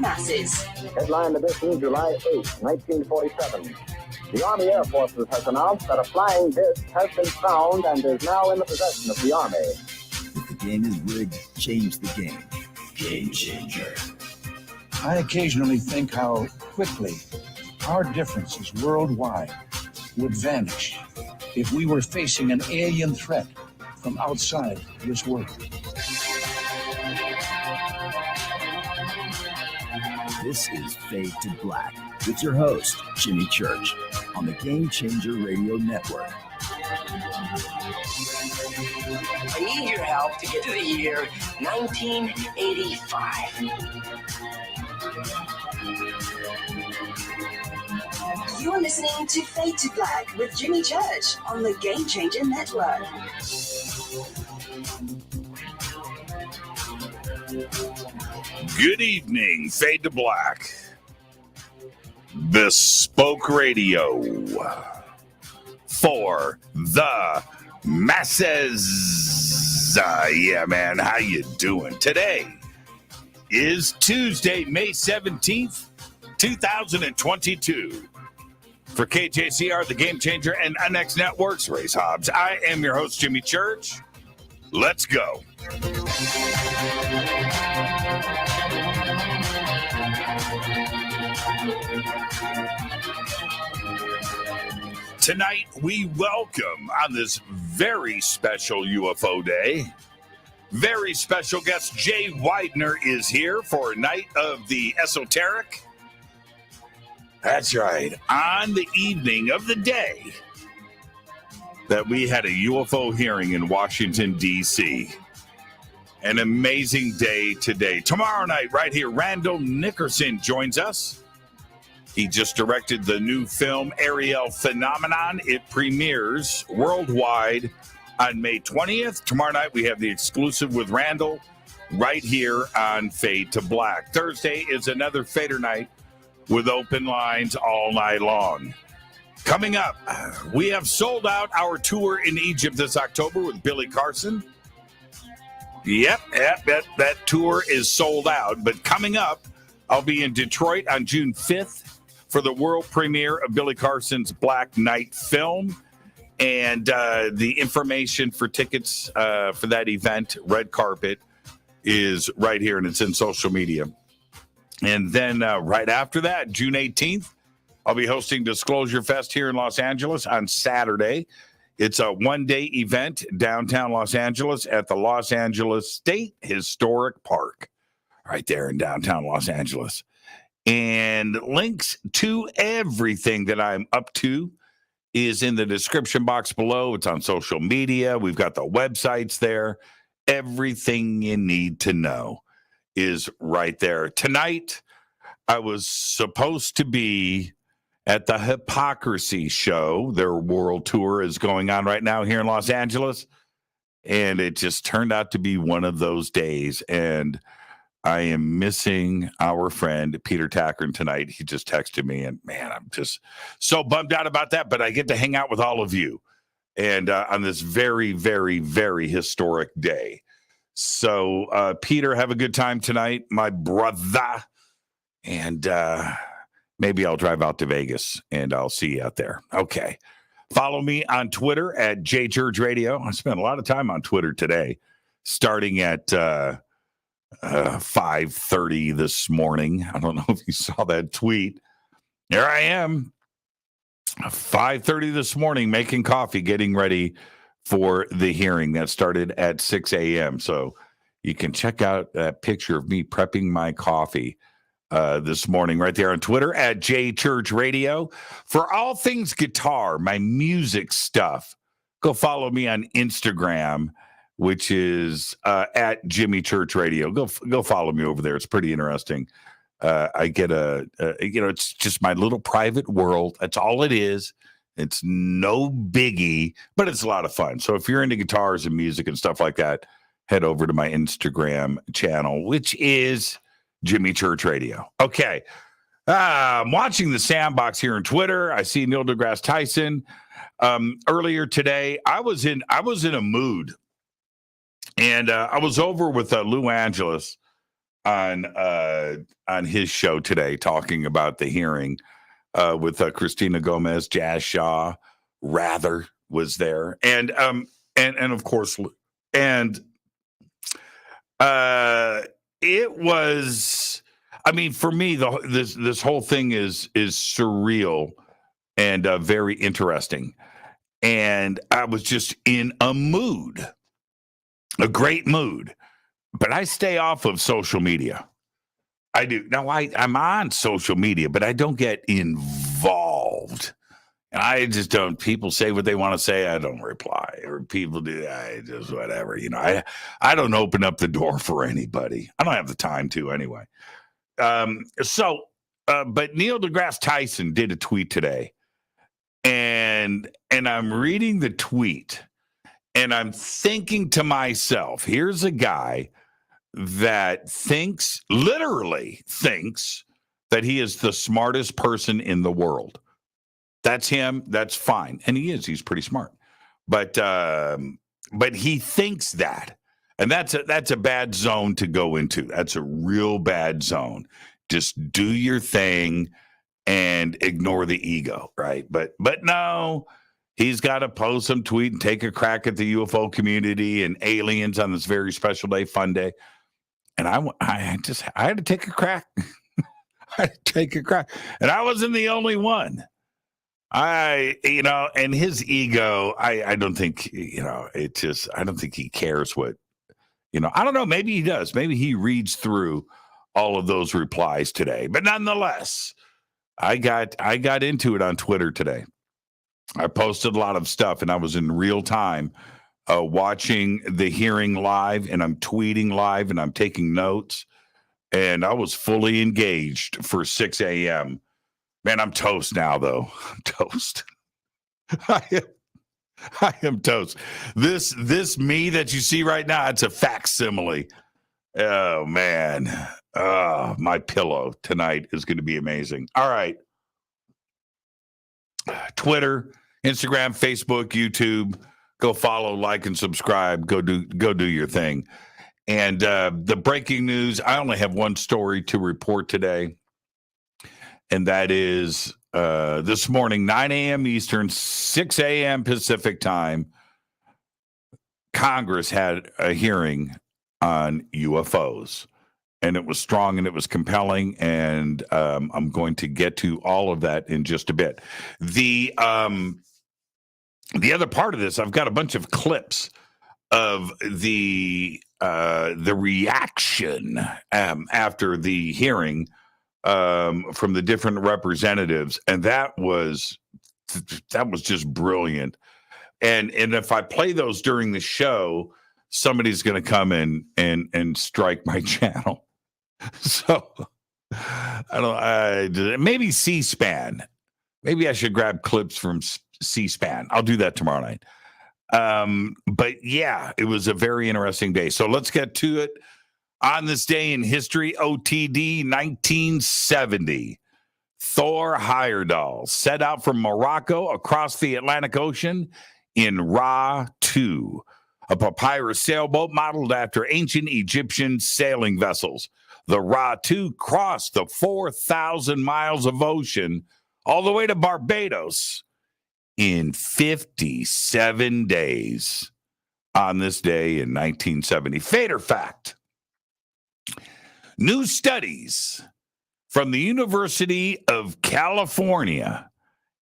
masses. Headline edition, July 8, 1947. The Army Air Forces has announced that a flying disc has been found and is now in the possession of the Army. If the game is rigged, change the game. Game changer. I occasionally think how quickly our differences worldwide would vanish if we were facing an alien threat from outside this world. This is Fade to Black with your host, Jimmy Church, on the Game Changer Radio Network. I need your help to get to the year 1985. You're listening to Fade to Black with Jimmy Church on the Game Changer Network. Good evening, Fade to Black. Bespoke radio for the masses. Yeah, man, how you doing? Today is Tuesday, May 17th, 2022. For KJCR, the Game Changer, and NX Networks, Race Hobbs, I am your host, Jimmy Church. Let's go. Tonight, we welcome on this very special UFO day, very special guest Jay Weidner is here for a night of the Esoteric. That's right, on the evening of the day that we had a UFO hearing in Washington, D.C. An amazing day today. Tomorrow night, right here, Randall Nickerson joins us. He just directed the new film, Ariel Phenomenon. It premieres worldwide on May 20th. Tomorrow night, we have the exclusive with Randall right here on Fade to Black. Thursday is another Fader night with open lines all night long. Coming up, we have sold out our tour in Egypt this October with Billy Carson. Yep, that tour is sold out. But coming up, I'll be in Detroit on June 5th for the world premiere of Billy Carson's Black Knight film. And the information for tickets for that event, red carpet, is right here, and it's in social media. And then right after that, June 18th, I'll be hosting Disclosure Fest here in Los Angeles on Saturday. It's a one-day event downtown Los Angeles at the Los Angeles State Historic Park, right there in downtown Los Angeles. And links to everything that I'm up to is in the description box below. It's on social media. We've got the websites there. Everything you need to know is right there. Tonight, I was supposed to be at the Hypocrisy show. Their world tour is going on right now here in Los Angeles. And it just turned out to be one of those days. And I am missing our friend Peter Tackern tonight. He just texted me, and man, I'm just so bummed out about that. But I get to hang out with all of you, and on this very, very, very historic day. So, Peter, have a good time tonight, my brother, and maybe I'll drive out to Vegas, and I'll see you out there. Okay. Follow me on Twitter at JChurchRadio. I spent a lot of time on Twitter today, starting at 5:30 this morning. I don't know if you saw that tweet. There I am, 5:30 this morning, making coffee, getting ready for the hearing that started at 6 a.m. So you can check out that picture of me prepping my coffee this morning right there on Twitter at JChurchRadio. For all things guitar, my music stuff, go follow me on Instagram, which is at Jimmy Church Radio. Go follow me over there. It's pretty interesting. I get it's just my little private world. That's all it is. It's no biggie, but it's a lot of fun. So if you're into guitars and music and stuff like that, head over to my Instagram channel, which is Jimmy Church Radio. Okay. I'm watching the Sandbox here on Twitter. I see Neil deGrasse Tyson. Earlier today, I was in a mood. And I was over with Lou Angeles on his show today, talking about the hearing with Christina Gomez, Jazz Shaw, Rather was there, and of course, and it was. I mean, for me, this whole thing is surreal and very interesting. And I was just in a mood, a great mood. But I stay off of social media. I do. Now, I'm on social media, but I don't get involved. And I just don't. People say what they want to say. I don't reply. Or people do. I just whatever. I don't open up the door for anybody. I don't have the time to anyway. But Neil deGrasse Tyson did a tweet today. And I'm reading the tweet. And I'm thinking to myself, here's a guy that literally thinks that he is the smartest person in the world. That's him. That's fine. And he is. He's pretty smart. But he thinks that. And that's a bad zone to go into. That's a real bad zone. Just do your thing and ignore the ego, right? But no, he's got to post some tweet and take a crack at the UFO community and aliens on this very special day, fun day. And I had to take a crack. I had to take a crack. And I wasn't the only one. And his ego, I don't think, I don't think he cares what, I don't know. Maybe he does. Maybe he reads through all of those replies today. But nonetheless, I got into it on Twitter today. I posted a lot of stuff, and I was in real time watching the hearing live, and I'm tweeting live, and I'm taking notes, and I was fully engaged for 6 a.m. Man, I'm toast now, though. I'm toast. I am toast. This me that you see right now, it's a facsimile. Oh, man. My pillow tonight is going to be amazing. All right. Twitter, Instagram, Facebook, YouTube. Go follow, like, and subscribe. Go do your thing. And the breaking news, I only have one story to report today. And that is this morning, 9 a.m. Eastern, 6 a.m. Pacific time, Congress had a hearing on UFOs. And it was strong and it was compelling. And I'm going to get to all of that in just a bit. The other part of this, I've got a bunch of clips of the reaction after the hearing from the different representatives, and that was just brilliant. And if I play those during the show, somebody's going to come in and strike my channel. So I don't. Maybe C-SPAN. Maybe I should grab clips from C-SPAN. I'll do that tomorrow night. But yeah, it was a very interesting day. So let's get to it. On this day in history, OTD 1970, Thor Heyerdahl set out from Morocco across the Atlantic Ocean in Ra 2, a papyrus sailboat modeled after ancient Egyptian sailing vessels. The Ra 2 crossed the 4,000 miles of ocean all the way to Barbados in 57 days on this day in 1970. Fader fact. New studies from the University of California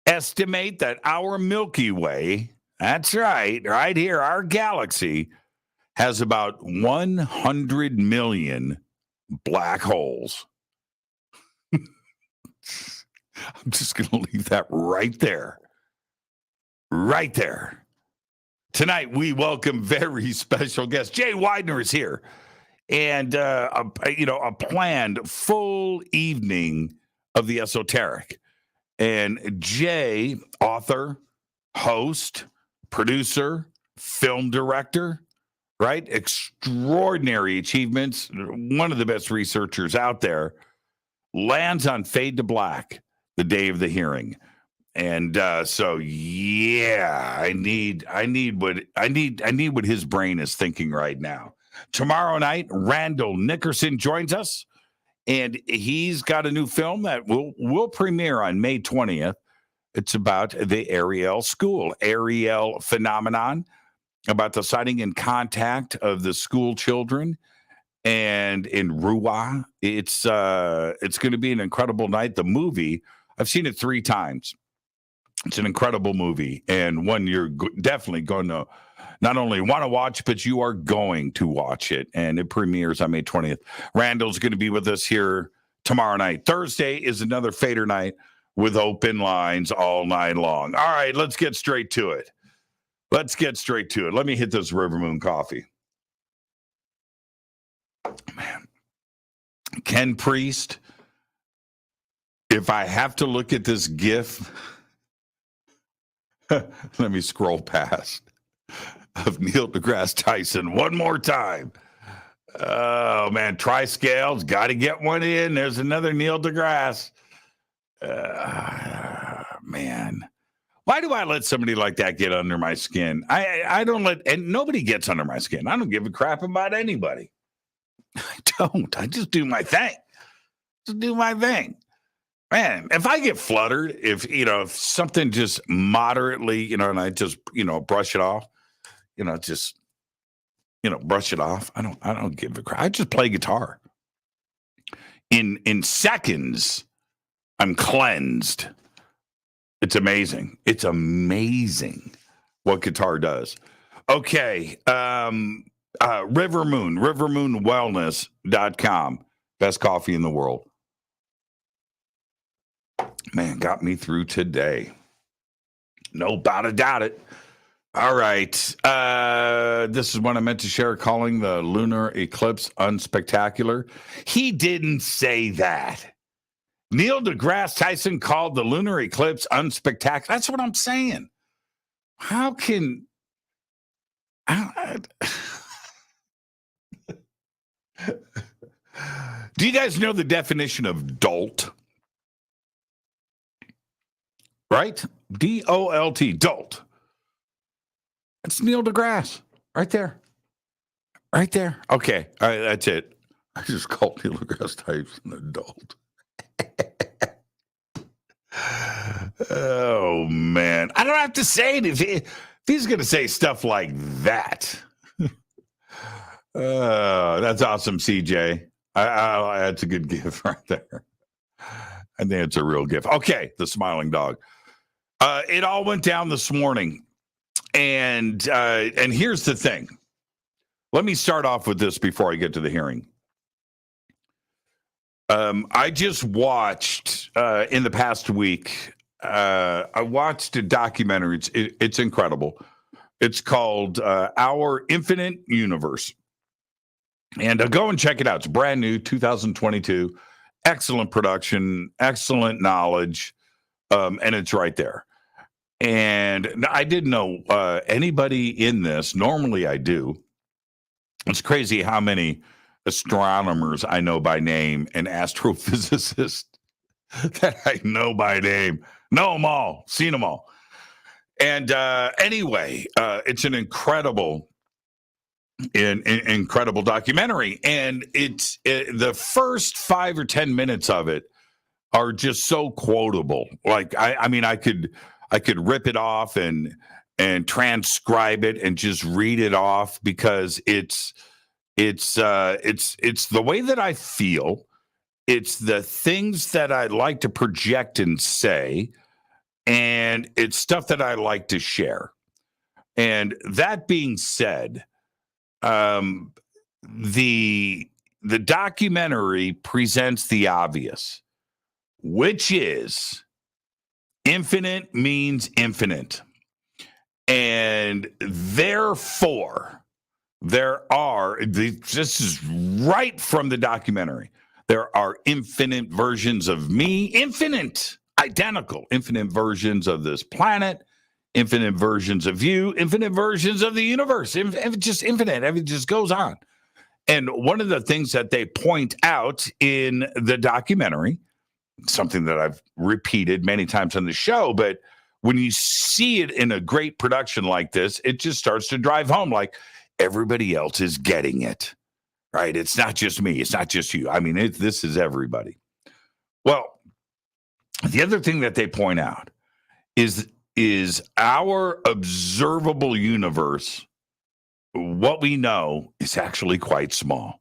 estimate that our Milky Way, that's right here, our galaxy, has about 100 million black holes. I'm just going to leave that right there. Right there. Tonight, we welcome very special guest. Jay Weidner is here. And, a planned full evening of the Esoteric. And Jay, author, host, producer, film director, right? Extraordinary achievements. One of the best researchers out there, lands on Fade to Black the day of the hearing. And so, yeah, I need what his brain is thinking right now. Tomorrow night, Randall Nickerson joins us, and he's got a new film that will premiere on May 20th. It's about the Ariel phenomenon, about the sighting and contact of the school children. And in Ruwa, it's going to be an incredible night. The movie, I've seen it 3 times. It's an incredible movie, and one you're definitely going to not only want to watch, but you are going to watch it. And it premieres on May 20th. Randall's going to be with us here tomorrow night. Thursday is another Fader night with open lines all night long. All right, let's get straight to it. Let me hit this River Moon coffee. Man, Ken Priest, if I have to look at this GIF, let me scroll past, of Neil deGrasse Tyson one more time. Oh, man, Triscales, got to get one in. There's another Neil deGrasse. Man, why do I let somebody like that get under my skin? I don't let, and nobody gets under my skin. I don't give a crap about anybody. I don't. I just do my thing. Man, if I get fluttered, if something just moderately, and I just, brush it off, brush it off. I don't give a crap. I just play guitar. In seconds, I'm cleansed. It's amazing. It's amazing what guitar does. Okay. rivermoonwellness.com. Best coffee in the world. Man, got me through today. No doubt it. All right. This is what I meant to share, calling the lunar eclipse unspectacular. He didn't say that. Neil deGrasse Tyson called the lunar eclipse unspectacular. That's what I'm saying. How can... Do you guys know the definition of dolt? Right? D-O-L-T, dolt. That's Neil deGrasse. Right there. Okay. All right, that's it. I just called Neil deGrasse Tyson an adult. Oh, man. I don't have to say it if he's going to say stuff like that. That's awesome, CJ. That's a good gift right there. I think it's a real gift. Okay, the smiling dog. It all went down this morning, and here's the thing. Let me start off with this before I get to the hearing. I just watched in the past week. I watched a documentary. It's incredible. It's called Our Infinite Universe. And go and check it out. It's brand new, 2022. Excellent production, excellent knowledge, and it's right there. And I didn't know anybody in this. Normally I do. It's crazy how many astronomers I know by name and astrophysicists that I know by name. Know them all, seen them all. And anyway, it's an incredible documentary, and it's the first 5 or 10 minutes of it are just so quotable. Like I mean, I could rip it off and transcribe it and just read it off, because it's the way that I feel. It's the things that I like to project and say, and it's stuff that I like to share. And that being said, the documentary presents the obvious, which is infinite means infinite. And therefore, this is right from the documentary, there are infinite versions of me, infinite versions of this planet, infinite versions of you, infinite versions of the universe, just infinite. It just goes on. And one of the things that they point out in the documentary, something that I've repeated many times on the show, but when you see it in a great production like this, it just starts to drive home. Like, everybody else is getting it, right? It's not just me. It's not just you. I mean, this is everybody. Well, the other thing that they point out is our observable universe, what we know is actually quite small.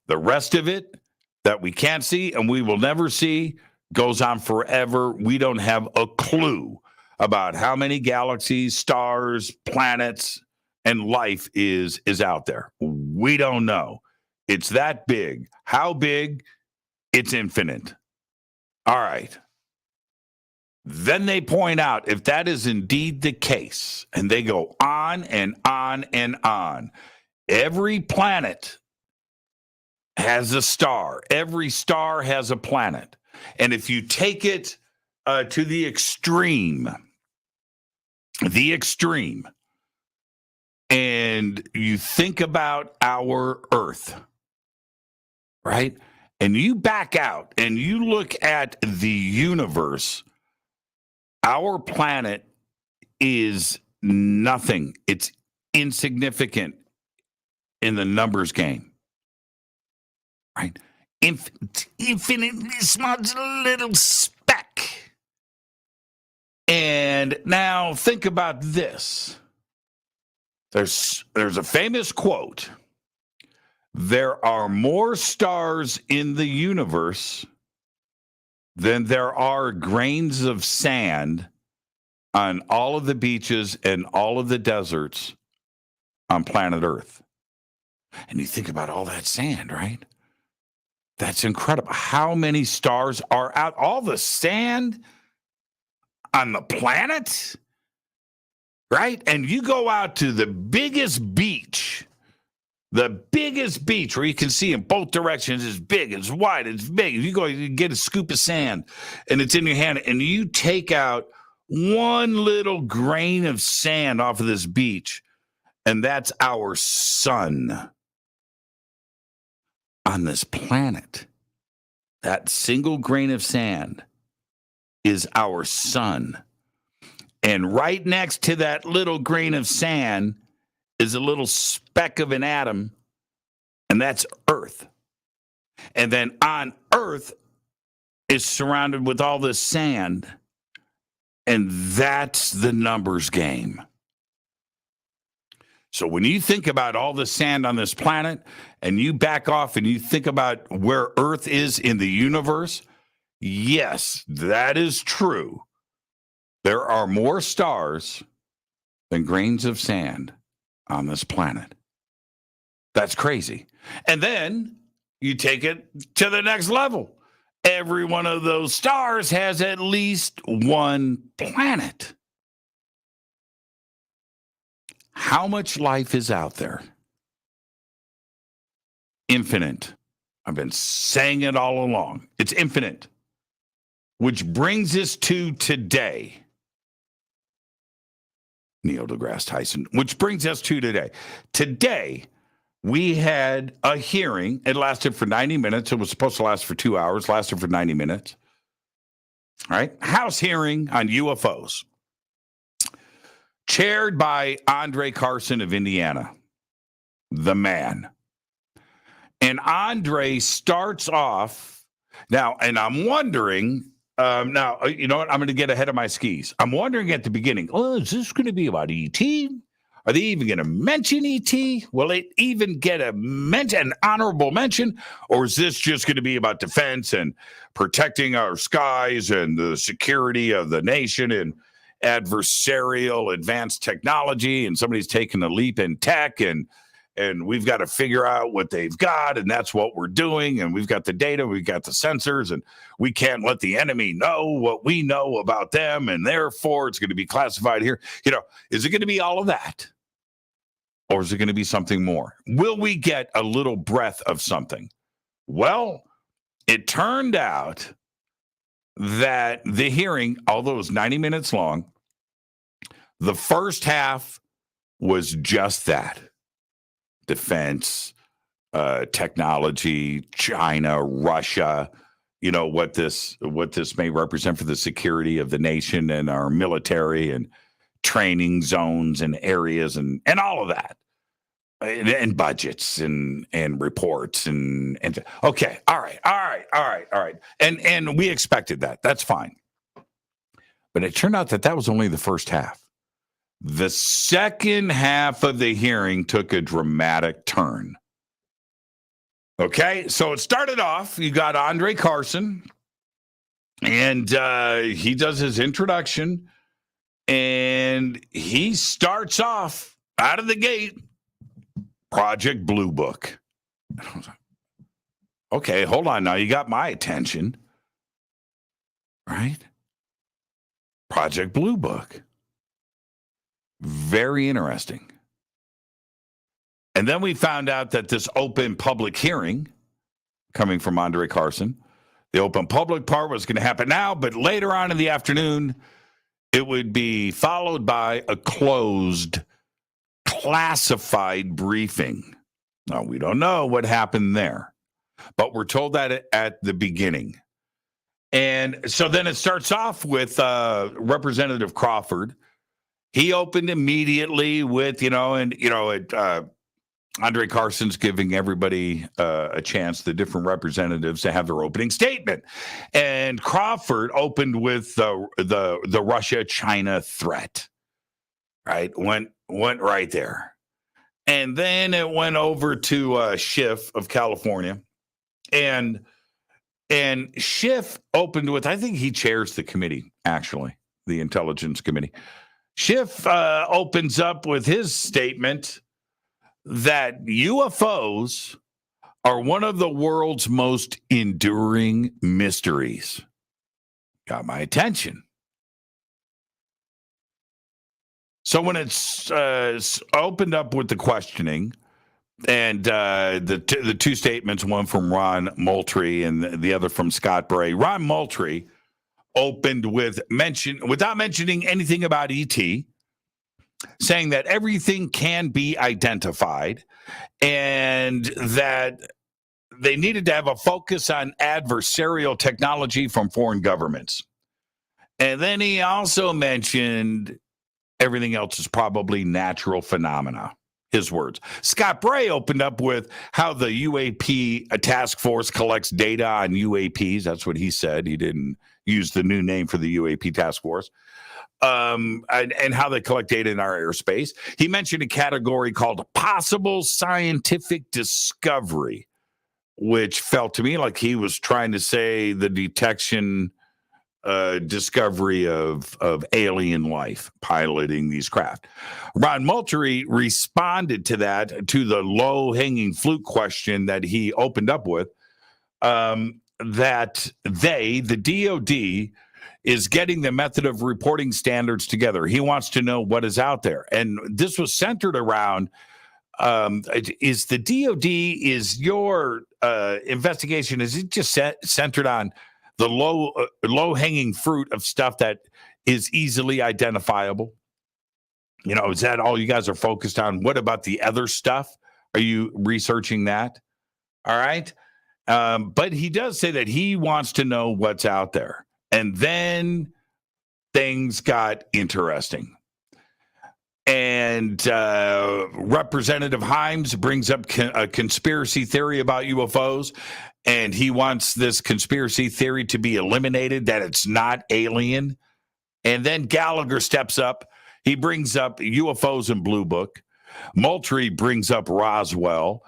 The rest of it that we can't see and we will never see goes on forever. We don't have a clue about how many galaxies, stars, planets, and life is out there. We don't know. It's that big. How big? It's infinite. All right. Then they point out, if that is indeed the case, and they go on and on and on, every planet has a star. Every star has a planet. And if you take it to the extreme, and you think about our Earth, right? And you back out and you look at the universe, our planet is nothing. It's insignificant in the numbers game, right? Infinitely small little speck. And now think about this. There's a famous quote. There are more stars in the universe than there are grains of sand on all of the beaches and all of the deserts on planet Earth. And you think about all that sand, right? That's incredible. How many stars are out? All the sand on the planet, right? And you go out to the biggest beach where you can see in both directions. It's big, it's wide, it's big. You go, you get a scoop of sand and it's in your hand, and you take out one little grain of sand off of this beach, and that's our sun on this planet. That single grain of sand is our sun. And right next to that little grain of sand is a little speck of an atom, and that's Earth. And then on Earth is surrounded with all this sand, and that's the numbers game. So when you think about all the sand on this planet and you back off and you think about where Earth is in the universe, yes, that is true. There are more stars than grains of sand on this planet. That's crazy. And then you take it to the next level. Every one of those stars has at least one planet. How much life is out there? Infinite. I've been saying it all along. It's infinite. Which brings us to today. Neil deGrasse Tyson. Which brings us to today. Today, we had a hearing. It lasted for 90 minutes. It was supposed to last for 2 hours. Lasted for 90 minutes. All right. House hearing on UFOs. Chaired by Andre Carson of Indiana, the man. And Andre starts off now, and I'm wondering, now, you know what? I'm going to get ahead of my skis. I'm wondering at the beginning, is this going to be about ET? Are they even going to mention ET? Will it even get an honorable mention? Or is this just going to be about defense and protecting our skies and the security of the nation and adversarial advanced technology, and somebody's taking a leap in tech, and we've got to figure out what they've got, and that's what we're doing, and we've got the data, we've got the sensors, and we can't let the enemy know what we know about them, and therefore it's going to be classified here. You know, is it going to be all of that? Or is it going to be something more? Will we get a little breath of something? Well, it turned out that the hearing, although it was 90 minutes long, the first half was just that. Defense, technology, China, Russia, you know, what this may represent for the security of the nation and our military and training zones and areas and all of that. and budgets and reports and okay, all right, and we expected that. That's fine, but it turned out that was only the first half. The second half of the hearing took a dramatic turn. Okay, so it started off. You got Andre Carson, and he does his introduction, and he starts off out of the gate. Project Blue Book. Okay, hold on now. You got my attention, right? Project Blue Book. Very interesting. And then we found out that this open public hearing coming from Andre Carson, the open public part was going to happen now, but later on in the afternoon, it would be followed by a closed, classified briefing. Now, we don't know what happened there, but we're told that at the beginning. And so then it starts off with Representative Crawford. He opened immediately with, Andre Carson's giving everybody a chance, the different representatives, to have their opening statement. And Crawford opened with the Russia-China threat, right? Went right there. And then it went over to Schiff of California. And Schiff opened with, I think he chairs the committee, actually, the Intelligence Committee. Schiff opens up with his statement that UFOs are one of the world's most enduring mysteries. Got my attention. So when it's opened up with the questioning and the two statements, one from Ron Moultrie and the other from Scott Bray, Ron Moultrie opened with without mentioning anything about ET, saying that everything can be identified and that they needed to have a focus on adversarial technology from foreign governments. And then he also mentioned everything else is probably natural phenomena, his words. Scott Bray opened up with how the UAP task force collects data on UAPs. That's what he said. He didn't use the new name for the UAP task force. And how they collect data in our airspace. He mentioned a category called possible scientific discovery, which felt to me like he was trying to say the detection, discovery of alien life piloting these craft. Ron Moultrie responded to that, to the low-hanging fruit question that he opened up with, that the DOD, is getting the method of reporting standards together. He wants to know what is out there. And this was centered around, is the DOD, is your investigation, is it just centered on the low-hanging fruit of stuff that is easily identifiable? Is that all you guys are focused on? What about the other stuff? Are you researching that? All right. But he does say that he wants to know what's out there. And then things got interesting. And Representative Himes brings up a conspiracy theory about UFOs, and he wants this conspiracy theory to be eliminated, that it's not alien. And then Gallagher steps up. He brings up UFOs and Blue Book. Moultrie brings up Roswell.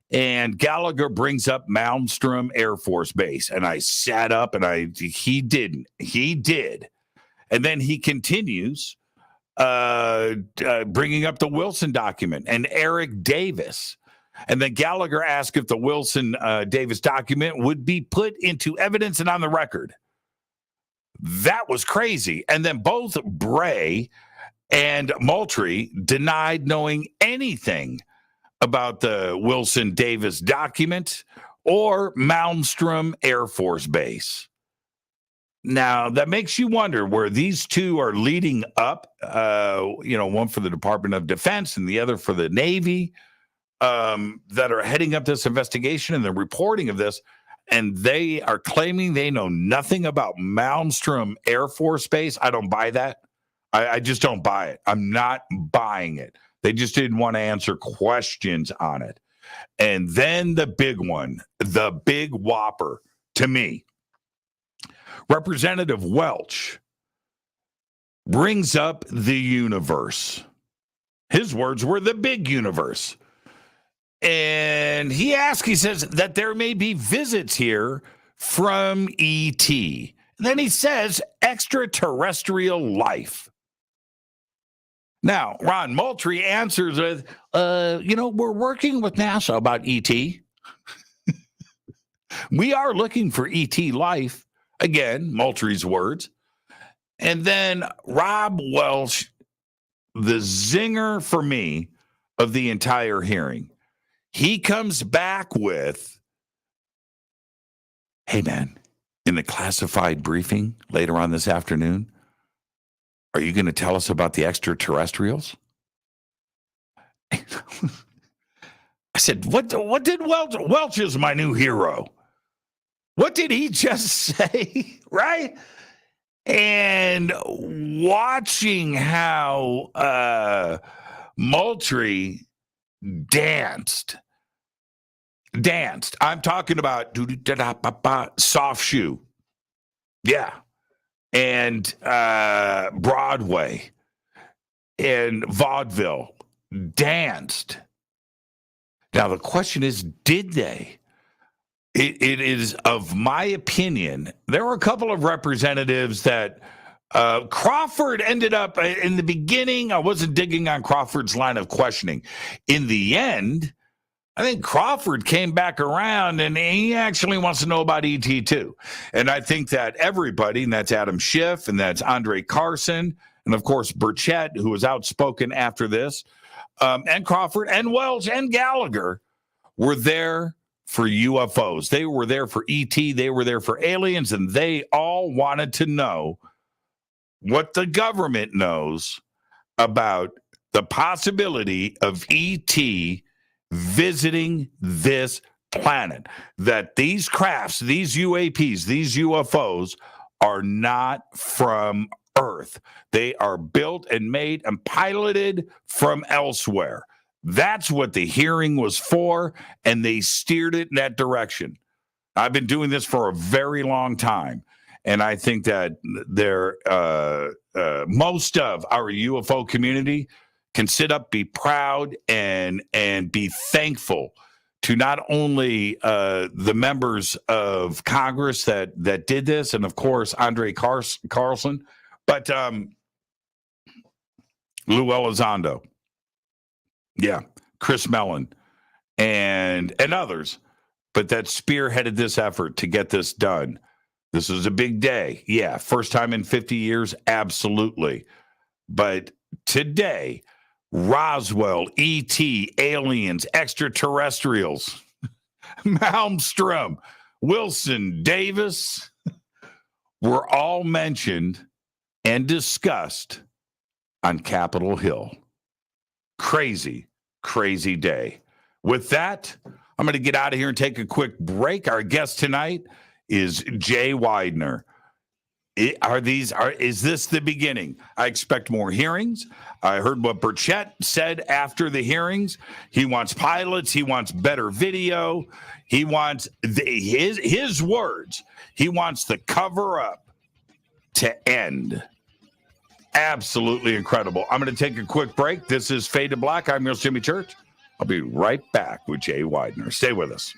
And Gallagher brings up Malmstrom Air Force Base. And I sat up and he did. And then he continues bringing up the Wilson document and Eric Davis. And then Gallagher asked if the Wilson Davis document would be put into evidence and on the record. That was crazy. And then both Bray and Moultrie denied knowing anything about the Wilson Davis document or Malmstrom Air Force Base. Now, that makes you wonder where these two are leading up, one for the Department of Defense and the other for the Navy, that are heading up this investigation and the reporting of this, and they are claiming they know nothing about Malmstrom Air Force Base. I don't buy that. I just don't buy it. I'm not buying it. They just didn't want to answer questions on it. And then the big one, the big whopper to me, Representative Welch brings up the universe. His words were the big universe. And he says that there may be visits here from E.T. Then he says extraterrestrial life. Now, Ron Moultrie answers with, we're working with NASA about E.T. We are looking for E.T. life. Again, Moultrie's words. And then Rob Welch, the zinger for me of the entire hearing. He comes back with, hey, man, in the classified briefing later on this afternoon, are you going to tell us about the extraterrestrials? I said, what did Welch is my new hero. What did he just say, right? And watching how Moultrie danced. I'm talking about soft shoe. Yeah. And Broadway and vaudeville danced. Now, the question is, did they? It is, of my opinion, there were a couple of representatives that Crawford ended up in the beginning. I wasn't digging on Crawford's line of questioning. In the end, I think Crawford came back around and he actually wants to know about ET too. And I think that everybody, and that's Adam Schiff and that's Andre Carson, and of course Burchett, who was outspoken after this, and Crawford and Welch and Gallagher were there for UFOs. They were there for ET. They were there for aliens, and they all wanted to know what the government knows about the possibility of ET visiting this planet, that these crafts, these UAPs, these UFOs are not from Earth. They are built and made and piloted from elsewhere. That's what the hearing was for, and they steered it in that direction. I've been doing this for a very long time, and I think that most of our UFO community can sit up, be proud, and be thankful to not only the members of Congress that did this, and of course Andre Carlson, but Lou Elizondo. Yeah, Chris Mellon and others, but that spearheaded this effort to get this done. This is a big day. Yeah, first time in 50 years, absolutely. But today, Roswell, E.T., aliens, extraterrestrials, Malmstrom, Wilson, Davis were all mentioned and discussed on Capitol Hill. Crazy, crazy day. With that, I'm going to get out of here and take a quick break. Our guest tonight is Jay Weidner. Is this the beginning? I expect more hearings. I heard what Burchett said after the hearings. He wants pilots. He wants better video. He wants his words. He wants the cover up to end. Absolutely incredible. I'm going to take a quick break. This is Fade to Black. I'm your Jimmy Church. I'll be right back with Jay Weidner. Stay with us.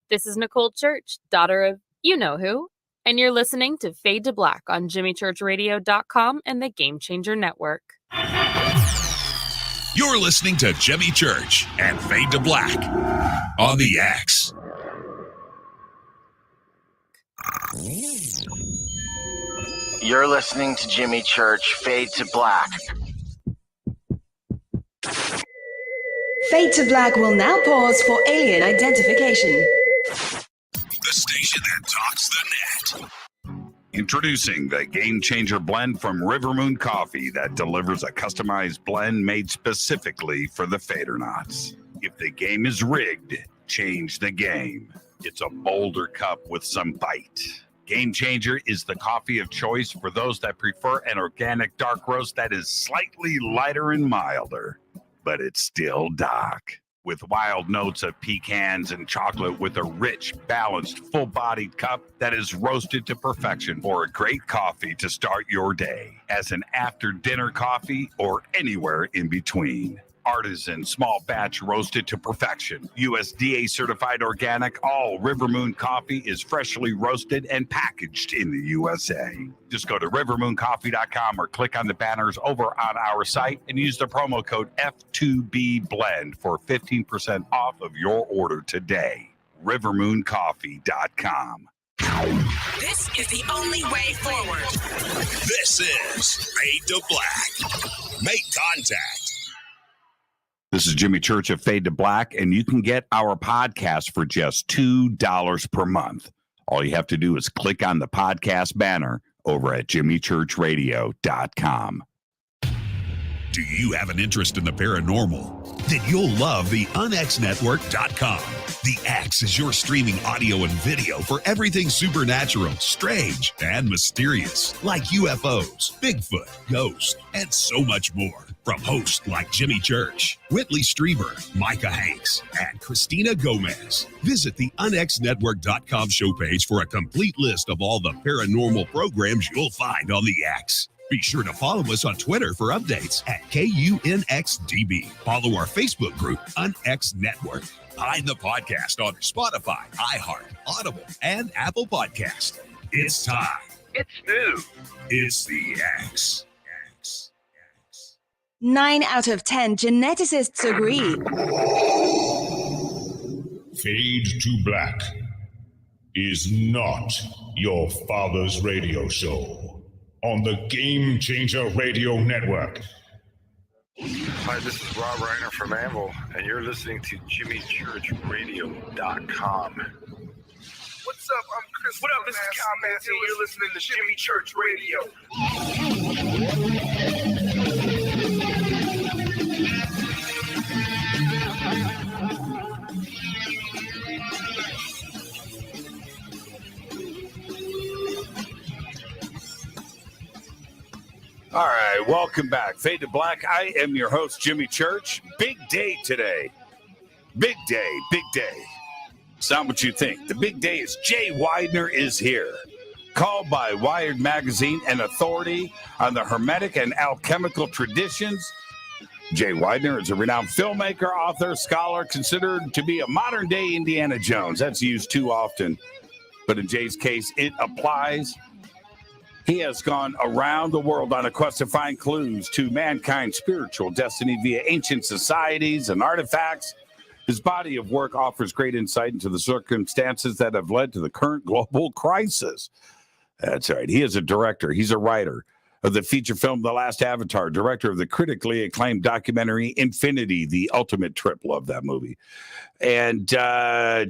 This is Nicole Church, daughter of you-know-who, and you're listening to Fade to Black on JimmyChurchRadio.com and the Game Changer Network. You're listening to Jimmy Church and Fade to Black on the X. You're listening to Jimmy Church, Fade to Black. Fade to Black will now pause for alien identification. The station that talks the net. Introducing the Game Changer blend from River Moon Coffee that delivers a customized blend made specifically for the Fadernauts. If the game is rigged, change the game. It's a bolder cup with some bite. Game Changer is the coffee of choice for those that prefer an organic dark roast that is slightly lighter and milder, but it's still dark. With wild notes of pecans and chocolate with a rich, balanced, full-bodied cup that is roasted to perfection for a great coffee to start your day, as an after-dinner coffee or anywhere in between. Artisan, small batch roasted to perfection. USDA certified organic, all River Moon coffee is freshly roasted and packaged in the USA. Just go to rivermooncoffee.com or click on the banners over on our site and use the promo code F2BBLEND for 15% off of your order today. rivermooncoffee.com. This is the only way forward. This is Fade to Black. Make contact. This is Jimmy Church of Fade to Black, and you can get our podcast for just $2 per month. All you have to do is click on the podcast banner over at jimmychurchradio.com. Do you have an interest in the paranormal? Then you'll love the unxnetwork.com. The X is your streaming audio and video for everything supernatural, strange, and mysterious, like UFOs, Bigfoot, ghosts, and so much more. From hosts like Jimmy Church, Whitley Strieber, Micah Hanks, and Christina Gomez. Visit the unxnetwork.com show page for a complete list of all the paranormal programs you'll find on the X. Be sure to follow us on Twitter for updates at KUNXDB. Follow our Facebook group, UNX Network. Find the podcast on Spotify, iHeart, Audible, and Apple Podcast. It's time. It's new. It's the X. 9 out of 10 geneticists agree. Fade to Black is not your father's radio show on the Game Changer Radio Network. Hi, this is Rob Reiner from Anvil, and you're listening to JimmyChurchRadio.com. What's up? I'm Chris. What up? This is Kyle Manson. You're listening to Jimmy Church Radio. All right, welcome back. Fade to Black. I am your host, Jimmy Church. Big day today. Big day, big day. It's not what you think. The big day is Jay Weidner is here. Called by Wired Magazine an authority on the hermetic and alchemical traditions, Jay Weidner is a renowned filmmaker, author, scholar, considered to be a modern-day Indiana Jones. That's used too often, but in Jay's case, it applies. He has gone around the world on a quest to find clues to mankind's spiritual destiny via ancient societies and artifacts. His body of work offers great insight into the circumstances that have led to the current global crisis. That's right. He is a director. He's a writer of the feature film The Last Avatar, director of the critically acclaimed documentary Infinity, the ultimate trip. Love that movie. And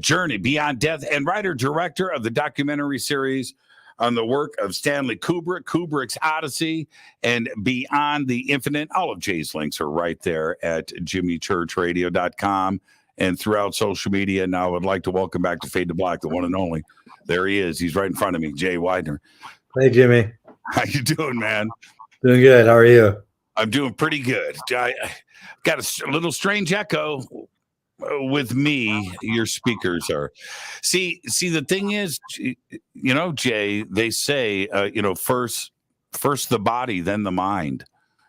Journey, Beyond Death, and writer-director of the documentary series on the work of Stanley Kubrick, Kubrick's Odyssey, and Beyond the Infinite. All of Jay's links are right there at jimmychurchradio.com and throughout social media. Now I would like to welcome back to Fade to Black, the one and only. There he is. He's right in front of me, Jay Weidner. Hey, Jimmy. How you doing, man? Doing good. How are you? I'm doing pretty good. I got a little strange echo with me. Your speakers are. See, the thing is, Jay, they say, first the body, then the mind,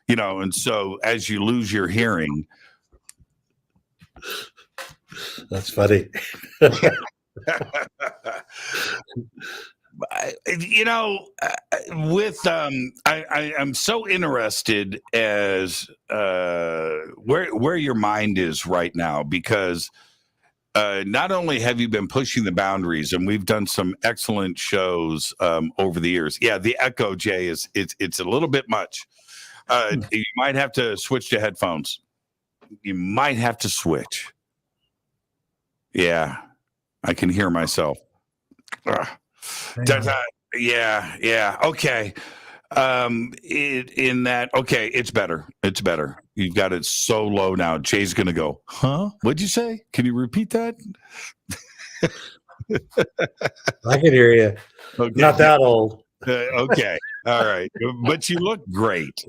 and so as you lose your hearing. That's funny. I'm so interested as where your mind is right now, because not only have you been pushing the boundaries, and we've done some excellent shows over the years. Yeah, the echo, Jay, it's a little bit much. You might have to switch to headphones. You might have to switch. Yeah. I can hear myself. Yeah. Okay. In that, okay, it's better. It's better. You've got it so low now. Jay's going to go, huh? What'd you say? Can you repeat that? I can hear you. Okay. Not that old. Okay. All right. But you look great,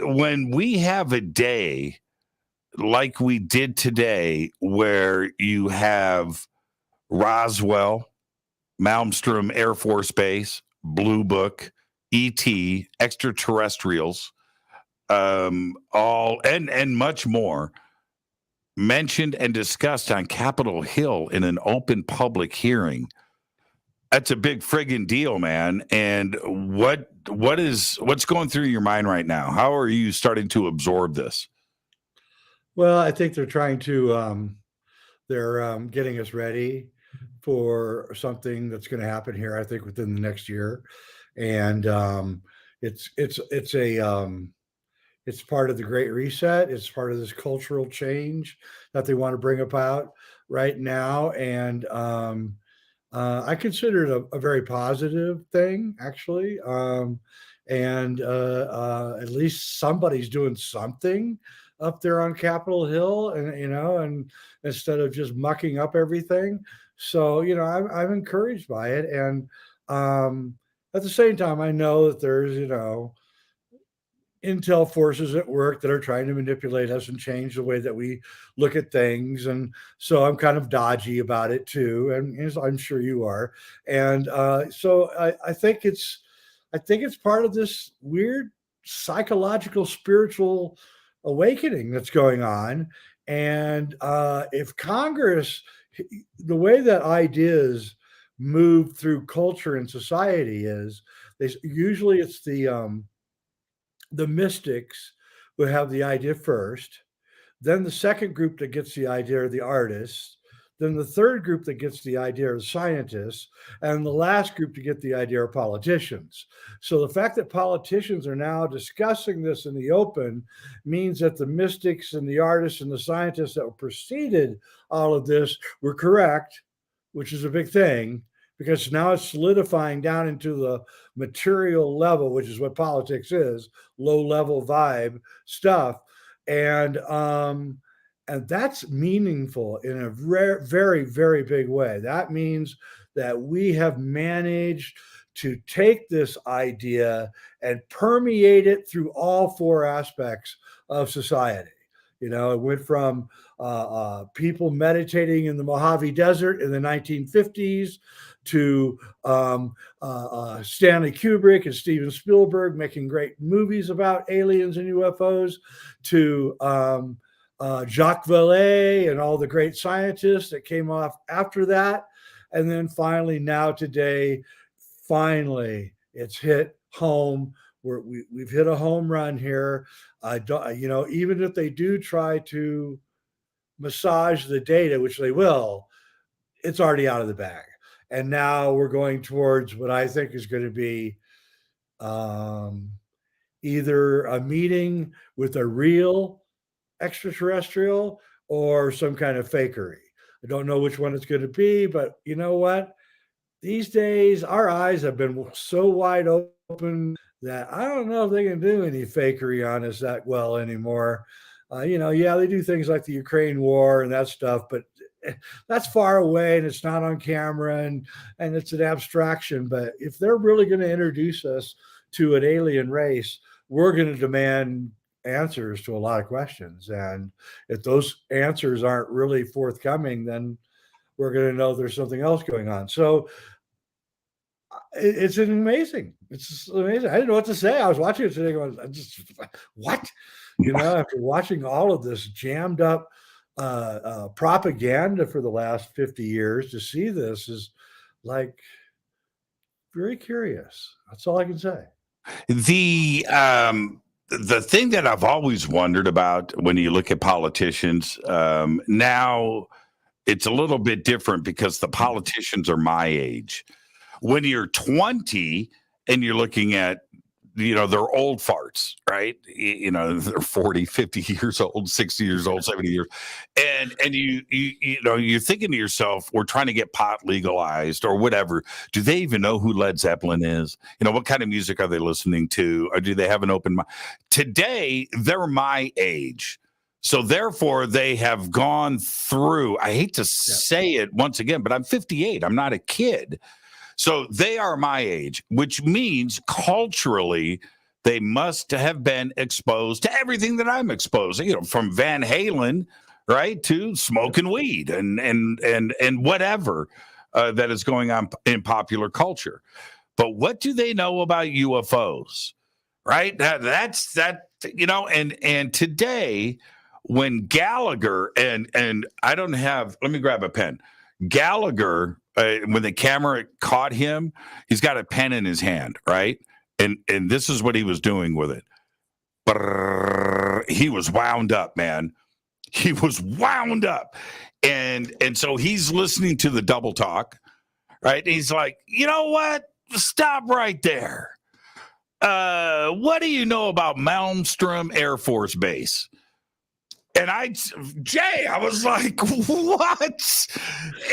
when we have a day like we did today, where you have Roswell, Malmstrom Air Force Base, Blue Book, ET, extraterrestrials, all and much more mentioned and discussed on Capitol Hill in an open public hearing. That's a big friggin' deal, man. And what's going through your mind right now? How are you starting to absorb this? Well, I think they're trying to they're getting us ready for something that's going to happen here, I think, within the next year. And it's part of the Great Reset. It's part of this cultural change that they want to bring about right now. And I consider it a very positive thing, actually. And at least somebody's doing something up there on Capitol Hill, and and instead of just mucking up everything. So I'm encouraged by it, and at the same time, I know that there's intel forces at work that are trying to manipulate us and change the way that we look at things, and so I'm kind of dodgy about it too, and I'm sure you are. And so I think it's part of this weird psychological spiritual awakening that's going on. And if Congress, the way that ideas move through culture and society is, usually it's the mystics who have the idea first, then the second group that gets the idea are the artists, then the third group that gets the idea are the scientists, and the last group to get the idea are politicians. So the fact that politicians are now discussing this in the open means that the mystics and the artists and the scientists that preceded all of this were correct, which is a big thing, because now it's solidifying down into the material level, which is what politics is, low level vibe stuff. And that's meaningful in a very, very big way. That means that we have managed to take this idea and permeate it through all four aspects of society. It went from people meditating in the Mojave Desert in the 1950s to Stanley Kubrick and Steven Spielberg making great movies about aliens and UFOs, to Jacques Vallée and all the great scientists that came off after that. And then finally, now today, it's hit home. We've hit a home run here. Even if they do try to massage the data, which they will, it's already out of the bag. And now we're going towards what I think is going to be either a meeting with a real extraterrestrial or some kind of fakery. I don't know which one it's going to be, but you know what? These days, our eyes have been so wide open that I don't know if they can do any fakery on us that well anymore. They do things like the Ukraine war and that stuff, but that's far away and it's not on camera and it's an abstraction. But if they're really going to introduce us to an alien race, we're going to demand answers to a lot of questions. And if those answers aren't really forthcoming, then we're going to know there's something else going on. So it's amazing. It's amazing. I didn't know what to say. I was watching it today going, what? After watching all of this jammed up propaganda for the last 50 years, to see this is like very curious. That's all I can say. The thing that I've always wondered about when you look at politicians, now it's a little bit different because the politicians are my age. When you're 20 and you're looking at they're old farts, right? They're 40, 50 years old, 60 years old, 70 years. And you're thinking to yourself, we're trying to get pot legalized or whatever. Do they even know who Led Zeppelin is? What kind of music are they listening to? Or do they have an open mind? Today, they're my age. So therefore, they have gone through, I hate to say it once again, but I'm 58. I'm not a kid. So they are my age, which means culturally, they must have been exposed to everything that I'm exposed, from Van Halen, right, to smoking weed and whatever that is going on in popular culture. But what do they know about UFOs, right? That's and today, when Gallagher and I don't have, let me grab a pen. Gallagher, when the camera caught him, he's got a pen in his hand, right? And this is what he was doing with it. He was wound up, man. He was wound up. And so he's listening to the double talk, right? He's like, you know what? Stop right there. What do you know about Malmstrom Air Force Base? And I was like, what?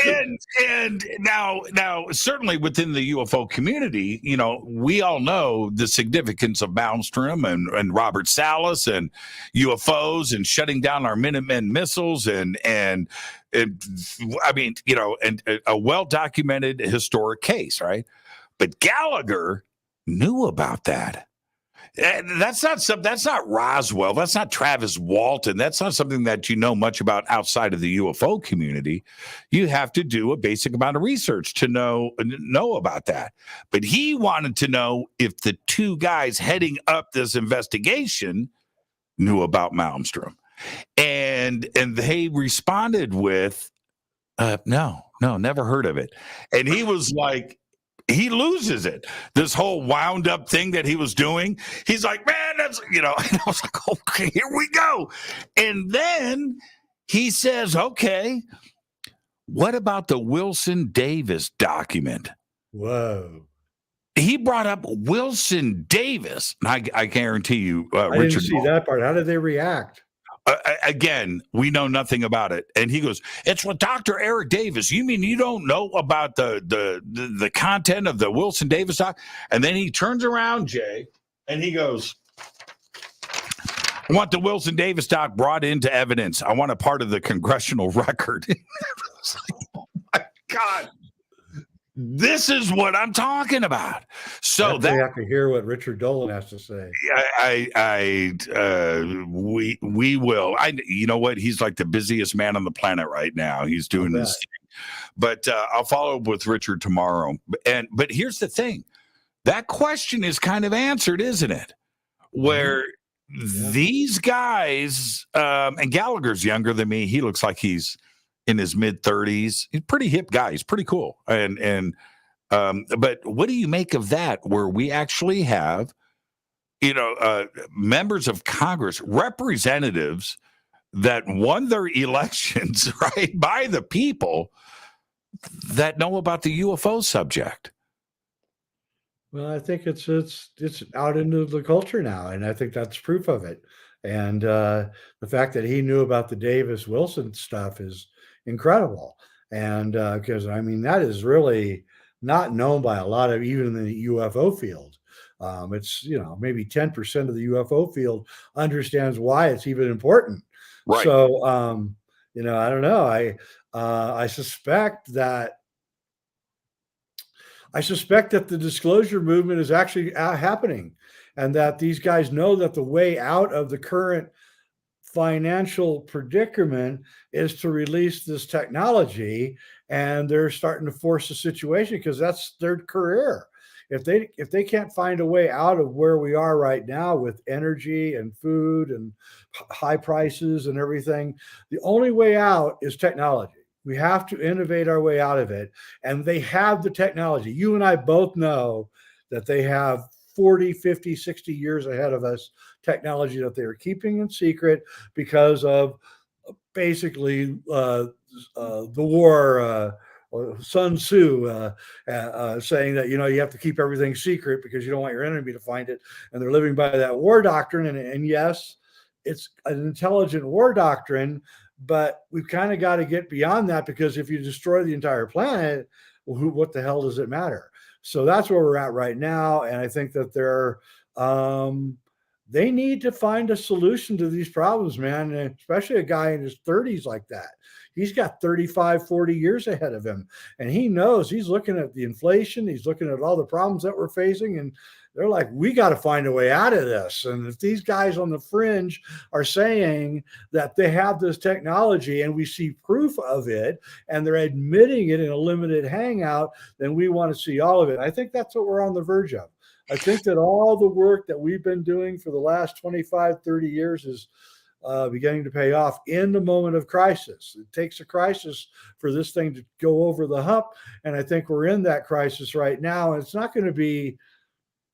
And now, certainly within the UFO community, we all know the significance of Malmstrom and Robert Salas and UFOs and shutting down our Minutemen missiles and I mean, and a well-documented historic case, right? But Gallagher knew about that. That's not Roswell. That's not Travis Walton. That's not something that you know much about outside of the UFO community. You have to do a basic amount of research to know about that. But he wanted to know if the two guys heading up this investigation knew about Malmstrom. And they responded with, no, never heard of it. And he was like, he loses it. This whole wound up thing that he was doing. He's like, man, that's, and I was like, okay, here we go. And then he says, okay, what about the Wilson Davis document? Whoa. He brought up Wilson Davis. And I guarantee you, I Richard. didn't see that part. How did they react? Again, we know nothing about it. And he goes, it's with Dr. Eric Davis. You mean you don't know about the content of the Wilson Davis doc? And then he turns around, Jay, and he goes, I want the Wilson Davis doc brought into evidence. I want a part of the congressional record. It's like, oh my God. This is what I'm talking about. So that have to hear what Richard Dolan has to say. We will. You know what? He's like the busiest man on the planet right now. He's doing this thing. But I'll follow up with Richard tomorrow. But here's the thing: that question is kind of answered, isn't it? Where these guys, and Gallagher's younger than me. He looks like he's in his mid-30s. He's a pretty hip guy. He's pretty cool. But what do you make of that, where we actually have, members of Congress, representatives that won their elections, right, by the people that know about the UFO subject? Well, I think it's out into the culture now, and I think that's proof of it. And the fact that he knew about the Davis Wilson stuff is incredible. And because that is really not known by a lot of, even in the UFO field. It's maybe 10% of the UFO field understands why it's even important. Right. So I don't know. I suspect that the disclosure movement is actually happening, and that these guys know that the way out of the current financial predicament is to release this technology, and they're starting to force the situation because that's their career. If they can't find a way out of where we are right now with energy and food and high prices and everything, the only way out is technology. We have to innovate our way out of it, and they have the technology. You and I both know that they have 40, 50, 60 years ahead of us technology that they are keeping in secret because of basically the war Sun Tzu saying that, you have to keep everything secret because you don't want your enemy to find it. And they're living by that war doctrine. And yes, it's an intelligent war doctrine, but we've kind of got to get beyond that, because if you destroy the entire planet, well, what the hell does it matter? So that's where we're at right now. And I think that they need to find a solution to these problems, man. And especially a guy in his 30s like that. He's got 35, 40 years ahead of him. And he knows, he's looking at the inflation. He's looking at all the problems that we're facing. And they're like, we got to find a way out of this. And if these guys on the fringe are saying that they have this technology and we see proof of it, and they're admitting it in a limited hangout, then we want to see all of it. I think that's what we're on the verge of. I think that all the work that we've been doing for the last 25, 30 years is beginning to pay off in the moment of crisis. It takes a crisis for this thing to go over the hump. And I think we're in that crisis right now. And it's not going to be,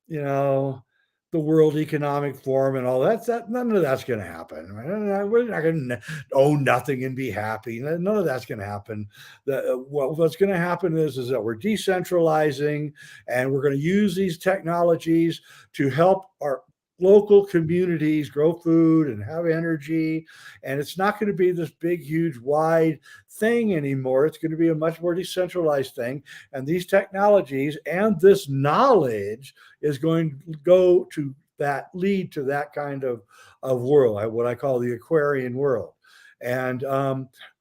the World Economic Forum and all that. None of that's going to happen. Right? We're not going to own nothing and be happy. None of that's going to happen. What's going to happen is that we're decentralizing, and we're going to use these technologies to help our local communities grow food and have energy. And it's not going to be this big, huge, wide thing anymore. It's going to be a much more decentralized thing. And these technologies and this knowledge is going to lead to that kind of world, what I call the Aquarian world. And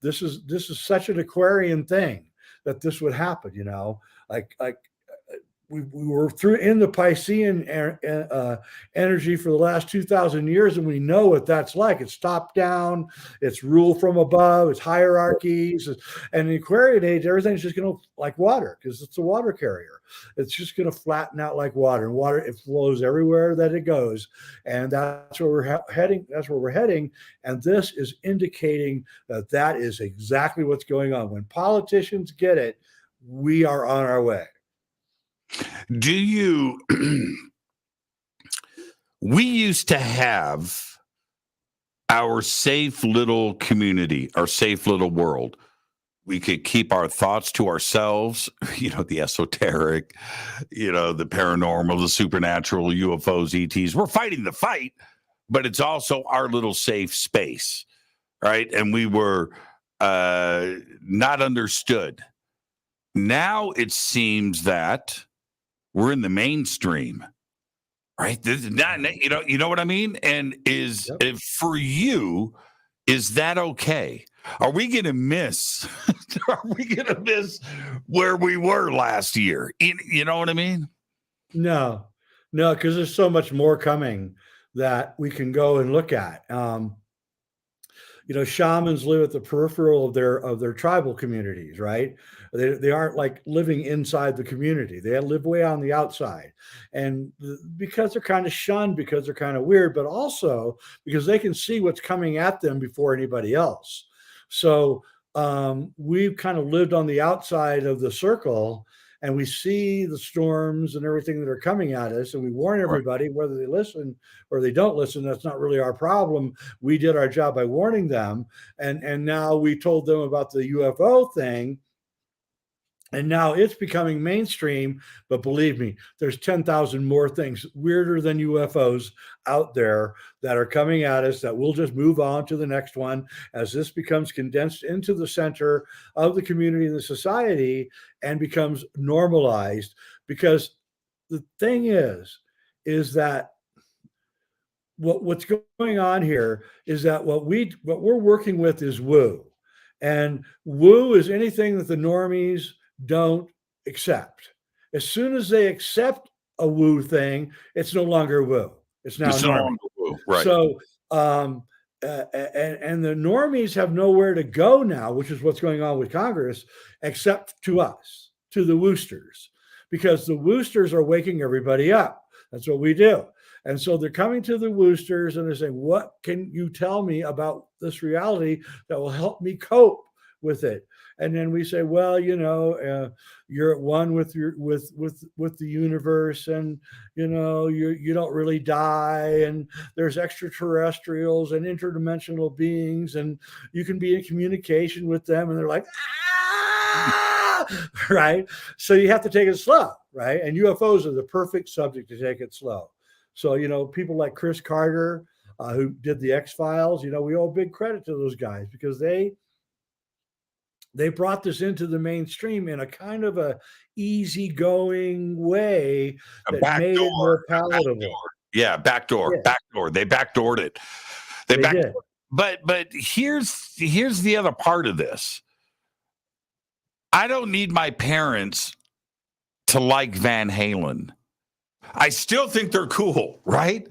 this is such an Aquarian thing that this would happen, we were in the Piscean energy for the last 2,000 years, and we know what that's like. It's top down, it's rule from above, it's hierarchies. And in the Aquarian age, everything's just going to like water, because it's a water carrier. It's just going to flatten out like water, and water, it flows everywhere that it goes. And that's where we're heading. That's where we're heading. And this is indicating that is exactly what's going on. When politicians get it, we are on our way. We used to have our safe little community, our safe little world. We could keep our thoughts to ourselves, the esoteric, the paranormal, the supernatural, UFOs, ETs. We're fighting the fight, but it's also our little safe space, right? And we were not understood. Now it seems that we're in the mainstream, right? This is not, you know what I mean? And if for you, is that okay? Are we going to miss? Are we going to miss where we were last year? You know what I mean? No, because there's so much more coming that we can go and look at. Shamans live at the peripheral of their tribal communities, right? They aren't like living inside the community. They live way on the outside. And because they're kind of shunned, because they're kind of weird, but also because they can see what's coming at them before anybody else. So we've kind of lived on the outside of the circle, and we see the storms and everything that are coming at us, and we warn everybody, whether they listen or they don't listen. That's not really our problem. We did our job by warning them, and now we told them about the UFO thing, and now it's becoming mainstream. But believe me, there's 10,000 more things weirder than UFOs out there that are coming at us, that we'll just move on to the next one as this becomes condensed into the center of the community and the society and becomes normalized. Because the thing is that what's going on here is that what we're working with is woo. And woo is anything that the normies don't accept. As soon as they accept a woo thing, it's no longer woo. It's now normal. Right. So, and the normies have nowhere to go now, which is what's going on with Congress, except to us, to the woosters, because the woosters are waking everybody up. That's what we do. And so they're coming to the woosters and they're saying, what can you tell me about this reality that will help me cope with it? And then we say, well, you're at one with the universe, and you don't really die, and there's extraterrestrials and interdimensional beings, and you can be in communication with them. And they're like, right? So you have to take it slow, right? And UFOs are the perfect subject to take it slow. So, people like Chris Carter, who did the X-Files, we owe big credit to those guys because they brought this into the mainstream in a kind of a easygoing way that made it more palatable. Backdoor. They backdoored it. They did. But here's the other part of this. I don't need my parents to like Van Halen. I still think they're cool, right?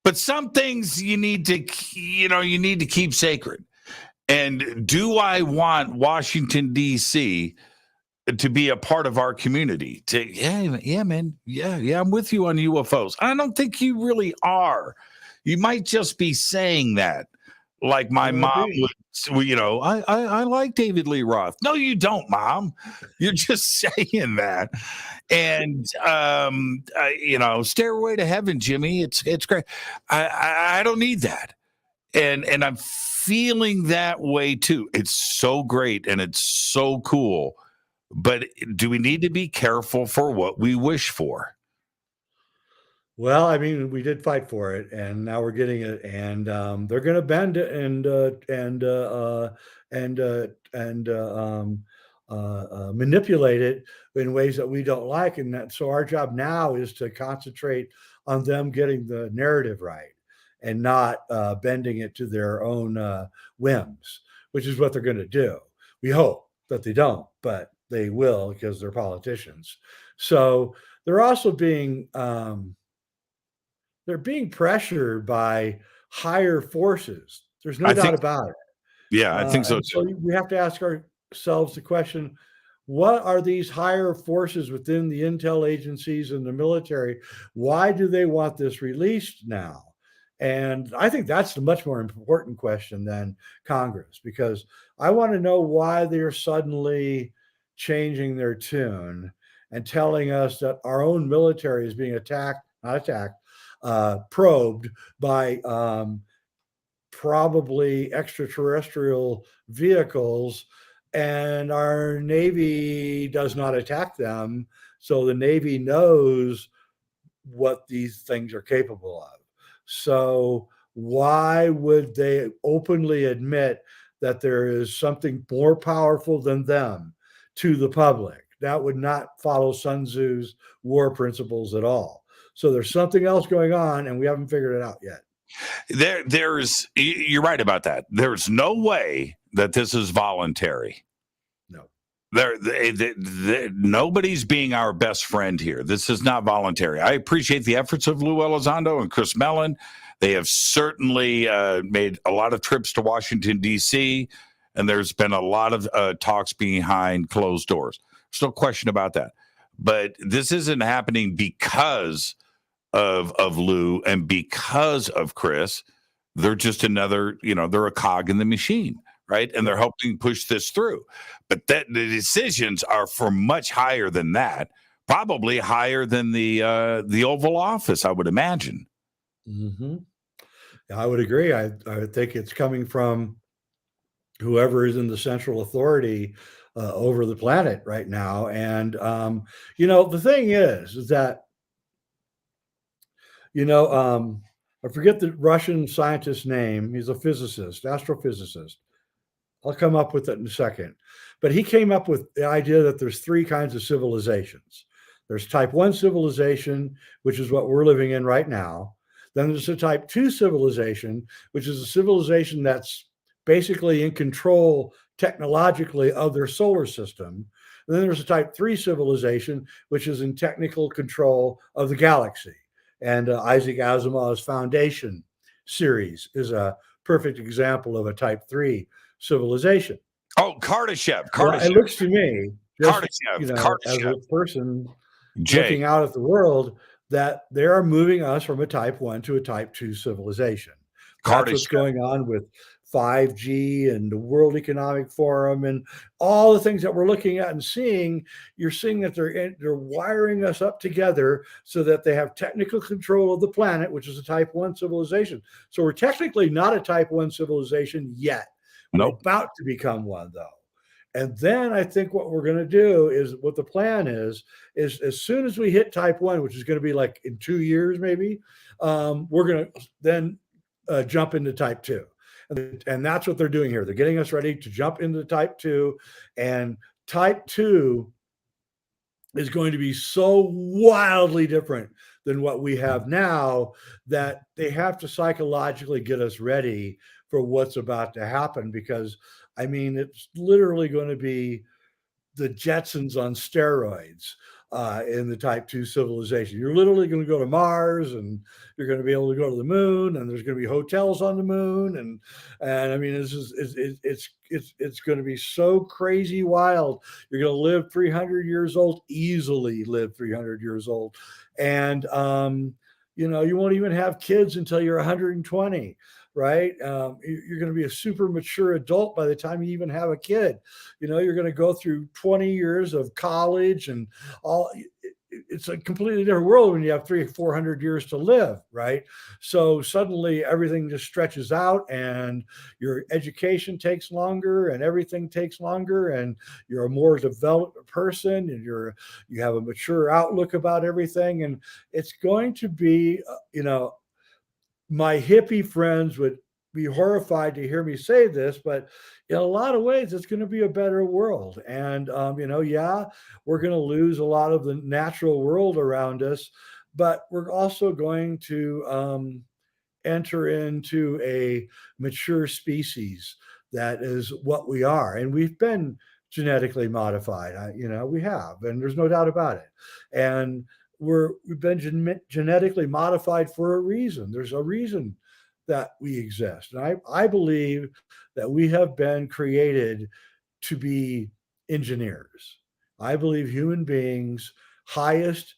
But some things you need to keep sacred. And do I want Washington, D.C. to be a part of our community? Yeah, man. Yeah, I'm with you on UFOs. I don't think you really are. You might just be saying that. Like my mom would, I like David Lee Roth. No, you don't, Mom. You're just saying that. And, Stairway to Heaven, Jimmy, it's great. I don't need that. And I'm feeling that way too. It's so great and it's so cool. But do we need to be careful for what we wish for? Well, I mean, we did fight for it, and now we're getting it, and they're going to bend it and manipulate it in ways that we don't like, and so our job now is to concentrate on them getting the narrative right and not bending it to their own whims, which is what they're going to do. We hope that they don't, but they will because they're politicians. So they're also being they're being pressured by higher forces. There's no doubt about it. Yeah, I think so too. So we have to ask ourselves the question, what are these higher forces within the intel agencies and the military? Why do they want this released now? And I think that's a much more important question than Congress, because I want to know why they're suddenly changing their tune and telling us that our own military is being probed by probably extraterrestrial vehicles, and our Navy does not attack them. So the Navy knows what these things are capable of. So why would they openly admit that there is something more powerful than them to the public? That would not follow Sun Tzu's war principles at all. So there's something else going on, and we haven't figured it out yet. You're right about that. There's no way that this is voluntary. No. Nobody's being our best friend here. This is not voluntary. I appreciate the efforts of Lou Elizondo and Chris Mellon. They have certainly made a lot of trips to Washington, D.C., and there's been a lot of talks behind closed doors. There's no question about that. But this isn't happening because of Lou and because of Chris. They're just another, they're a cog in the machine, right? And they're helping push this through. But the decisions are for much higher than that, probably higher than the Oval Office, I would imagine. Mm-hmm. I would agree. I think it's coming from whoever is in the central authority over the planet right now. And, the thing is that, I forget the Russian scientist's name. He's a physicist, astrophysicist. I'll come up with it in a second. But he came up with the idea that there's three kinds of civilizations. There's type 1 civilization, which is what we're living in right now. Then there's a type 2 civilization, which is a civilization that's basically in control technologically of their solar system. And then there's a type 3 civilization, which is in technical control of the galaxy. And Isaac Asimov's Foundation series is a perfect example of a type 3 civilization. Oh, Kardashev. Well, it looks to me, Kardashev. as a person Jay. looking out at the world, that they are moving us from a type 1 to a type 2 civilization. That's what's going on with 5G and the World Economic Forum and all the things that we're looking at and seeing. You're seeing that they're wiring us up together so that they have technical control of the planet, which is a type 1 civilization. So we're technically not a type 1 civilization yet. Nope. We're about to become one, though. And then I think what we're going to do is what the plan is as soon as we hit type 1, which is going to be like in 2 years, maybe, we're going to then jump into type 2. And that's what they're doing here. They're getting us ready to jump into type 2. And type 2 is going to be so wildly different than what we have now that they have to psychologically get us ready for what's about to happen, because I mean, it's literally going to be the Jetsons on steroids in the type 2 civilization. You're literally going to go to Mars, and you're going to be able to go to the moon, and there's going to be hotels on the moon. And I mean, it's going to be so crazy wild. You're going to live 300 years old, easily live 300 years old. And, you won't even have kids until you're 120. Right? You're going to be a super mature adult by the time you even have a kid. You're going to go through 20 years of college and all. It's a completely different world when you have 300 or 400 years to live, right? So suddenly everything just stretches out, and your education takes longer, and everything takes longer, and you're a more developed person, and you have a mature outlook about everything. And it's going to be, my hippie friends would be horrified to hear me say this, but in a lot of ways, it's going to be a better world. And, we're going to lose a lot of the natural world around us, but we're also going to enter into a mature species that is what we are. And we've been genetically modified, we have, and there's no doubt about it. And we've been genetically modified for a reason. There's a reason that we exist. And I believe that we have been created to be engineers. I believe human beings' highest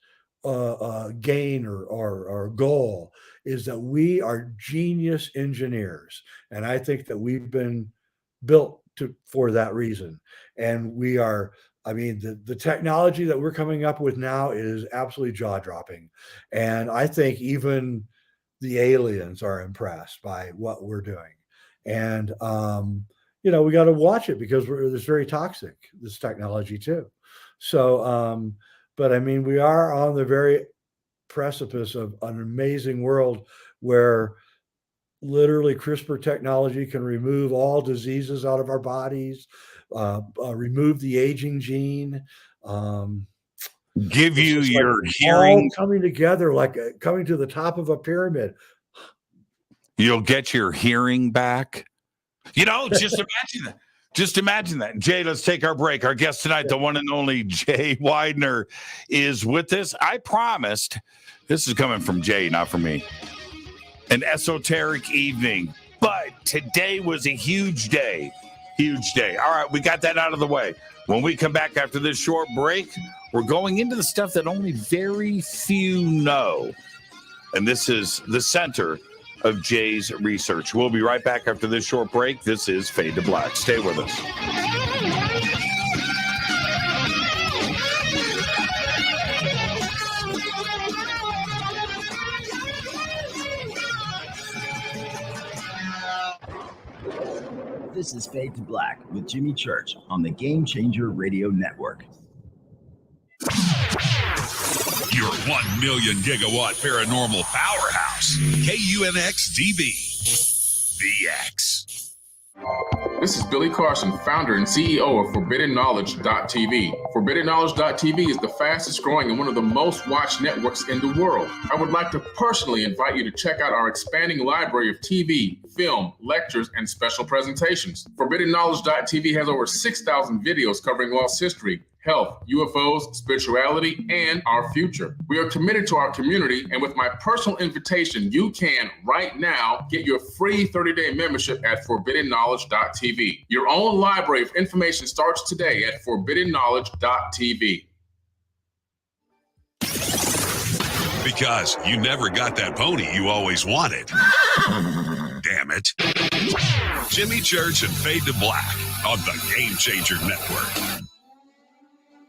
gain or goal is that we are genius engineers. And I think that we've been built for that reason. And we are, the technology that we're coming up with now is absolutely jaw-dropping. And I think even the aliens are impressed by what we're doing. And, we got to watch it because it's very toxic, this technology too. So, we are on the very precipice of an amazing world where literally CRISPR technology can remove all diseases out of our bodies, remove the aging gene, give you your hearing, all coming together like coming to the top of a pyramid. You'll get your hearing back. Just imagine that. Just imagine that. Jay, let's take our break. Our guest tonight, the one and only Jay Weidner, is with us. I promised, this is coming from Jay, not from me, an esoteric evening. But today was a huge day. Huge day. All right, we got that out of the way. When we come back after this short break, we're going into the stuff that only very few know. And this is the center of Jay's research. We'll be right back after this short break. This is Fade to Black. Stay with us. This is Fade to Black with Jimmy Church on the Game Changer Radio Network. Your 1 million gigawatt paranormal powerhouse, KUNX-DB, VX. This is Billy Carson, founder and CEO of ForbiddenKnowledge.tv. ForbiddenKnowledge.tv is the fastest growing and one of the most watched networks in the world. I would like to personally invite you to check out our expanding library of TV, film, lectures, and special presentations. ForbiddenKnowledge.tv has over 6,000 videos covering lost history, health, UFOs, spirituality, and our future. We are committed to our community, and with my personal invitation, you can, right now, get your free 30-day membership at ForbiddenKnowledge.tv. Your own library of information starts today at ForbiddenKnowledge.tv. Because you never got that pony you always wanted. Damn it. Jimmy Church and Fade to Black on the Game Changer Network.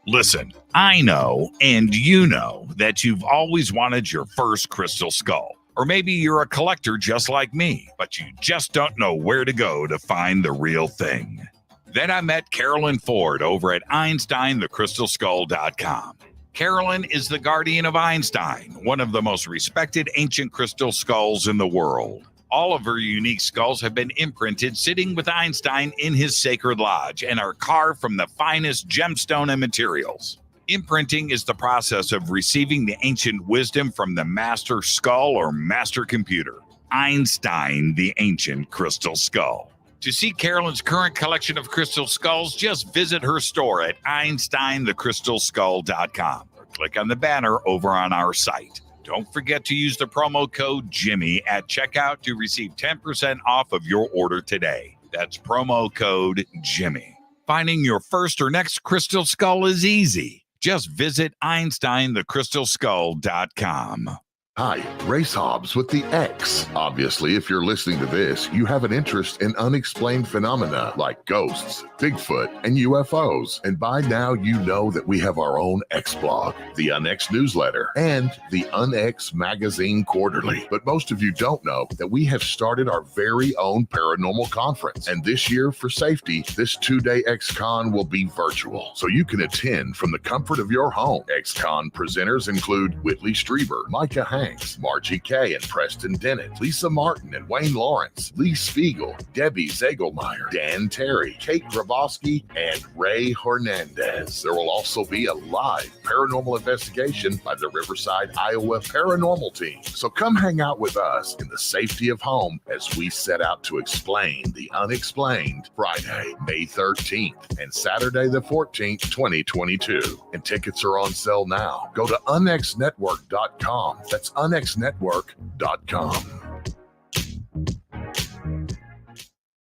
Listen, I know, and you know, that you've always wanted your first crystal skull. Or maybe you're a collector just like me, but you just don't know where to go to find the real thing. Then I met Carolyn Ford over at EinsteinTheCrystalSkull.com. Carolyn is the guardian of Einstein, one of the most respected ancient crystal skulls in the world. All of her unique skulls have been imprinted sitting with Einstein in his sacred lodge and are carved from the finest gemstone and materials. Imprinting is the process of receiving the ancient wisdom from the master skull or master computer, Einstein, the ancient crystal skull. To see Carolyn's current collection of crystal skulls, just visit her store at EinsteinTheCrystalSkull.com or click on the banner over on our site. Don't forget to use the promo code Jimmy at checkout to receive 10% off of your order today. That's promo code Jimmy. Finding your first or next crystal skull is easy. Just visit EinsteinTheCrystalSkull.com. Hi, Race Hobbs with the X. Obviously, if you're listening to this, you have an interest in unexplained phenomena like ghosts, Bigfoot, and UFOs. And by now, you know that we have our own X blog, the UnX newsletter, and the UnX magazine quarterly. But most of you don't know that we have started our very own paranormal conference. And this year, for safety, this 2-day XCon will be virtual, so you can attend from the comfort of your home. XCon presenters include Whitley Strieber, Micah Hanks, Margie Kay and Preston Dennett, Lisa Martin and Wayne Lawrence, Lee Spiegel, Debbie Zagelmeyer, Dan Terry, Kate Grabowski, and Ray Hernandez. There will also be a live paranormal investigation by the Riverside, Iowa Paranormal Team. So come hang out with us in the safety of home as we set out to explain the unexplained Friday, May 13th and Saturday the 14th, 2022. And tickets are on sale now. Go to unxnetwork.com. That's unxnetwork.com.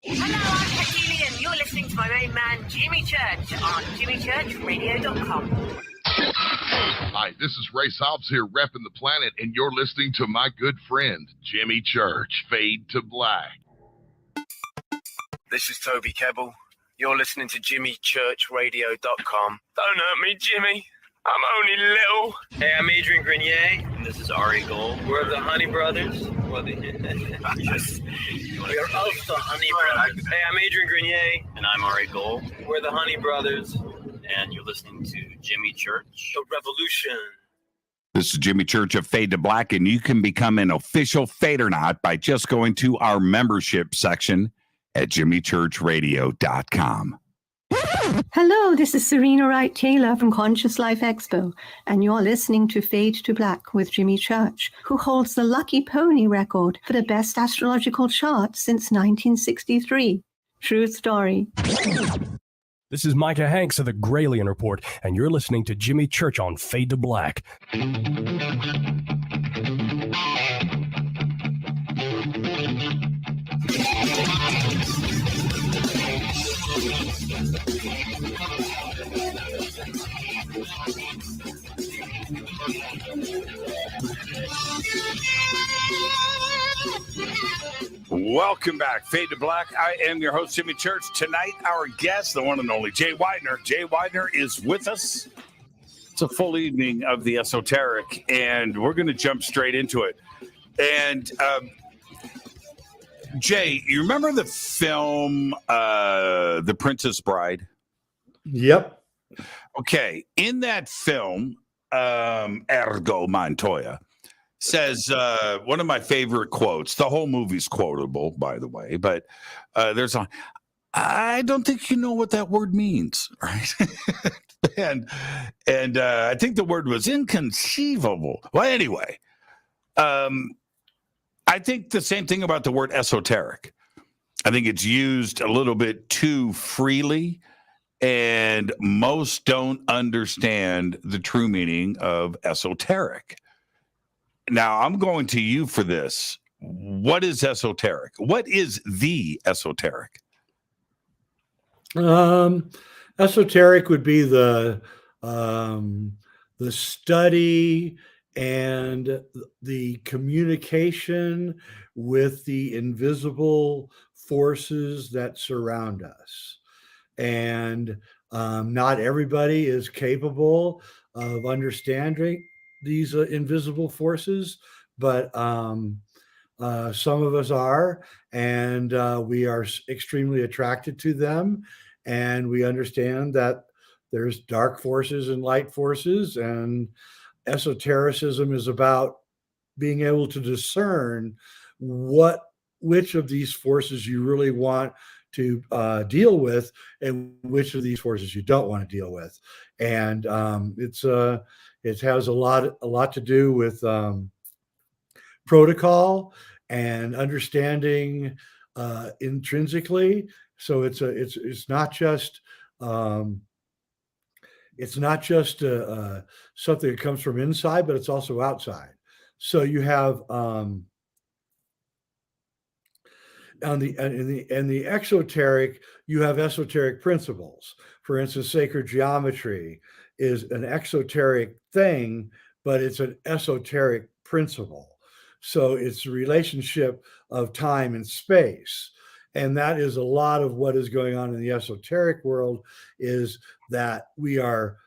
Hello, I'm Peggy and you're listening to my main man, Jimmy Church, on jimmychurchradio.com. Hi, this is Race Hobbs here repping the planet, and you're listening to my good friend, Jimmy Church, Fade to Black. This is Toby Kebbell. You're listening to jimmychurchradio.com. Don't hurt me, Jimmy. I'm only little. Hey, I'm Adrian Grenier, and this is Ari Gold. We're the Honey Brothers. We're of the Honey Brothers. Hey, I'm Adrian Grenier, and I'm Ari Gold. We're the Honey Brothers, and you're listening to Jimmy Church. The Revolution. This is Jimmy Church of Fade to Black, and you can become an official Fadernaut by just going to our membership section at jimmychurchradio.com. Hello, this is Serena Wright Taylor from Conscious Life Expo, and you're listening to Fade to Black with Jimmy Church, who holds the Lucky Pony record for the best astrological chart since 1963. True story. This is Micah Hanks of the Gralien Report, and you're listening to Jimmy Church on Fade to Black. Welcome back, Fade to Black. I am your host, Jimmy Church. Tonight, our guest, the one and only Jay Weidner. Jay Weidner is with us. It's a full evening of the Esoteric, and we're going to jump straight into it. And Jay, you remember the film The Princess Bride? Yep. Okay. In that film, Ergo Montoya says one of my favorite quotes. The whole movie's quotable, by the way, but there's a, I don't think you know what that word means, right? and I think the word was inconceivable. Well, anyway, I think the same thing about the word esoteric. I think it's used a little bit too freely, and most don't understand the true meaning of esoteric. Now, I'm going to you for this. What is esoteric? What is the esoteric? Esoteric would be the study and the communication with the invisible forces that surround us. And not everybody is capable of understanding these invisible forces, but some of us are, and we are extremely attracted to them. and we understand that there's dark forces and light forces, and esotericism is about being able to discern which of these forces you really want to deal with, and which of these forces you don't want to deal with. And it has a lot to do with protocol and understanding intrinsically. So it's not just something that comes from inside, but it's also outside. So you have in the exoteric, you have esoteric principles. For instance, sacred geometry is an exoteric thing, but it's an esoteric principle. So it's the relationship of time and space. And that is a lot of what is going on in the esoteric world, is that we are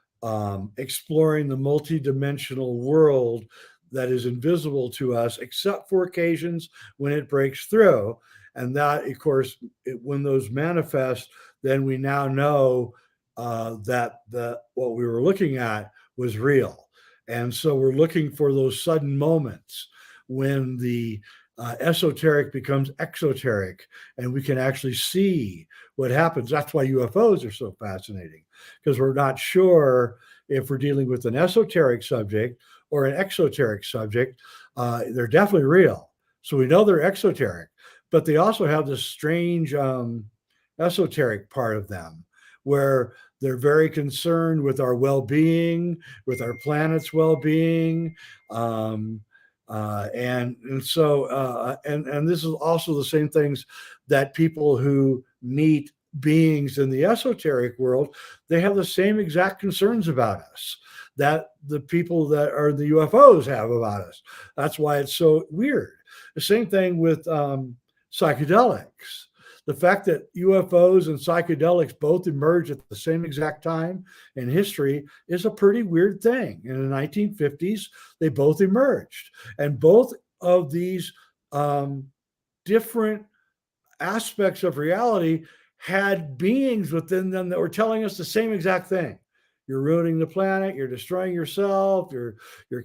exploring the multidimensional world that is invisible to us, except for occasions when it breaks through. And that, of course, when those manifest, then we now know that what we were looking at was real. And so we're looking for those sudden moments when the esoteric becomes exoteric, and we can actually see what happens. That's why UFOs are so fascinating, because we're not sure if we're dealing with an esoteric subject or an exoteric subject. They're definitely real. So we know they're exoteric, but they also have this strange esoteric part of them, where they're very concerned with our well-being, with our planet's well-being. And so this is also the same things that people who meet beings in the esoteric world, they have the same exact concerns about us that the people that are the UFOs have about us. That's why it's so weird. The same thing with psychedelics. The fact that UFOs and psychedelics both emerged at the same exact time in history is a pretty weird thing. In the 1950s, they both emerged. And both of these different aspects of reality had beings within them that were telling us the same exact thing. You're ruining the planet. You're destroying yourself. You're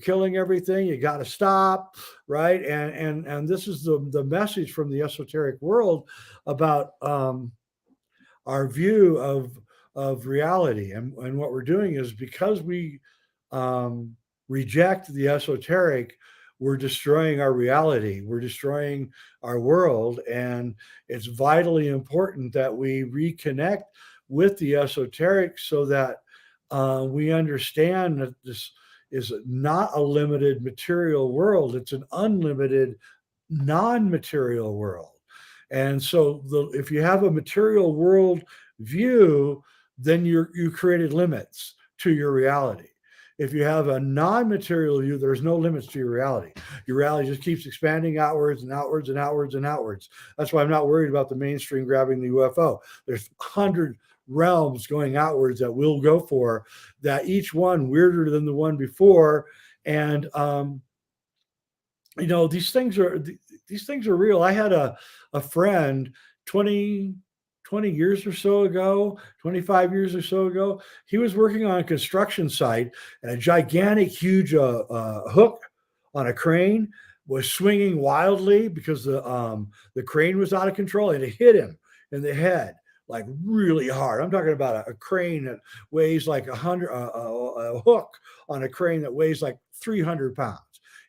killing everything. You got to stop, right? And this is the message from the esoteric world about our view of reality. And what we're doing is, because we reject the esoteric, we're destroying our reality. We're destroying our world. And it's vitally important that we reconnect with the esoteric, so that we understand that this is not a limited material world. It's an unlimited non-material world. And so if you have a material world view, then you created limits to your reality. If you have a non-material view, there's no limits to your reality. Your reality just keeps expanding outwards and outwards and outwards and outwards. That's why I'm not worried about the mainstream grabbing the UFO. There's 100 realms going outwards that we'll go for, that each one weirder than the one before. And these things are real. I had a friend 20 years or so ago, 25 years or so ago. He was working on a construction site, and a gigantic, huge hook on a crane was swinging wildly because the crane was out of control, and it hit him in the head, like really hard. I'm talking about a crane that weighs like a hook on a crane that weighs like 300 pounds.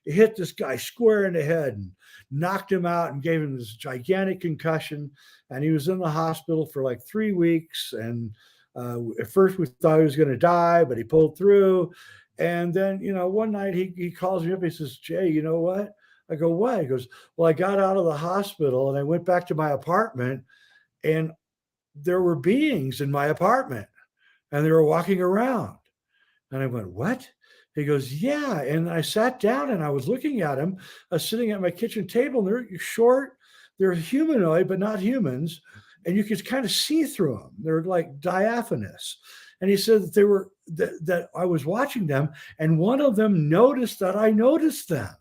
It hit this guy square in the head and knocked him out and gave him this gigantic concussion. And he was in the hospital for like 3 weeks. And at first we thought he was going to die, but he pulled through. And then, one night he calls me up. He says, "Jay, you know what?" I go, "What?" He goes, "Well, I got out of the hospital and I went back to my apartment, and there were beings in my apartment, and they were walking around." And I went, "What?" He goes, "Yeah." And I sat down and I was looking at him. I was sitting at my kitchen table, and they're short. They're humanoid, but not humans. And you could kind of see through them. They're like diaphanous. And he said that that I was watching them, and one of them noticed that I noticed them,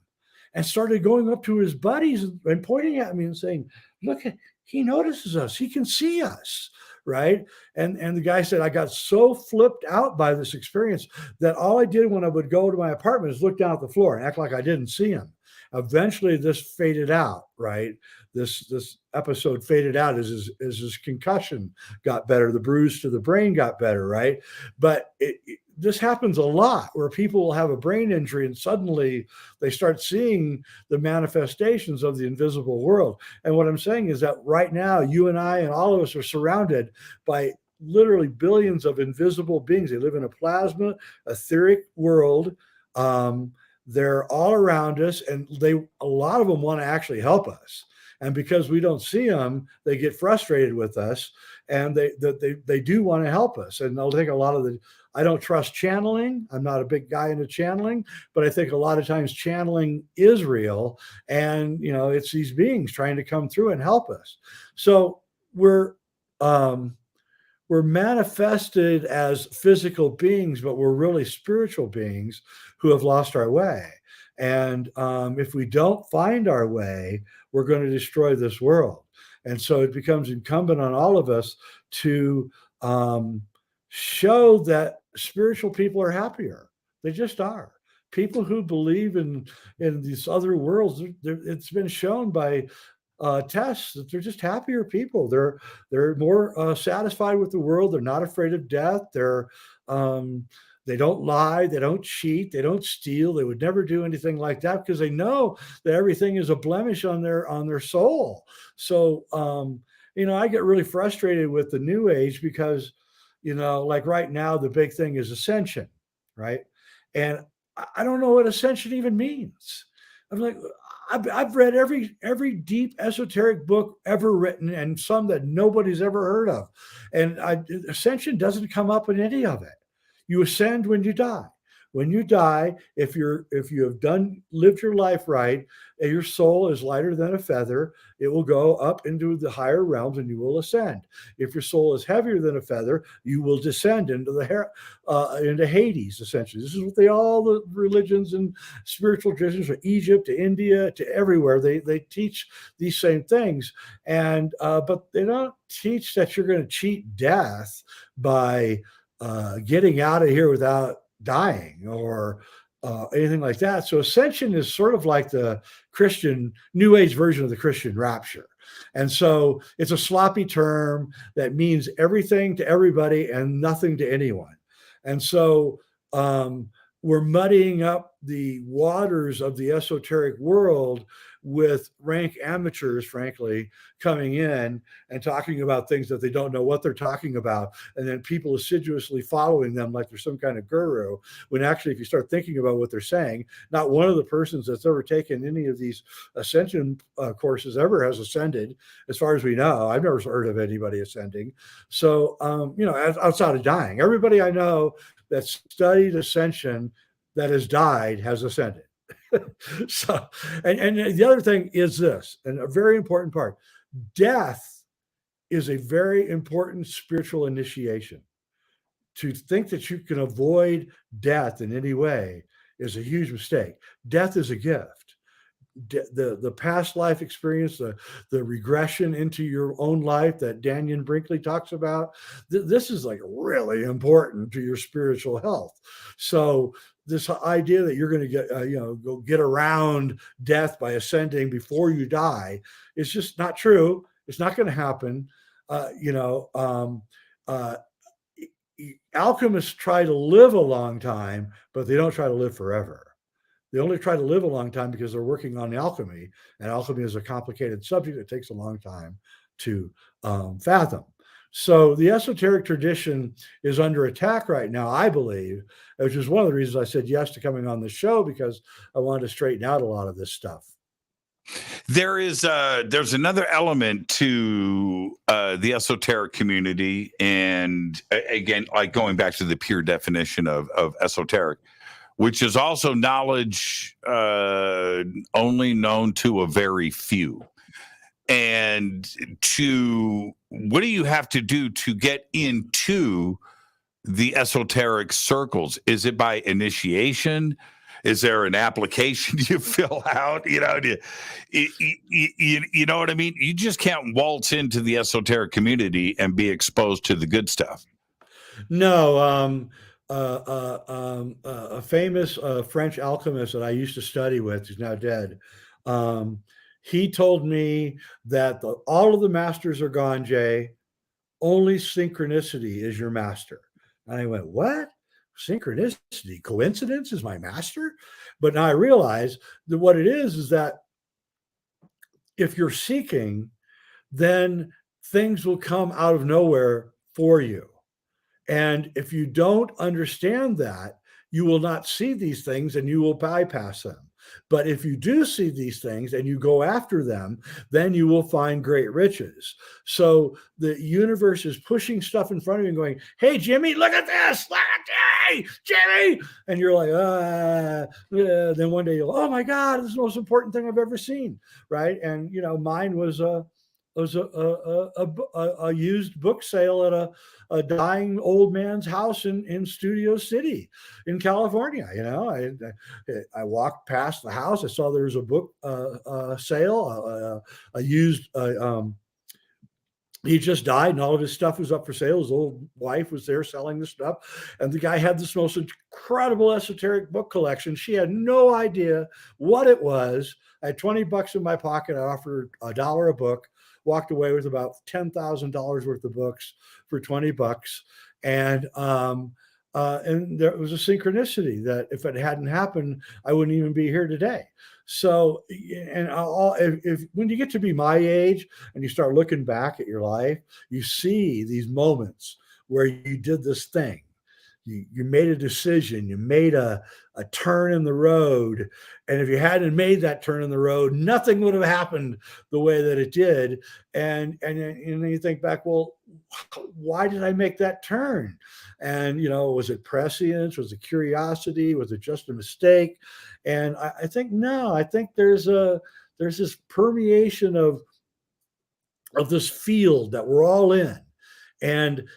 and started going up to his buddies and pointing at me and saying, "Look, he notices us. He can see us." right? And the guy said, I got so flipped out by this experience that all I did when I would go to my apartment is look down at the floor and act like I didn't see him. Eventually this faded out, right? This episode faded out as his concussion got better, the bruise to the brain got better, right? But this happens a lot where people will have a brain injury and suddenly they start seeing the manifestations of the invisible world. And what I'm saying is that right now, you and I and all of us are surrounded by literally billions of invisible beings. They live in a plasma, etheric world. They're all around us, and a lot of them want to actually help us. And because we don't see them, they get frustrated with us, and they do want to help us. And I'll take a lot of I don't trust channeling. I'm not a big guy into channeling, but I think a lot of times channeling is real, and it's these beings trying to come through and help us. So we're manifested as physical beings, but we're really spiritual beings who have lost our way. And if we don't find our way, we're going to destroy this world. And so it becomes incumbent on all of us to show that spiritual people are happier. They just are. People who believe in these other worlds, it's been shown by tests that they're just happier people. They're more satisfied with the world. They're not afraid of death. They don't lie. They don't cheat. They don't steal. They would never do anything like that because they know that everything is a blemish on their soul. So I get really frustrated with the New Age because like right now the big thing is ascension, right? And I don't know what ascension even means. I'm like, I've read every deep esoteric book ever written, and some that nobody's ever heard of. And ascension doesn't come up in any of it. You ascend when you die. When you die, if you have lived your life right, and your soul is lighter than a feather, it will go up into the higher realms and you will ascend. If your soul is heavier than a feather, you will descend into into Hades. Essentially, this is what all the religions and spiritual traditions from Egypt to India to everywhere they teach these same things, and but they don't teach that you're going to cheat death by getting out of here without dying or anything like that. So ascension is sort of like the Christian New Age version of the Christian rapture. And so it's a sloppy term that means everything to everybody and nothing to anyone. And so we're muddying up the waters of the esoteric world with rank amateurs, frankly, coming in and talking about things that they don't know what they're talking about. And then people assiduously following them like they're some kind of guru, when actually, if you start thinking about what they're saying, not one of the persons that's ever taken any of these ascension courses ever has ascended, as far as we know. I've never heard of anybody ascending. So, outside of dying, everybody I know that studied ascension that has died has ascended. So, and the other thing is this, and a very important part: death is a very important spiritual initiation. To think that you can avoid death in any way is a huge mistake. Death is a gift. The past life experience, the regression into your own life that Daniel Brinkley talks about, this is like really important to your spiritual health. So this idea that you're going to get, go get around death by ascending before you die is just not true. It's not going to happen. Alchemists try to live a long time, but they don't try to live forever. They only try to live a long time because they're working on alchemy, and alchemy is a complicated subject that takes a long time to fathom. So the esoteric tradition is under attack right now, I believe, which is one of the reasons I said yes to coming on the show, because I wanted to straighten out a lot of this stuff. There's another element to the esoteric community, and again, like going back to the pure definition of esoteric, which is also knowledge only known to a very few. And what do you have to do to get into the esoteric circles? Is it by initiation? Is there an application you fill out? You know, you know what I mean? You just can't waltz into the esoteric community and be exposed to the good stuff. No, a famous French alchemist that I used to study with, who's now dead, he told me that all of the masters are gone, Jay. Only synchronicity is your master. And I went, what? Synchronicity? Coincidence is my master? But now I realize that what it is that if you're seeking, then things will come out of nowhere for you. And if you don't understand that, you will not see these things and you will bypass them. But if you do see these things and you go after them, then you will find great riches. So the universe is pushing stuff in front of you and going, hey, Jimmy, look at this. Look at hey, Jimmy. And you're like, then one day you'll, oh my God, this is the most important thing I've ever seen. Right. And, you know, mine was a used book sale at a dying old man's house in Studio City in California. You know, I walked past the house. I saw there was a book sale, a used. He just died, and all of his stuff was up for sale. His old wife was there selling the stuff, and the guy had this most incredible esoteric book collection. She had no idea what it was. I had $20 in my pocket. I offered $1 a book. Walked away with about $10,000 worth of books for $20, and there was a synchronicity that if it hadn't happened, I wouldn't even be here today. So, and if when you get to be my age and you start looking back at your life, you see these moments where you did this thing. You made a decision, you made a turn in the road. And if you hadn't made that turn in the road, nothing would have happened the way that it did. And then you think back, well, why did I make that turn? And, you know, was it prescience? Was it curiosity? Was it just a mistake? And I think, no, I think there's this permeation of this field that we're all in. And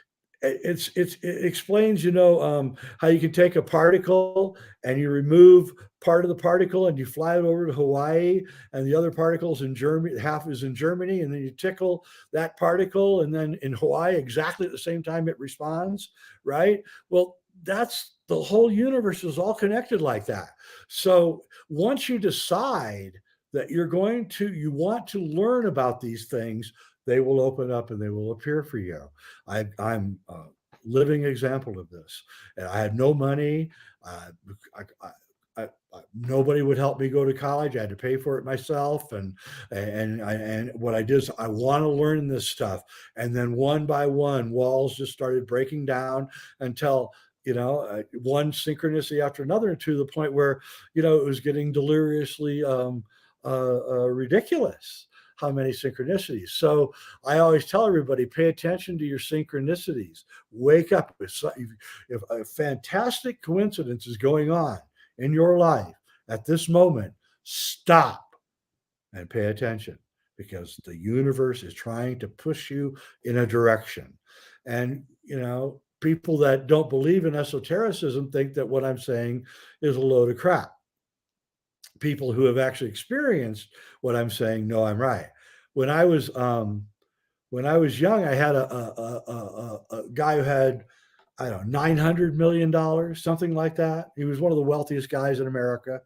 it explains, you know, how you can take a particle and you remove part of the particle and you fly it over to Hawaii, and the other particle's in Germany, half is in Germany, and then you tickle that particle, and then in Hawaii, exactly at the same time it responds, right? Well, that's the whole universe is all connected like that. So once you decide that you want to learn about these things, they will open up and they will appear for you. I'm a living example of this. And I had no money. Nobody would help me go to college. I had to pay for it myself. And what I did is I want to learn this stuff. And then one by one, walls just started breaking down until, you know, one synchronicity after another, to the point where, you know, it was getting deliriously ridiculous how many synchronicities. So I always tell everybody, pay attention to your synchronicities. Wake up. If a fantastic coincidence is going on in your life at this moment, stop and pay attention, because the universe is trying to push you in a direction. And, you know, people that don't believe in esotericism think that what I'm saying is a load of crap. People who have actually experienced what I'm saying know I'm right. When I was young, I had a guy who had, I don't know, $900 million, something like that. He was one of the wealthiest guys in America.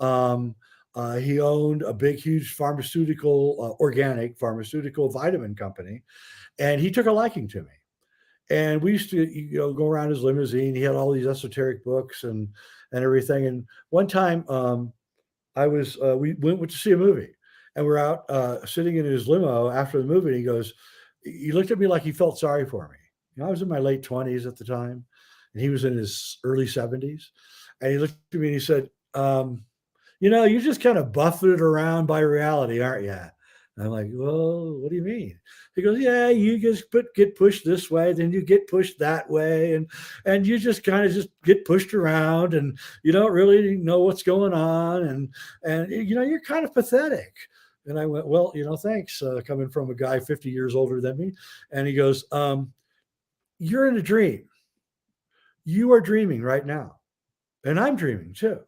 He owned a big, huge organic pharmaceutical vitamin company, and he took a liking to me. And we used to, you know, go around his limousine. He had all these esoteric books and everything. And one time, we went to see a movie, and we're out sitting in his limo after the movie. And he looked at me like he felt sorry for me. You know, I was in my late 20s at the time, and he was in his early 70s. And he looked at me and he said, you know, you're just kind of buffeted around by reality, aren't you? And I'm like, well, what do you mean? He goes, yeah, you just get pushed this way, then you get pushed that way, and you just kind of just get pushed around, and you don't really know what's going on, and you know, you're kind of pathetic. And I went, well, you know, thanks, coming from a guy 50 years older than me. And he goes, you're in a dream. You are dreaming right now, and I'm dreaming too.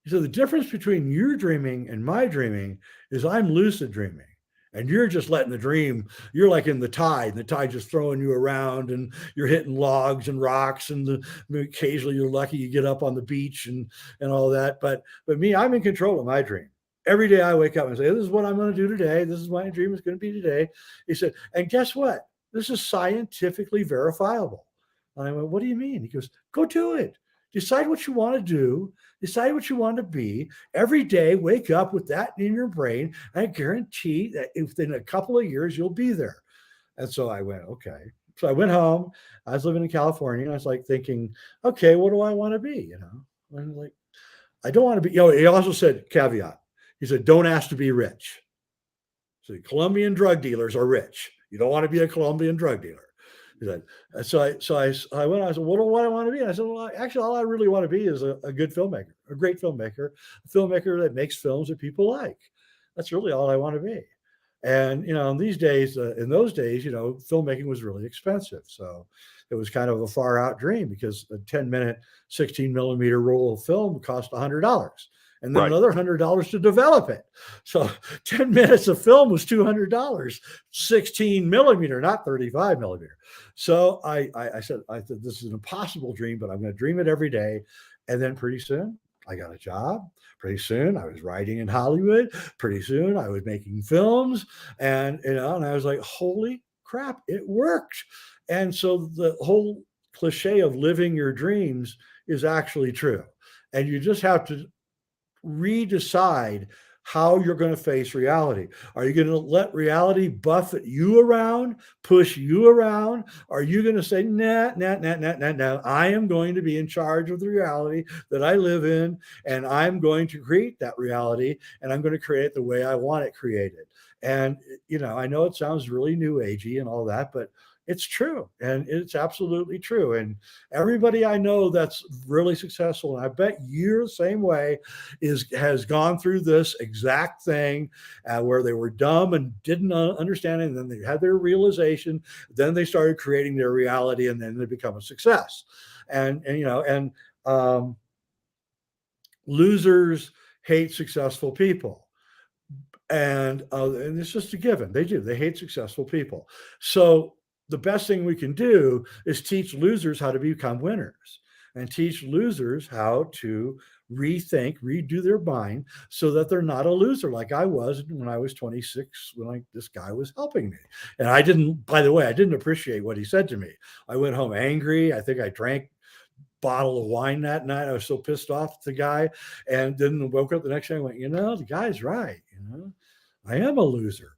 So the difference between your dreaming and my dreaming is I'm lucid dreaming. And you're just letting the dream, you're like in the tide, and the tide just throwing you around, and you're hitting logs and rocks, and occasionally you're lucky you get up on the beach and all that. But me, I'm in control of my dream. Every day I wake up and say, this is what I'm going to do today. This is what my dream is going to be today. He said, and guess what? This is scientifically verifiable. And I went, what do you mean? He goes, go do it. Decide what you want to do. Decide what you want to be. Every day, wake up with that in your brain. I guarantee that within a couple of years, you'll be there. And so I went, okay. So I went home. I was living in California, and I was like thinking, okay, what do I want to be? And like, I don't want to be. He also said, caveat. He said, don't ask to be rich. So Colombian drug dealers are rich. You don't want to be a Colombian drug dealer. He said, so I went, I said, what do I want to be? And I said, well, actually, all I really want to be is a good filmmaker, a great filmmaker, a filmmaker that makes films that people like. That's really all I want to be. And, in these days, in those days, filmmaking was really expensive. So it was kind of a far out dream, because a 10-minute, 16 millimeter roll of film cost $100. And then another $100 to develop it. So 10 minutes of film was $200, 16 millimeter, not 35 millimeter. So I said, this is an impossible dream, but I'm going to dream it every day. And then pretty soon I got a job. Pretty soon I was writing in Hollywood. Pretty soon I was making films, and I was like, holy crap, it worked. And so the whole cliche of living your dreams is actually true. And you just have to redecide how you're going to face reality. Are you going to let reality buffet you around, push you around? Are you going to say, nah, I am going to be in charge of the reality that I live in, and I'm going to create that reality, and I'm going to create it the way I want it created. And, I know it sounds really new agey and all that, but it's true. And it's absolutely true. And everybody I know that's really successful, and I bet you're the same way, has gone through this exact thing where they were dumb and didn't understand it. And then they had their realization. Then they started creating their reality, and then they become a success. And losers hate successful people. And it's just a given. They hate successful people. So the best thing we can do is teach losers how to become winners, and teach losers how to rethink, redo their mind, so that they're not a loser like I was when I was 26, when this guy was helping me. And by the way, I didn't appreciate what he said to me. I went home angry. I think I drank bottle of wine that night. I was so pissed off at the guy, and then woke up the next day and went, the guy's right. I am a loser.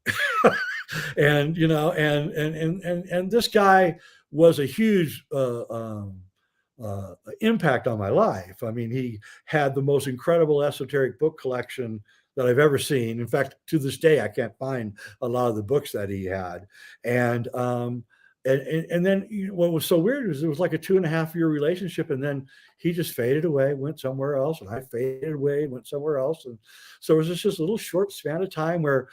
And and this guy was a huge impact on my life. I mean, he had the most incredible esoteric book collection that I've ever seen. In fact, to this day, I can't find a lot of the books that he had. And then what was so weird was it was like a 2.5-year relationship, and then he just faded away, went somewhere else, and I faded away, went somewhere else. And so it was just this little short span of time where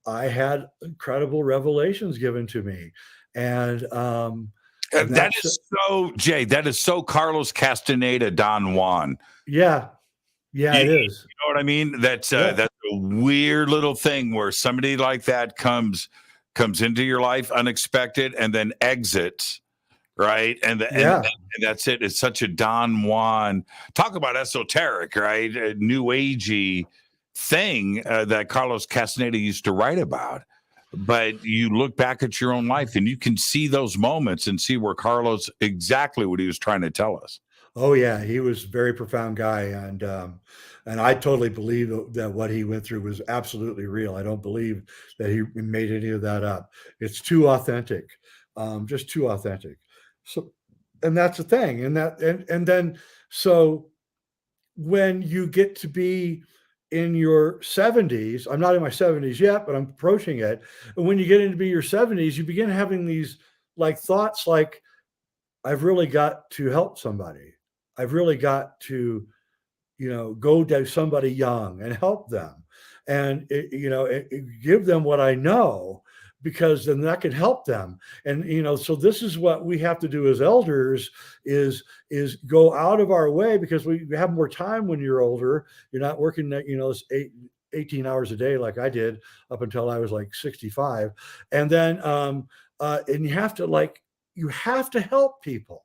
I had incredible revelations given to me. And that is so, Jay, that is so Carlos Castaneda, Don Juan. Yeah. Yeah, it is. You know what I mean? That's a weird little thing where somebody like that comes into your life unexpected and then exits, right? And that's it. It's such a Don Juan. Talk about esoteric, right? A new agey thing that Carlos Castaneda used to write about. But you look back at your own life and you can see those moments and see where Carlos, exactly what he was trying to tell us. Oh yeah, he was a very profound guy, and I totally believe that what he went through was absolutely real. I don't believe that he made any of that up. It's too authentic, just too authentic. So, and that's the thing. And then so when you get to be in your 70s, I'm not in my 70s yet, but I'm approaching it. And when you get into your 70s, you begin having these thoughts like, I've really got to help somebody. I've really got to, go to somebody young and help them and, give them what I know, because then that could help them. And, so this is what we have to do as elders is go out of our way, because we have more time when you're older. You're not working, 18 hours a day like I did up until I was like 65. And then, and you have to help people.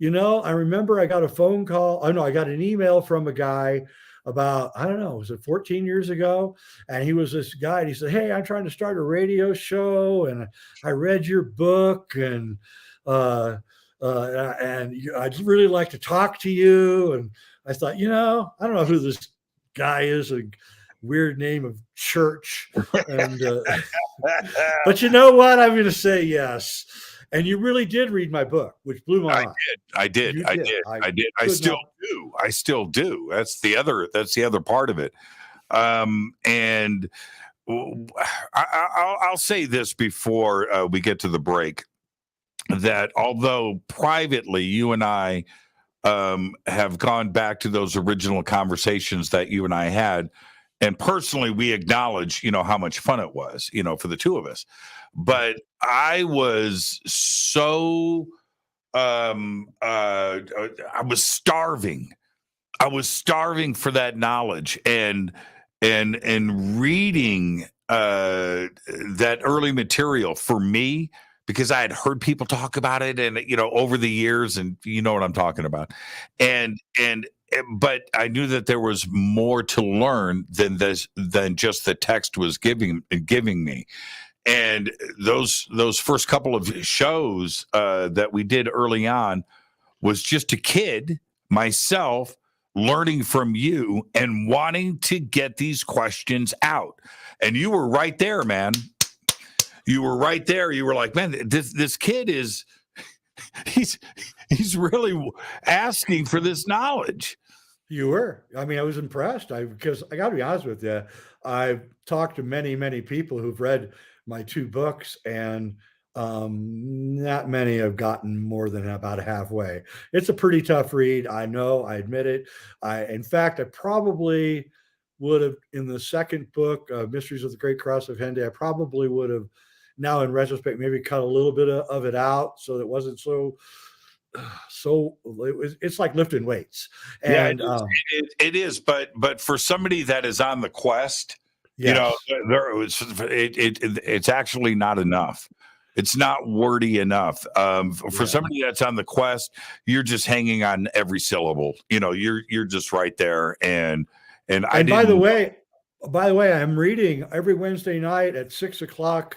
I remember I got a phone call. I got an email from a guy about, I don't know, was it 14 years ago? And he was this guy, and he said, "Hey, I'm trying to start a radio show, and I read your book, and I'd really like to talk to you." And I thought, I don't know who this guy is, a weird name of church. And but you know what? I'm going to say yes. And you really did read my book, which blew my mind. I did. I still do. That's the other part of it. And I'll say this before we get to the break, that although privately you and I have gone back to those original conversations that you and I had, and personally we acknowledge, how much fun it was, for the two of us. But I was so I was starving. I was starving for that knowledge, and reading that early material for me, because I had heard people talk about it, and over the years, and you know what I'm talking about, but I knew that there was more to learn than just the text was giving me. And those first couple of shows that we did early on was just a kid, myself, learning from you and wanting to get these questions out. And you were right there, man. You were right there. You were like, man, this kid he's really asking for this knowledge. You were. I mean, I was impressed. Because I got to be honest with you, I've talked to many, many people who've read my two books, and not many have gotten more than about halfway. It's a pretty tough read. I know, I admit it. In fact, I probably would have, in the second book, Mysteries of the Great Cross of Henday, I probably would have, now in retrospect, maybe cut a little bit of it out so it wasn't it's like lifting weights. And it is, but for somebody that is on the quest, yes. It's actually not enough. It's not wordy enough. For somebody that's on the quest, you're just hanging on every syllable. You're just right there. And by the way, I'm reading every Wednesday night at 6:00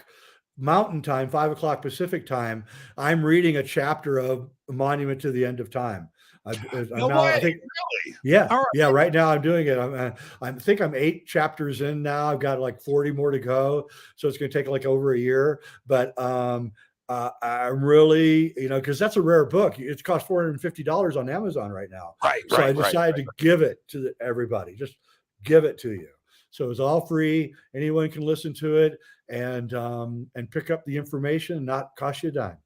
Mountain Time, 5:00 Pacific Time. I'm reading a chapter of Monument to the End of Time. I think, really? Yeah. Right. Yeah. Right now I'm doing it. I think I'm 8 chapters in now. I've got like 40 more to go. So it's going to take like over a year, but, I'm really, cause that's a rare book. It's cost $450 on Amazon right now. Right. So I decided to give it to everybody, just give it to you. So it's all free. Anyone can listen to it and pick up the information and not cost you a dime.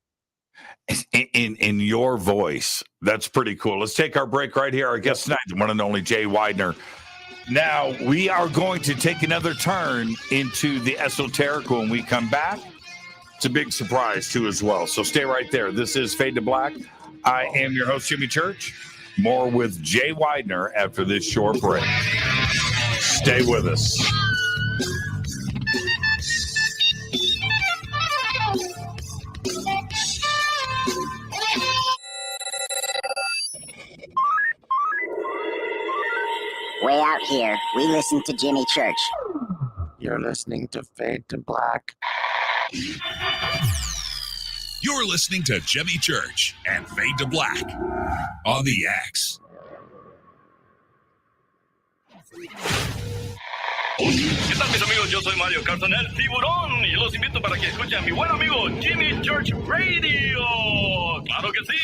In your voice. That's pretty cool. Let's take our break right here. Our guest tonight, the one and only Jay Weidner. Now, we are going to take another turn into the esoteric when we come back. It's a big surprise, too, as well. So stay right there. This is Fade to Black. I am your host, Jimmy Church. More with Jay Weidner after this short break. Stay with us. Way out here, we listen to Jimmy Church. You're listening to Fade to Black. You're listening to Jimmy Church and Fade to Black on the X. ¿Qué tal, mis amigos? Yo soy Mario Carson, el tiburón, y los invito para que escuchen a mi buen amigo Jimmy Church Radio. ¡Claro que sí!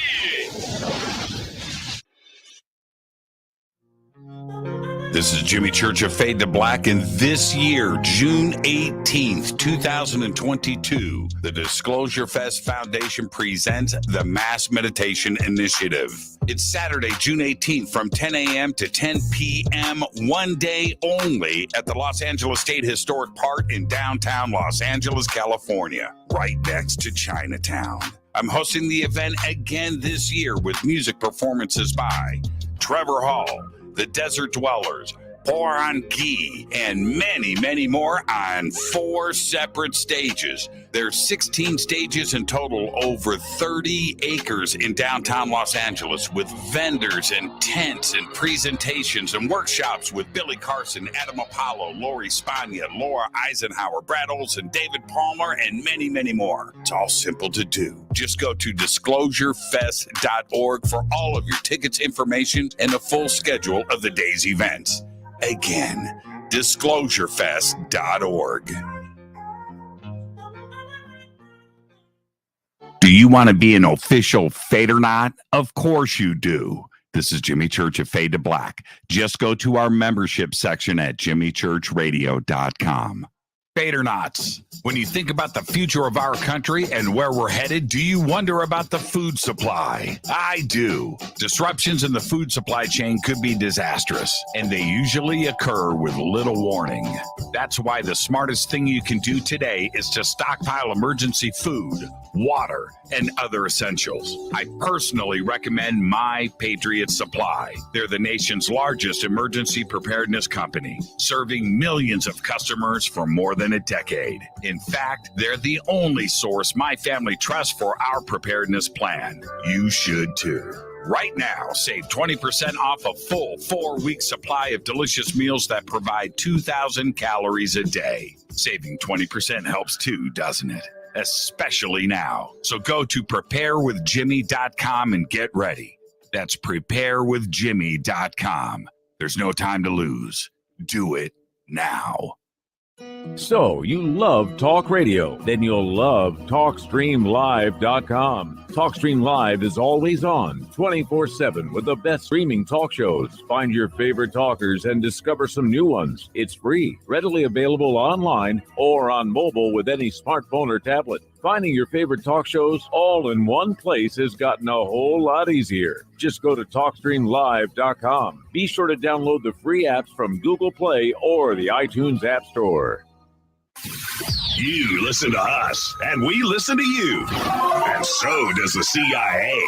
This is Jimmy Church of Fade to Black, and this year, June 18th, 2022, the Disclosure Fest Foundation presents the Mass Meditation Initiative. It's Saturday, June 18th from 10 a.m. to 10 p.m., one day only at the Los Angeles State Historic Park in downtown Los Angeles, California, right next to Chinatown. I'm hosting the event again this year with music performances by Trevor Hall, The Desert Dwellers, Poran Gi, and many, many more on 4 separate stages. There's 16 stages in total, over 30 acres in downtown Los Angeles, with vendors and tents and presentations and workshops with Billy Carson, Adam Apollo, Lori Spagna, Laura Eisenhower, Brad Olson, David Palmer, and many, many more. It's all simple to do. Just go to disclosurefest.org for all of your tickets, information, and a full schedule of the day's events. Again, disclosurefest.org. Do you want to be an official Fade or not? Of course you do. This is Jimmy Church of Fade to Black. Just go to our membership section at jimmychurchradio.com. Fadernauts, when you think about the future of our country and where we're headed, do you wonder about the food supply? I do. Disruptions in the food supply chain could be disastrous, and they usually occur with little warning. That's why the smartest thing you can do today is to stockpile emergency food, water, and other essentials. I personally recommend My Patriot Supply. They're the nation's largest emergency preparedness company, serving millions of customers for more than a decade. In fact, they're the only source my family trusts for our preparedness plan. You should too. Right now, save 20% off a full 4-week supply of delicious meals that provide 2,000 calories a day. Saving 20% helps too, doesn't it? Especially now. So go to preparewithjimmy.com and get ready. That's preparewithjimmy.com. There's no time to lose. Do it now. So, you love talk radio? Then you'll love TalkStreamLive.com. TalkStream Live is always on, 24/7, with the best streaming talk shows. Find your favorite talkers and discover some new ones. It's free, readily available online or on mobile with any smartphone or tablet. Finding your favorite talk shows all in one place has gotten a whole lot easier. Just go to TalkStreamLive.com. Be sure to download the free apps from Google Play or the iTunes App Store. You listen to us, and we listen to you. And so does the CIA.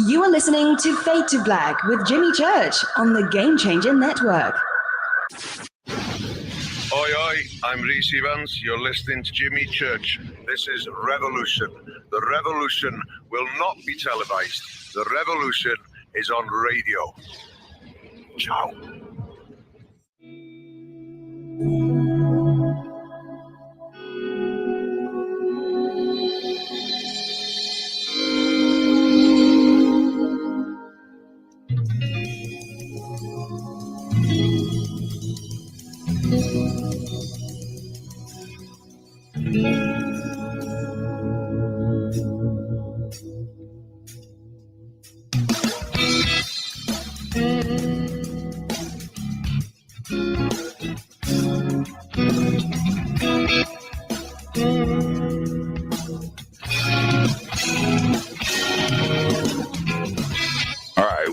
You are listening to Fade to Black with Jimmy Church on the Game Changer Network. Oi, oi, I'm Reese Evans. You're listening to Jimmy Church. This is Revolution. The revolution will not be televised. The revolution is on radio. Ciao.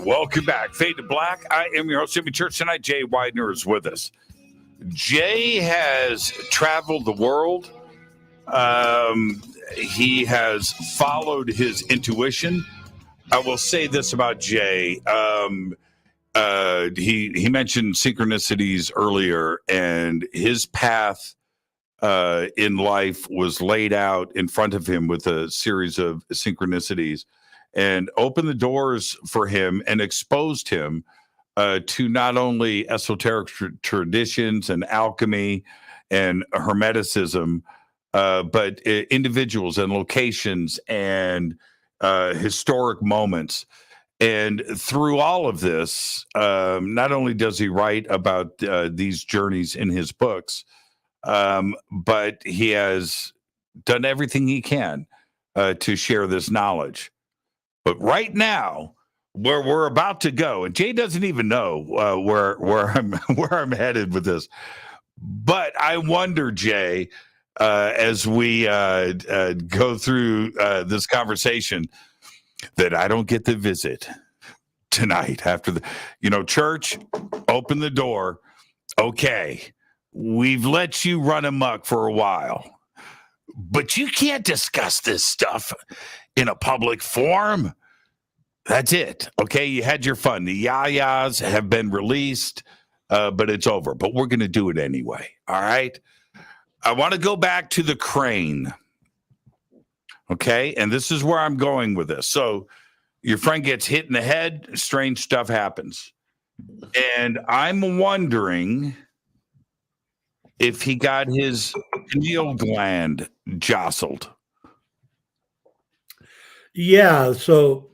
Welcome back. Fade to Black. I am your host, Jimmy Church. Tonight, Jay Weidner is with us. Jay has traveled the world. He has followed his intuition. I will say this about Jay. He mentioned synchronicities earlier, and his path in life was laid out in front of him with a series of synchronicities, and opened the doors for him and exposed him to not only esoteric traditions and alchemy and hermeticism, but individuals and locations and historic moments. And through all of this, not only does he write about these journeys in his books, but he has done everything he can to share this knowledge. But right now, where we're about to go, and Jay doesn't even know where I'm headed with this. But I wonder, Jay, as we go through this conversation, that I don't get the visit tonight after the, church, open the door. Okay, we've let you run amok for a while, but you can't discuss this stuff in a public forum. That's it. Okay, you had your fun. The yayas have been released, but it's over. But we're going to do it anyway. All right. I want to go back to the crane. Okay, and this is where I'm going with this. So your friend gets hit in the head, strange stuff happens. And I'm wondering if he got his pineal gland jostled. Yeah, so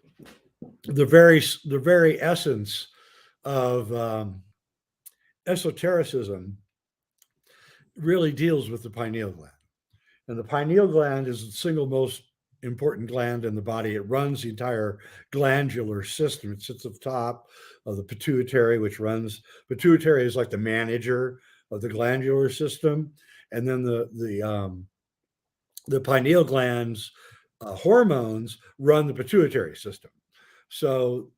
the very essence of esotericism really deals with the pineal gland. And the pineal gland is the single most important gland in the body. It runs the entire glandular system. It sits at the top of the pituitary, which runs, pituitary is like the manager of the glandular system. And then the pineal gland's hormones run the pituitary system. So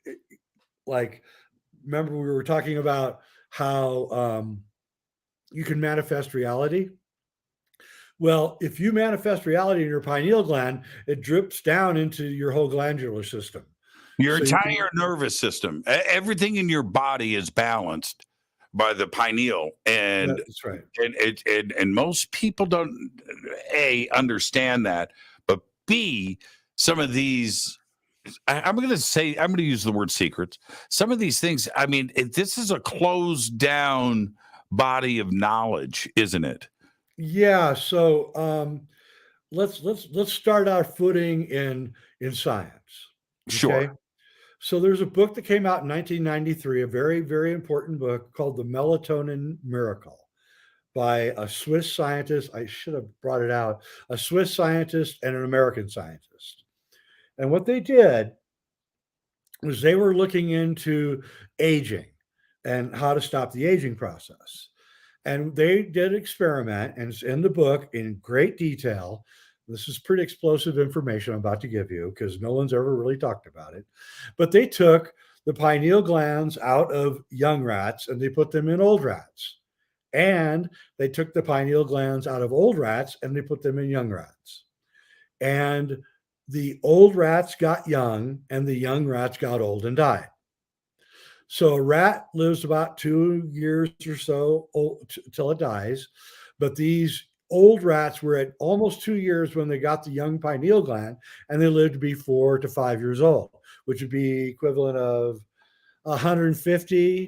remember we were talking about how you can manifest reality. Well, if you manifest reality in your pineal gland, it drips down into your whole glandular system. Your entire nervous system, everything in your body is balanced by the pineal, and that's right. And most people don't understand that, but B, some of these, I'm going to use the word secrets. Some of these things, I mean, this is a closed down body of knowledge, isn't it? Yeah. So let's start our footing in science. Okay? Sure. So there's a book that came out in 1993, a very, very important book called The Melatonin Miracle by a Swiss scientist. I should have brought it out. A Swiss scientist and an American scientist. And what they did was they were looking into aging and how to stop the aging process. And they did an experiment, and it's in the book in great detail. This is pretty explosive information I'm about to give you because no one's ever really talked about it. But they took the pineal glands out of young rats and they put them in old rats. And they took the pineal glands out of old rats and they put them in young rats. And the old rats got young and the young rats got old and died. So a rat lives about 2 years or so till it dies. But these old rats were at almost 2 years when they got the young pineal gland, and they lived to be 4 to 5 years old, which would be equivalent of 150,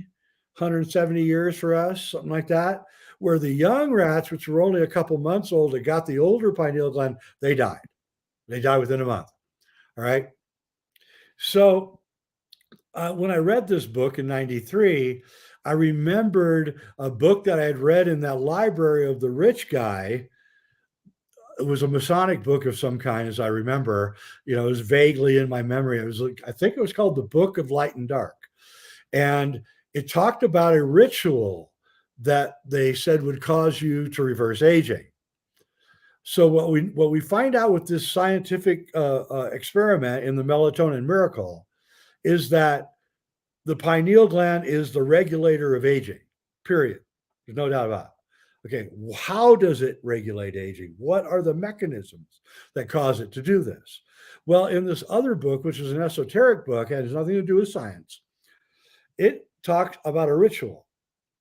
170 years for us, something like that. Where the young rats, which were only a couple months old, that got the older pineal gland, they died. They died within a month. All right. So when I read this book in 93, I remembered a book that I had read in that library of the rich guy. It was a Masonic book of some kind, as I remember. It was vaguely in my memory. It was I think it was called The Book of Light and Dark. And it talked about a ritual that they said would cause you to reverse aging. So what we find out with this scientific experiment in the Melatonin Miracle is that the pineal gland is the regulator of aging, period. There's no doubt about it. Okay, how does it regulate aging? What are the mechanisms that cause it to do this? Well, in this other book, which is an esoteric book, it has nothing to do with science, it talks about a ritual,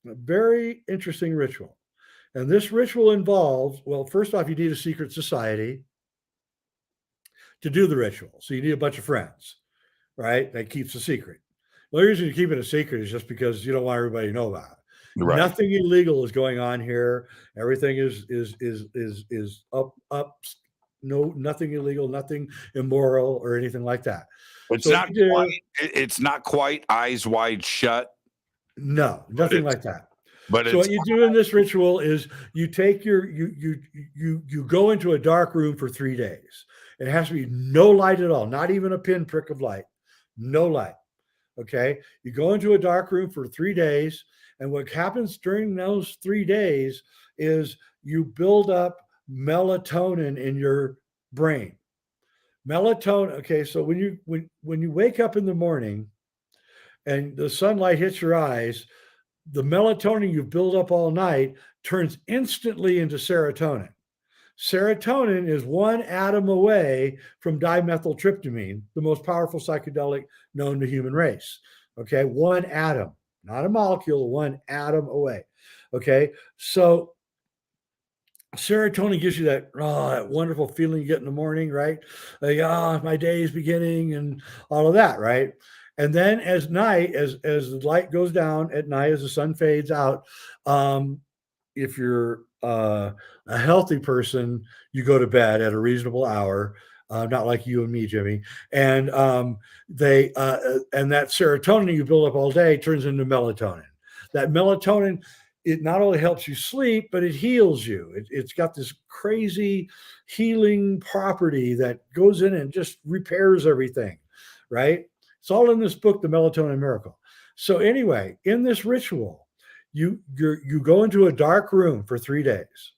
a very interesting ritual. And this ritual involves, well, first off, you need a secret society to do the ritual. So you need a bunch of friends, right? That keeps a secret. Well, the reason you keep it a secret is just because you don't want everybody to know about it. Right. Nothing illegal is going on here. Everything is up. No, nothing illegal, nothing immoral or anything like that. It's not quite eyes wide shut. No, nothing like that. But so what you do in this ritual is you take you go into a dark room for 3 days. It has to be no light at all, not even a pinprick of light, no light. Okay. You go into a dark room for 3 days. And what happens during those 3 days is you build up melatonin in your brain. Melatonin. Okay. So when you wake up in the morning and the sunlight hits your eyes, the melatonin you build up all night turns instantly into serotonin. Serotonin is one atom away from dimethyltryptamine, the most powerful psychedelic known to human race. Okay, one atom, not a molecule, one atom away. Okay, so serotonin gives you that wonderful feeling you get in the morning, right? Like, my day is beginning and all of that, right? And then as the light goes down at night, as the sun fades out, if you're a healthy person, you go to bed at a reasonable hour, not like you and me, Jimmy. And and that serotonin you build up all day turns into melatonin. That melatonin, it not only helps you sleep, but it heals you. It's got this crazy healing property that goes in and just repairs everything, right? It's all in this book, The Melatonin Miracle. So anyway, in this ritual, you go into a dark room for 3 days.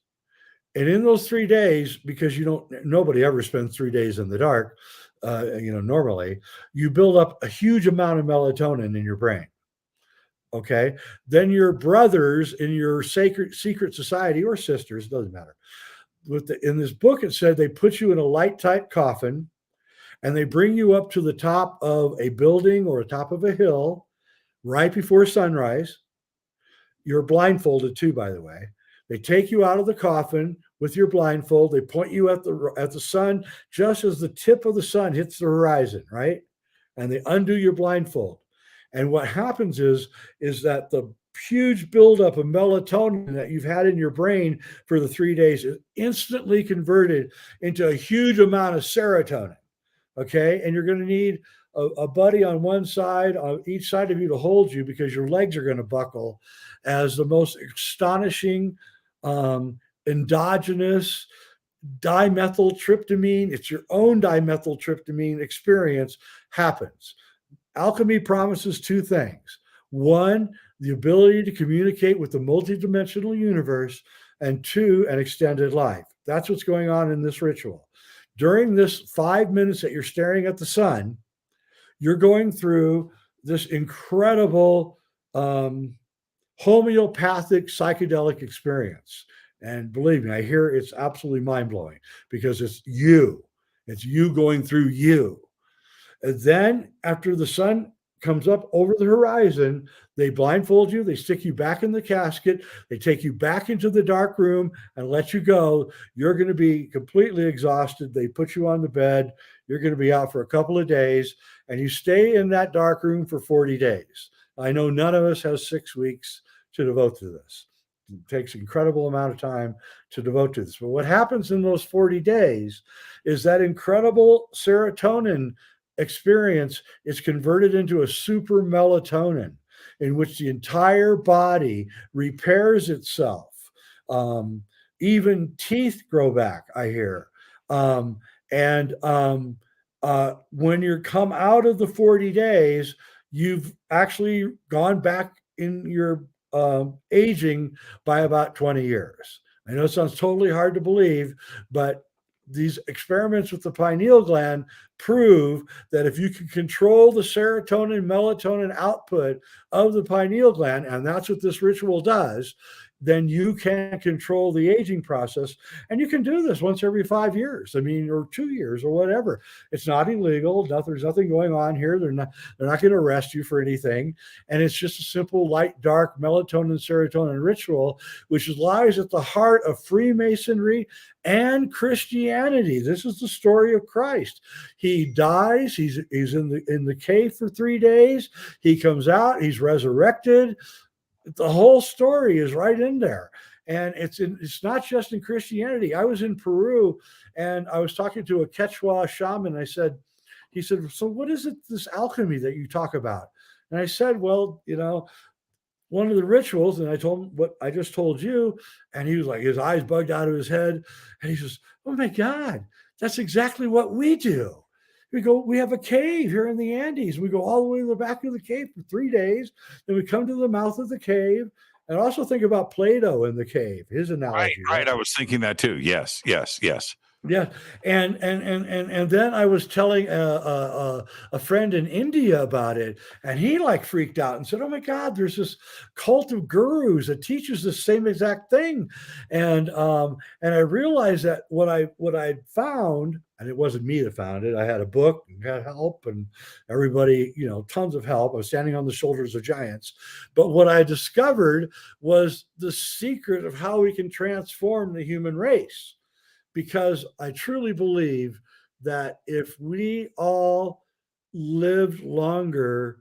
And in those 3 days, because nobody ever spends 3 days in the dark, normally, you build up a huge amount of melatonin in your brain. Okay. Then your brothers in your secret society, or sisters, doesn't matter. In this book, it said they put you in a light tight coffin and they bring you up to the top of a building or the top of a hill right before sunrise. You're blindfolded too, by the way. They take you out of the coffin with your blindfold. They point you at the sun just as the tip of the sun hits the horizon, right? And they undo your blindfold. And what happens is that the huge buildup of melatonin that you've had in your brain for the 3 days is instantly converted into a huge amount of serotonin. Okay. And you're going to need a buddy on one side, on each side of you, to hold you, because your legs are going to buckle as the most astonishing endogenous dimethyltryptamine, it's your own dimethyltryptamine experience, happens. Alchemy promises 2 things. One, the ability to communicate with the multidimensional universe, and 2, an extended life. That's what's going on in this ritual. During this 5 minutes that you're staring at the sun, you're going through this incredible homeopathic psychedelic experience. And believe me, I hear it's absolutely mind-blowing, because it's you going through you. And then after the sun comes up over the horizon, they blindfold you, they stick you back in the casket, they take you back into the dark room and let you go. You're going to be completely exhausted. They put you on the bed. You're going to be out for a couple of days, and you stay in that dark room for 40 days. I know none of us has 6 weeks to devote to this. It takes an incredible amount of time to devote to this. But what happens in those 40 days is that incredible serotonin experience is converted into a super melatonin, in which the entire body repairs itself. Even teeth grow back, I hear. When you come out of the 40 days, you've actually gone back in your aging by about 20 years. I know it sounds totally hard to believe, but these experiments with the pineal gland prove that if you can control the serotonin, melatonin output of the pineal gland, and that's what this ritual does, then you can control the aging process. And you can do this once every 5 years, or 2 years, or whatever. It's not illegal. There's nothing going on here. They're not going to arrest you for anything. And it's just a simple light, dark melatonin, serotonin ritual, which lies at the heart of Freemasonry and Christianity. This is the story of Christ. He dies. He's in the cave for 3 days. He comes out. He's resurrected. The whole story is right in there. And it's not just in Christianity. I was in Peru and I was talking to a Quechua shaman. He said, so what is it, this alchemy that you talk about? And I said, well, one of the rituals, and I told him what I just told you. And he was like, his eyes bugged out of his head. And he says, oh my God, that's exactly what we do. we have a cave here in the Andes. We go all the way to the back of the cave for 3 days. Then we come to the mouth of the cave. And also think about Plato in the cave, his analogy. Right. I was thinking that too. Yes. Yeah, and then I was telling a friend in India about it, and he like freaked out and said, "Oh my God, there's this cult of gurus that teaches the same exact thing," and I realized that what I found, and it wasn't me that found it. I had a book and got help, and everybody, tons of help. I was standing on the shoulders of giants, but what I discovered was the secret of how we can transform the human race. Because I truly believe that if we all lived longer,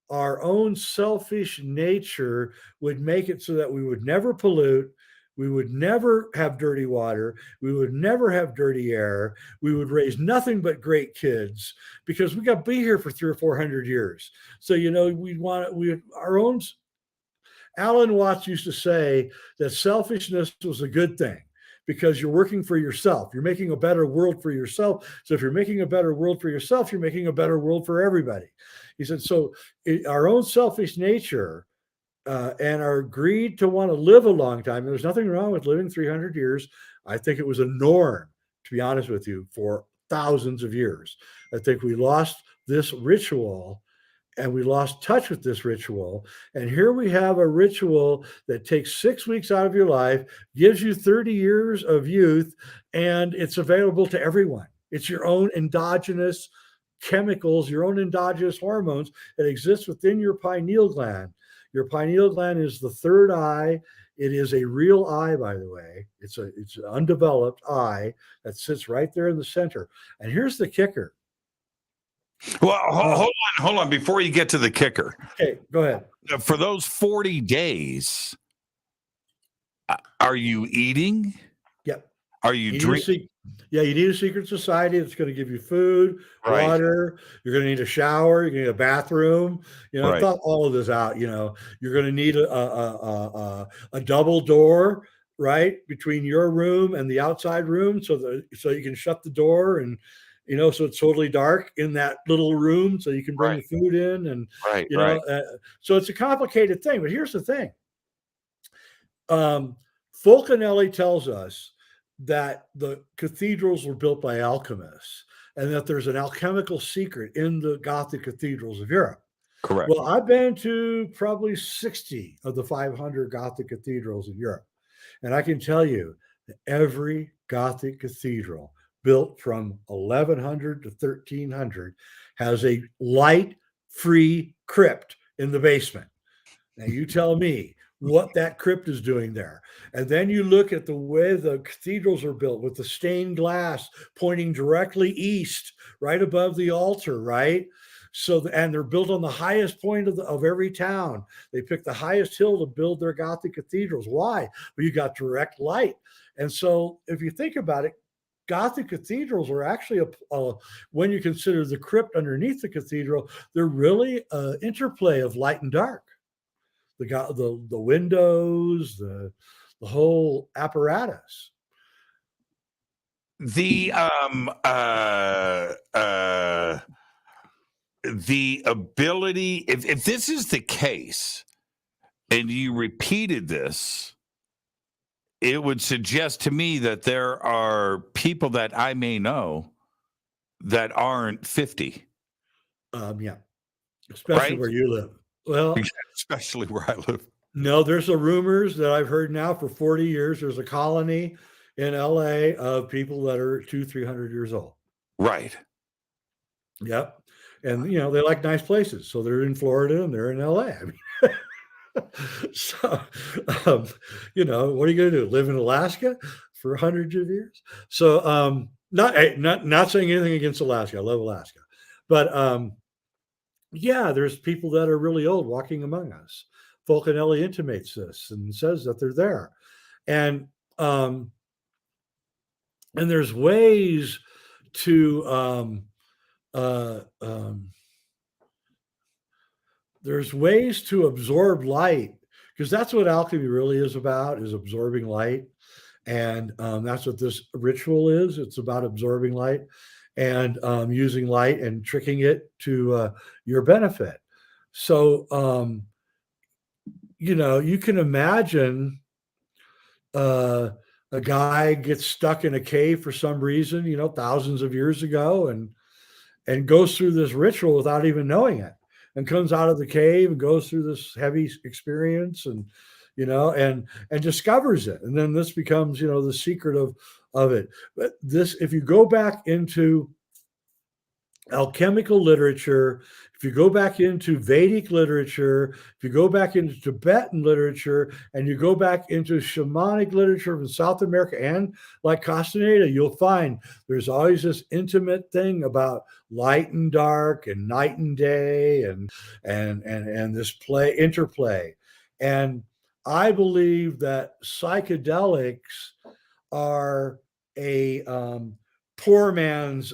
our own selfish nature would make it so that we would never pollute, we would never have dirty water, we would never have dirty air, we would raise nothing but great kids, because we got to be here for 300 or 400 years. So, our own. Alan Watts used to say that selfishness was a good thing, because you're working for yourself. You're making a better world for yourself. So if you're making a better world for yourself, you're making a better world for everybody. He said, so our own selfish nature and our greed to want to live a long time, there's nothing wrong with living 300 years. I think it was a norm, to be honest with you, for thousands of years. I think we lost this ritual, and we lost touch with this ritual. And here we have a ritual that takes 6 weeks out of your life, gives you 30 years of youth, and it's available to everyone. It's your own endogenous chemicals, your own endogenous hormones that exist within your pineal gland. Your pineal gland is the third eye. It is a real eye, by the way. It's an undeveloped eye that sits right there in the center. And here's the kicker. Well, hold on. Before you get to the kicker. Okay, go ahead. For those 40 days, are you eating? Yep. Are you drinking? Yeah, you need a secret society that's going to give you food, water. You're going to need a shower. You're going to need a bathroom. I thought all of this out. You're going to need a double door, right, between your room and the outside room, so you can shut the door and. So it's totally dark in that little room, so you can bring the food in, and so it's a complicated thing. But here's the thing: Fulcanelli tells us that the cathedrals were built by alchemists, and that there's an alchemical secret in the Gothic cathedrals of Europe. Correct. Well, I've been to probably 60 of the 500 Gothic cathedrals in Europe, and I can tell you that every Gothic cathedral built from 1100 to 1300 has a light-free crypt in the basement. Now you tell me what that crypt is doing there. And then you look at the way the cathedrals are built with the stained glass pointing directly east, right above the altar, right? And they're built on the highest point of every town. They pick the highest hill to build their Gothic cathedrals. Why? Well, you got direct light. And so if you think about it, Gothic cathedrals are actually, when you consider the crypt underneath the cathedral, they're really an interplay of light and dark. The windows, the whole apparatus. The ability, if this is the case, and you repeated this, it would suggest to me that there are people that I may know that aren't 50. Yeah, especially where you live. Well, especially where I live. No, there's a rumors that I've heard now for 40 years. There's a colony in LA of people that are 200-300 years old. Right. Yep. And, they like nice places. So they're in Florida and they're in LA. I mean, so, what are you going to do? Live in Alaska for hundreds of years? So, not saying anything against Alaska. I love Alaska, but yeah, there's people that are really old walking among us. Fulcanelli intimates this and says that they're there, and there's ways to there's ways to absorb light, because that's what alchemy really is about, is absorbing light. And that's what this ritual is. It's about absorbing light. and using light and tricking it to your benefit. So, you can imagine a guy gets stuck in a cave for some reason, thousands of years ago, and goes through this ritual without even knowing it, and comes out of the cave and goes through this heavy experience, and discovers it. And then this becomes, the secret of it. But if you go back into alchemical literature, if you go back into Vedic literature, if you go back into Tibetan literature, and you go back into shamanic literature from South America and like Castaneda, you'll find there's always this intimate thing about light and dark and night and day and this interplay. And I believe that psychedelics are a poor man's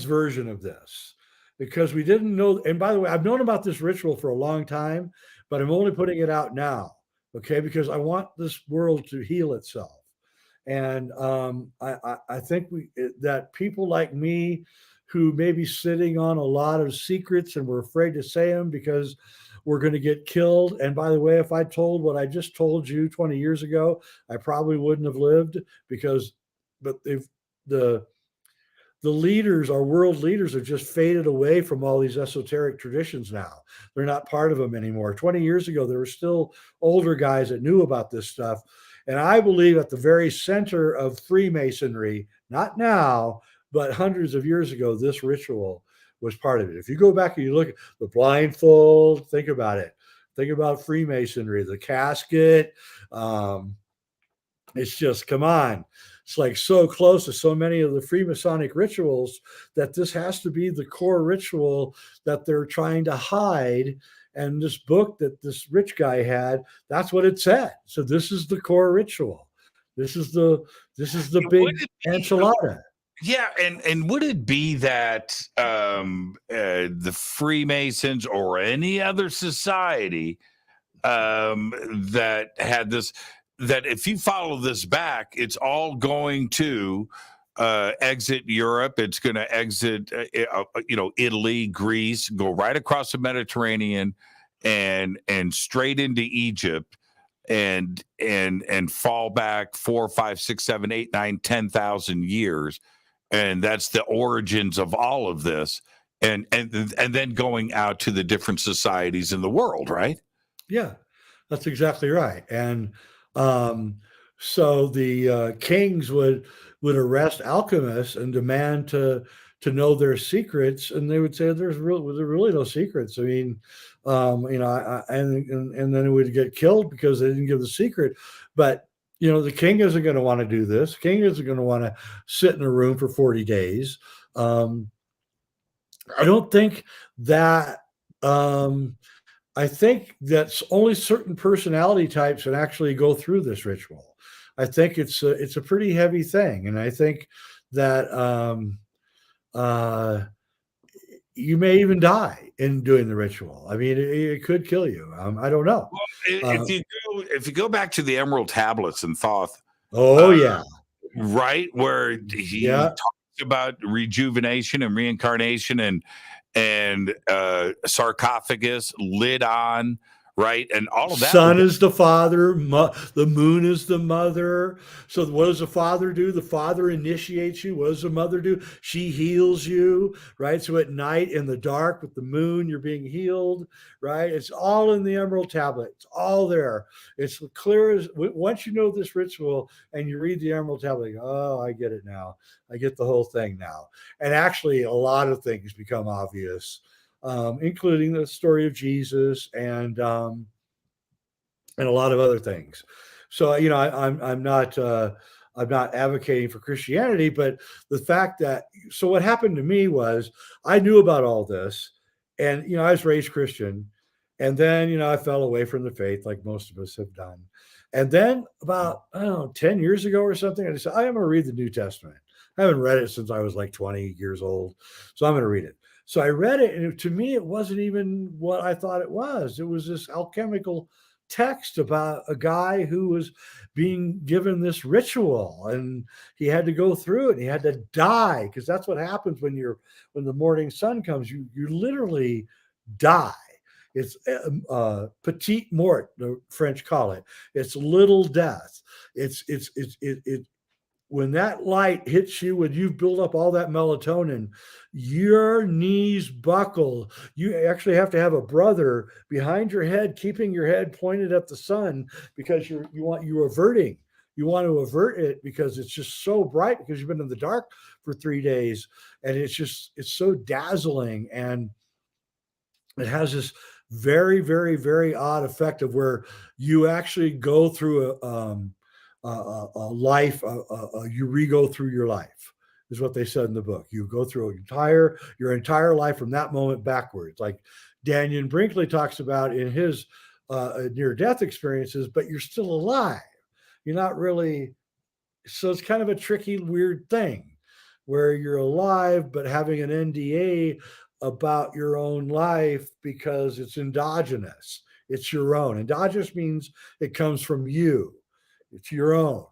version of this, because we didn't know. And by the way, I've known about this ritual for a long time, but I'm only putting it out now, okay? Because I want this world to heal itself. And I think that people like me, who may be sitting on a lot of secrets and we're afraid to say them because we're going to get killed. And by the way, if I told what I just told you 20 years ago, I probably wouldn't have lived, but the leaders, our world leaders, have just faded away from all these esoteric traditions now. They're not part of them anymore. 20 years ago, there were still older guys that knew about this stuff. And I believe at the very center of Freemasonry, not now, but hundreds of years ago, this ritual was part of it. If you go back and you look at the blindfold, think about it. Think about Freemasonry, the casket. It's just, come on. It's like so close to so many of the Freemasonic rituals that this has to be the core ritual that they're trying to hide. And this book that this rich guy had, that's what it said. So this is the core ritual. This is the big enchilada. Yeah, and would it be that the Freemasons or any other society that had this, that if you follow this back, it's all going to exit Europe. It's going to exit, Italy, Greece, go right across the Mediterranean, and straight into Egypt, and fall back 4, 5, 6, 7, 8, 9, 10,000 years, and that's the origins of all of this, and then going out to the different societies in the world, right? Yeah, that's exactly right. And so the kings would arrest alchemists and demand to know their secrets, and they would say there's really no secrets. I mean, and then it would get killed because they didn't give the secret. But the king isn't going to want to do this. The king isn't going to want to sit in a room for 40 days. I don't think that. I think that only certain personality types can actually go through this ritual. I think it's a pretty heavy thing, and I think that you may even die in doing the ritual. I mean, it could kill you. I don't know. Well, if you go back to the Emerald Tablets and Thoth, right, where he talks about rejuvenation and reincarnation and sarcophagus lid on, right, and all of that. Sun is the father, the moon is the mother. So what does the father do? The father initiates you. What does the mother do? She heals you, right? So at night in the dark with the moon, you're being healed, right? It's all in the Emerald Tablet. It's all there. It's clear as, once you know this ritual and you read the Emerald Tablet, you go, oh, I get it now. I get the whole thing now. And actually a lot of things become obvious, including the story of Jesus and a lot of other things. So, I'm not advocating for Christianity, but the fact that, so what happened to me was I knew about all this, and, I was raised Christian, and then, I fell away from the faith like most of us have done. And then about, 10 years ago or something, I decided I'm going to read the New Testament. I haven't read it since I was like 20 years old. So I'm going to read it. So I read it, and to me, it wasn't even what I thought it was. It was this alchemical text about a guy who was being given this ritual, and he had to go through it, and he had to die, because that's what happens when the morning sun comes. You literally die. It's petite mort, the French call it. It's little death. It when that light hits you, when you build up all that melatonin, your knees buckle. You actually have to have a brother behind your head, keeping your head pointed at the sun, because you want to avert it, because it's just so bright, because you've been in the dark for 3 days, and it's so dazzling, and it has this very, very, very odd effect of where you actually go through a life, you re-go through your life, is what they said in the book. You go through your entire life from that moment backwards, like Daniel Brinkley talks about in his near-death experiences, but you're still alive. You're not really, so it's kind of a tricky, weird thing where you're alive, but having an NDA about your own life because it's endogenous. It's your own. Endogenous means it comes from you. It's your own.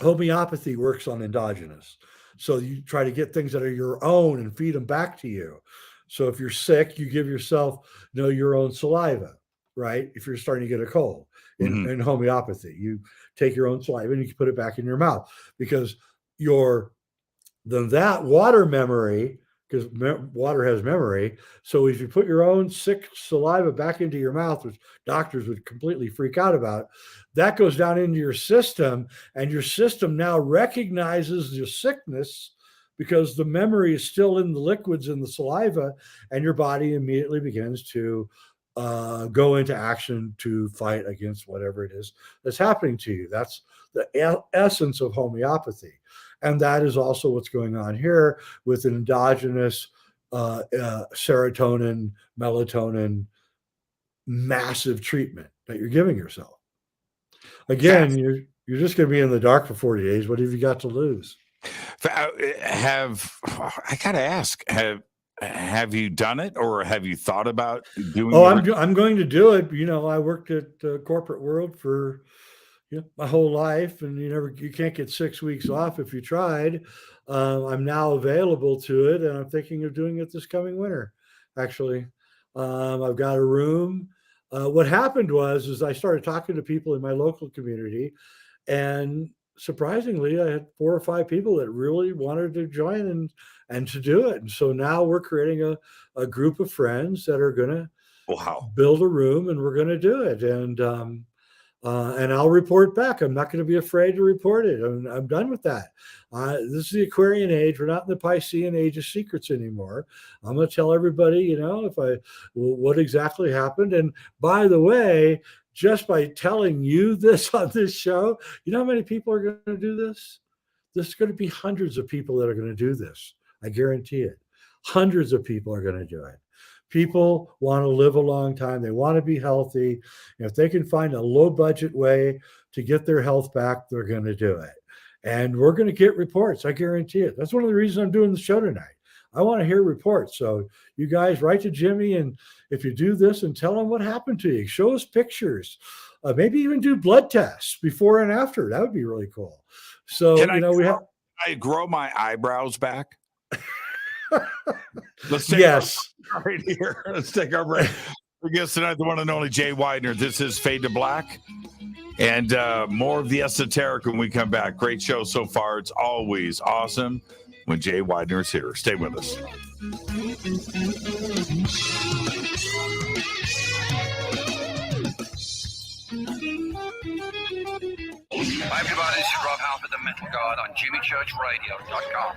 Homeopathy works on endogenous. So you try to get things that are your own and feed them back to you. So if you're sick, you give yourself your own saliva, right? If you're starting to get a cold in homeopathy, you take your own saliva and you put it back in your mouth, because that water memory, because water has memory. So if you put your own sick saliva back into your mouth, which doctors would completely freak out about, that goes down into your system, and your system now recognizes your sickness because the memory is still in the liquids in the saliva, and your body immediately begins to go into action to fight against whatever it is that's happening to you. That's the essence of homeopathy. And that is also what's going on here with an endogenous serotonin, melatonin, massive treatment that you're giving yourself. Again, you're just going to be in the dark for 40 days. What have you got to lose? I got to ask, have you done it, or have you thought about doing it? I'm going to do it. I worked at the corporate world for my whole life, and you can't get 6 weeks off if you tried. I'm now available to it, and I'm thinking of doing it this coming winter. Actually, I've got a room. What happened was I started talking to people in my local community, and surprisingly, I had 4 or 5 people that really wanted to join and to do it. And so now we're creating a group of friends that are going to build a room, and we're going to do it. And I'll report back. I'm not going to be afraid to report it. I'm done with that. This is the Aquarian age. We're not in the Piscean age of secrets anymore. I'm going to tell everybody, what exactly happened. And by the way, just by telling you this on this show, you know how many people are going to do this? There's going to be hundreds of people that are going to do this. I guarantee it. Hundreds of people are going to do it. People want to live a long time. They want to be healthy. If they can find a low budget way to get their health back, they're going to do it. And we're going to get reports. I guarantee it. That's one of the reasons I'm doing the show tonight. I want to hear reports. So you guys write to Jimmy, and if you do this, and tell him what happened to you. Show us pictures. Maybe even do blood tests before and after. That would be really cool. So, can I grow my eyebrows back? Let's take right here. Let's take our break. Our guest tonight, the one and only Jay Weidner. This is Fade to Black, and more of the esoteric when we come back. Great show so far. It's always awesome when Jay Weidner is here. Stay with us. Hi, everybody. This is Rob Halford, the Metal God, on JimmyChurchRadio.com.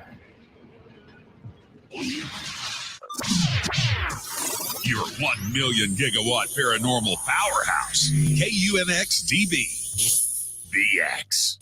Your 1 million gigawatt paranormal powerhouse, KUNX-DB, the X.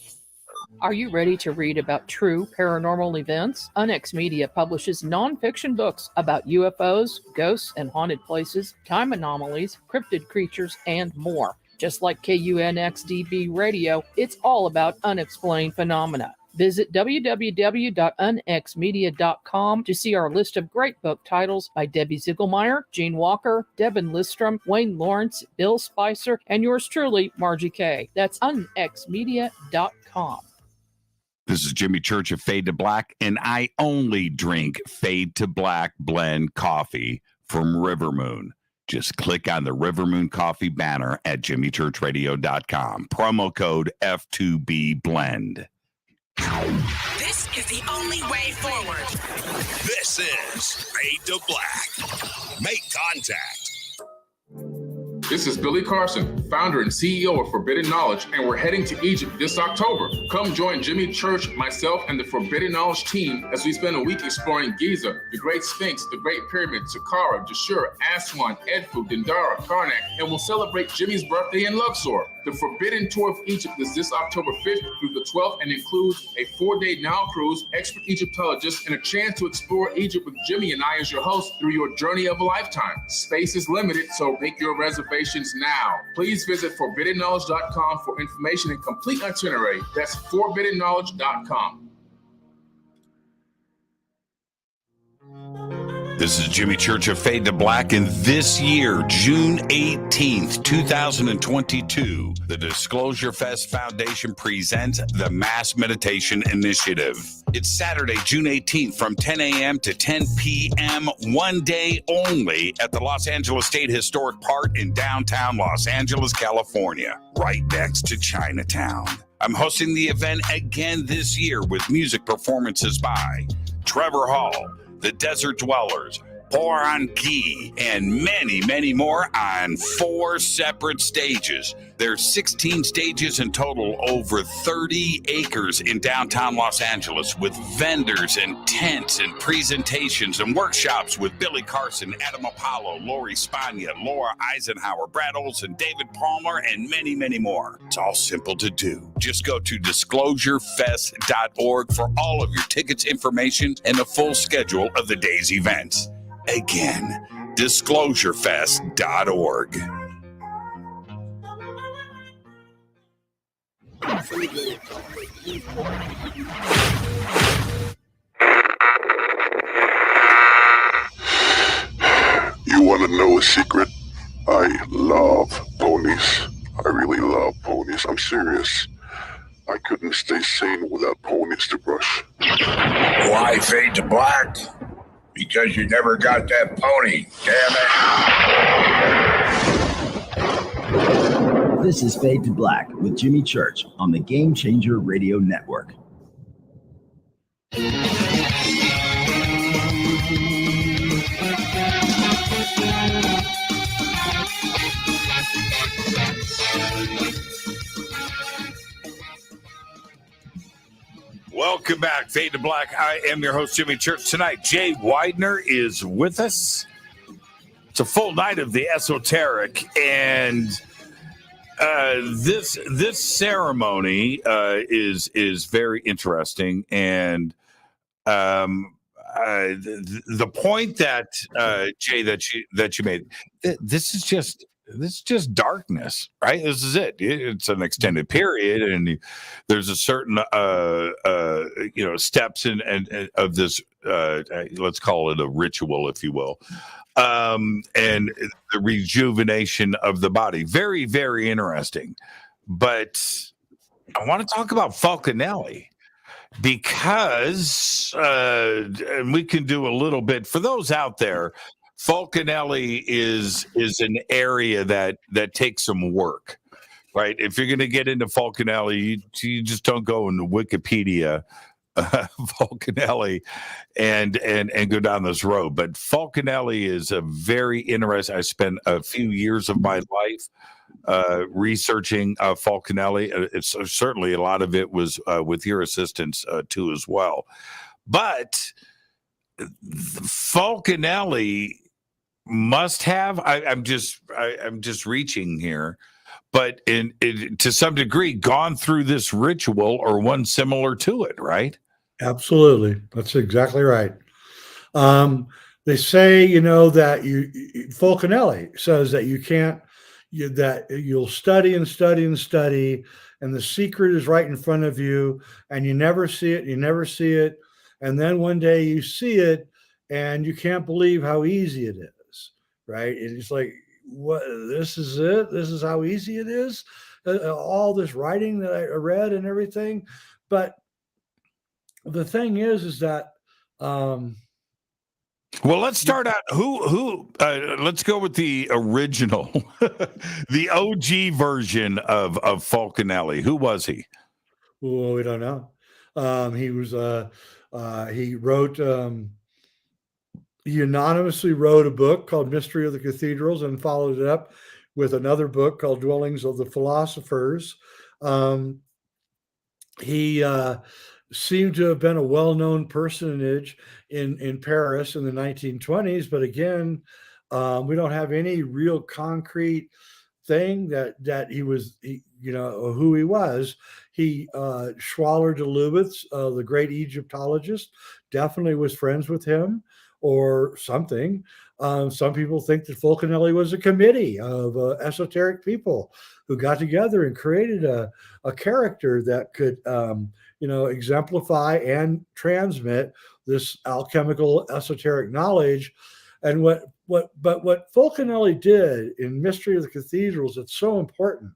Are you ready to read about true paranormal events? UNX Media publishes nonfiction books about UFOs, ghosts and haunted places, time anomalies, cryptid creatures, and more. Just like KUNX-DB Radio, it's all about unexplained phenomena. Visit www.unxmedia.com to see our list of great book titles by Debbie Ziegelmeyer, Gene Walker, Devin Listrom, Wayne Lawrence, Bill Spicer, and yours truly, Margie Kay. That's unxmedia.com. This is Jimmy Church of Fade to Black, and I only drink Fade to Black blend coffee from River Moon. Just click on the River Moon coffee banner at jimmychurchradio.com. Promo code F2B Blend. This is the only way forward. This is Fade to Black. Make contact. This is Billy Carson, founder and CEO of Forbidden Knowledge, and we're heading to Egypt this October. Come join Jimmy Church, myself, and the Forbidden Knowledge team as we spend a week exploring Giza, the Great Sphinx, the Great Pyramid, Saqqara, Dashura, Aswan, Edfu, Dendara, Karnak, and we'll celebrate Jimmy's birthday in Luxor. The Forbidden Tour of Egypt is this October 5th through the 12th and includes a 4-day Nile cruise, expert Egyptologists, and a chance to explore Egypt with Jimmy and I as your host through your journey of a lifetime. Space is limited, so make your reservations now. Please visit forbiddenknowledge.com for information and complete itinerary. That's forbiddenknowledge.com. This is Jimmy Church of Fade to Black, and this year, June 18th, 2022, the Disclosure Fest Foundation presents the Mass Meditation Initiative. It's Saturday, June 18th from 10 a.m. to 10 p.m., one day only at the Los Angeles State Historic Park in downtown Los Angeles, California, right next to Chinatown. I'm hosting the event again this year with music performances by Trevor Hall, The Desert Dwellers, Poran Ki, and many, many more on 4 separate stages. There's 16 stages in total, over 30 acres in downtown Los Angeles, with vendors and tents and presentations and workshops with Billy Carson, Adam Apollo, Lori Spagna, Laura Eisenhower, Brad Olson, David Palmer, and many, many more. It's all simple to do. Just go to disclosurefest.org for all of your tickets, information, and the full schedule of the day's events. Again, disclosurefest.org. You want to know a secret? I love ponies. I really love ponies. I'm serious. I couldn't stay sane without ponies to brush. Why Fade to Black? Because you never got that pony, damn it. This is Fade to Black with Jimmy Church on the Game Changer Radio Network. Welcome back, Fade to Black. I am your host, Jimmy Church. Tonight, Jay Weidner is with us. It's a full night of the Esoteric, and this ceremony is very interesting. And the point that Jay that you made, this is just darkness, right? This is it. It's an extended period, and there's a certain steps and of this let's call it a ritual, if you will, and the rejuvenation of the body. Very, very interesting. But I want to talk about Fulcanelli, because and we can do a little bit for those out there. Fulcanelli is an area that takes some work, right? If you're going to get into Fulcanelli, you just don't go into Wikipedia Fulcanelli and go down this road. But Fulcanelli is a very interesting. I spent a few years of my life researching Fulcanelli. It's certainly a lot of it was with your assistance too as well. But Fulcanelli must have. I'm just reaching here, but to some degree, gone through this ritual or one similar to it, right? Absolutely, that's exactly right. They say, that Fulcanelli says that you can't that you'll study and study and study, and the secret is right in front of you, and you never see it, and then one day you see it, and you can't believe how easy it is, right? It's like, what? This is it? This is how easy it is? All this writing that I read and everything. But the thing is that well, let's start out. Let's go with the original, the OG version of Fulcanelli. Who was he? Well, we don't know. He wrote. He anonymously wrote a book called Mystery of the Cathedrals and followed it up with another book called Dwellings of the Philosophers. He seemed to have been a well-known personage in Paris in the 1920s, but again, we don't have any real concrete thing that he was, who he was. Schwaller de Lubitz, the great Egyptologist, definitely was friends with him or something. Some people think that Fulcanelli was a committee of esoteric people who got together and created a character that could, exemplify and transmit this alchemical esoteric knowledge. And what Fulcanelli did in Mystery of the Cathedrals that's so important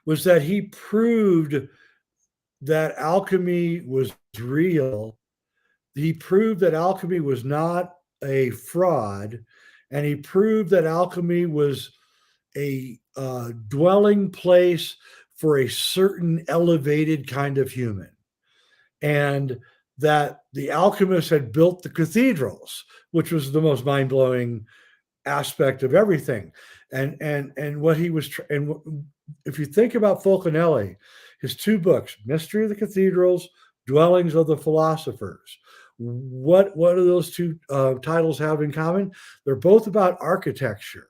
was that he proved that alchemy was real. He proved that alchemy was not a fraud, and he proved that alchemy was a dwelling place for a certain elevated kind of human, and that the alchemists had built the cathedrals, which was the most mind-blowing aspect of everything. And what he was, if you think about Fulcanelli, his two books, Mystery of the Cathedrals, Dwellings of the Philosophers, what do those two titles have in common? They're both about architecture.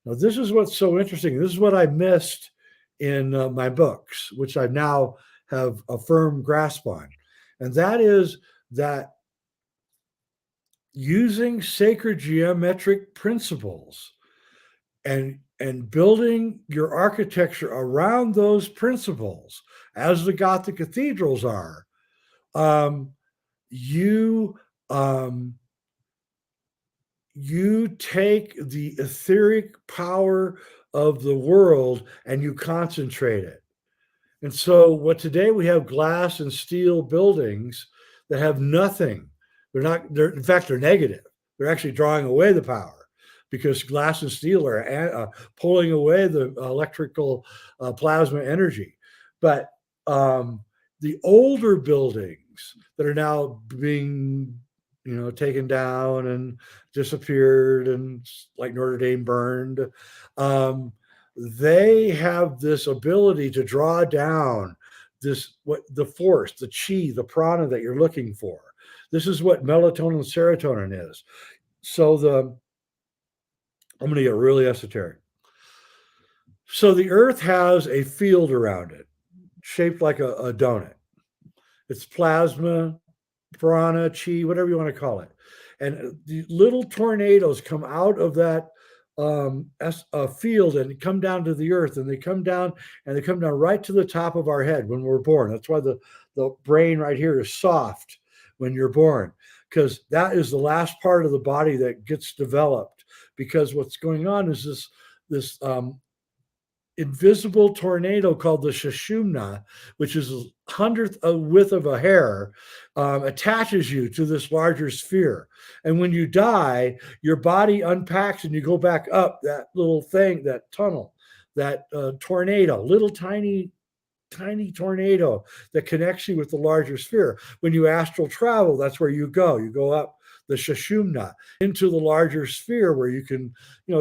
Now, this is what's so interesting. This is what I missed in my books, which I now have a firm grasp on. And that is that using sacred geometric principles and building your architecture around those principles, as the Gothic cathedrals are, you take the etheric power of the world and you concentrate it. And so today we have glass and steel buildings that have nothing. In fact, they're negative. They're actually drawing away the power because glass and steel are pulling away the electrical plasma energy. But the older buildings that are now being taken down and disappeared, and like Notre Dame burned, they have this ability to draw down the force, the chi, the prana that you're looking for. This is what melatonin and serotonin is. So I'm going to get really esoteric. So the earth has a field around it shaped like a donut. It's plasma, prana, chi, whatever you want to call it. And the little tornadoes come out of that field and come down to the earth, and they come down right to the top of our head when we're born. That's why the brain right here is soft when you're born, because that is the last part of the body that gets developed. Because what's going on is this invisible tornado called the Sushumna, which is a 100th width of a hair, attaches you to this larger sphere. And when you die, your body unpacks and you go back up that little thing, that tunnel, that tornado, little tiny tornado that connects you with the larger sphere. When you astral travel, that's where you go. You go up the Sushumna into the larger sphere where you can,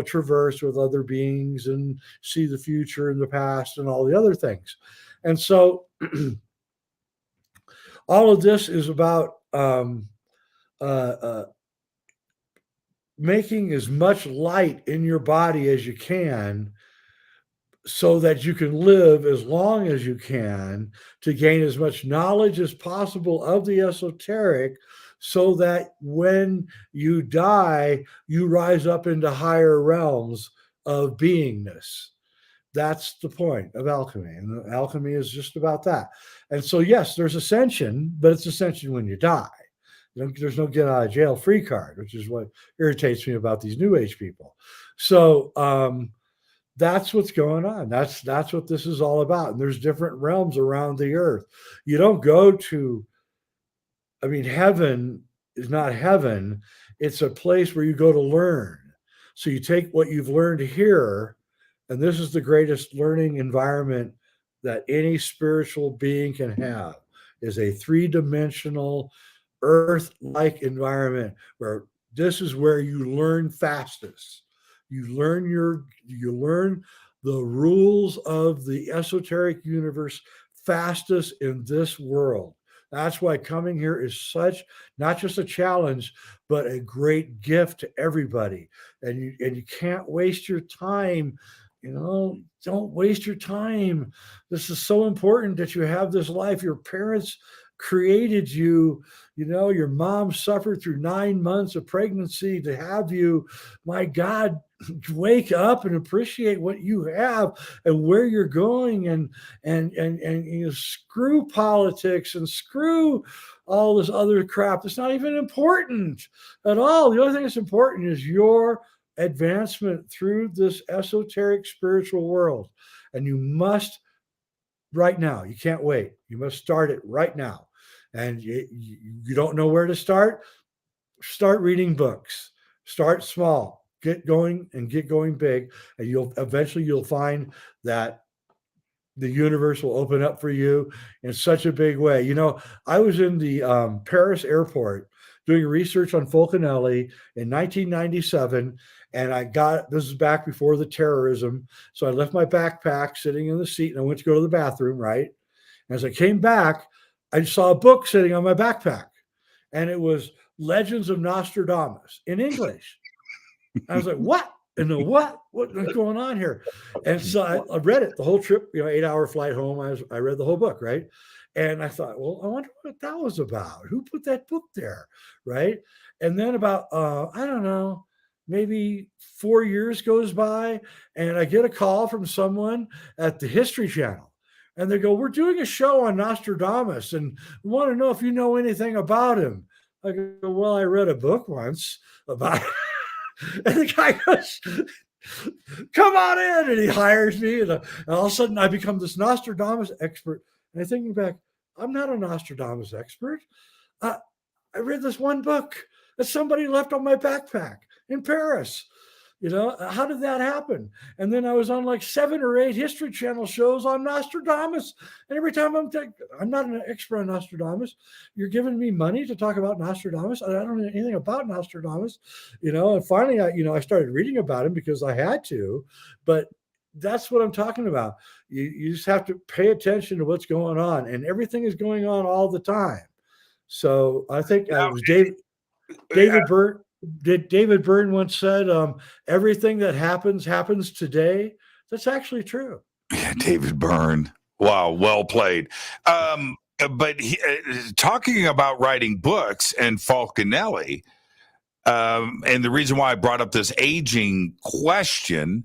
traverse with other beings and see the future and the past and all the other things. And so all of this is about making as much light in your body as you can so that you can live as long as you can to gain as much knowledge as possible of the esoteric, so that when you die, you rise up into higher realms of beingness. That's the point of alchemy. And alchemy is just about that. And so, yes, there's ascension, but it's ascension when you die. There's no get out of jail free card, which is what irritates me about these New Age people. So that's what's going on. That's what this is all about. And there's different realms around the earth. You don't go to, heaven is not heaven. It's a place where you go to learn. So you take what you've learned here, and this is the greatest learning environment that any spiritual being can have, is a three-dimensional earth-like environment where this is where you learn fastest. You learn the rules of the esoteric universe fastest in this world. That's why coming here is such, not just a challenge, but a great gift to everybody. And you can't waste your time. Don't waste your time. This is so important that you have this life. Your parents created you. Your mom suffered through 9 months of pregnancy to have you. My God, wake up and appreciate what you have and where you're going, and screw politics and screw all this other crap. It's not even important at all. The only thing that's important is your advancement through this esoteric spiritual world. And you must right now. You can't wait. You must start it right now. And you don't know where to start reading books. Start small. Get going big, and you'll find that the universe will open up for you in such a big way. I was in the Paris airport doing research on Fulcanelli in 1997, and this is back before the terrorism. So I left my backpack sitting in the seat, and I went to go to the bathroom, right? And as I came back, I saw a book sitting on my backpack, and it was Legends of Nostradamus in English. I was like, what? And what's going on here? And so I read it the whole trip, 8-hour flight home. I read the whole book, right? And I thought, well, I wonder what that was about. Who put that book there, right? And then about, I don't know, maybe 4 years goes by, and I get a call from someone at the History Channel. And they go, we're doing a show on Nostradamus, and we want to know if you know anything about him. I go, well, I read a book once about it. And the guy goes, come on in. And he hires me. And all of a sudden, I become this Nostradamus expert. And I'm thinking back, I'm not a Nostradamus expert. I read this one book that somebody left on my backpack in Paris. How did that happen? And then I was on like 7 or 8 History Channel shows on Nostradamus. And every time I'm not an expert on Nostradamus. You're giving me money to talk about Nostradamus. I don't know anything about Nostradamus, And finally, I started reading about him because I had to. But that's what I'm talking about. You just have to pay attention to what's going on, and everything is going on all the time. So I think it was David Byrne. David Byrne once said, everything that happens today. That's actually true. Yeah, David Byrne. Wow, well played. But talking about writing books and Fulcanelli, and the reason why I brought up this aging question.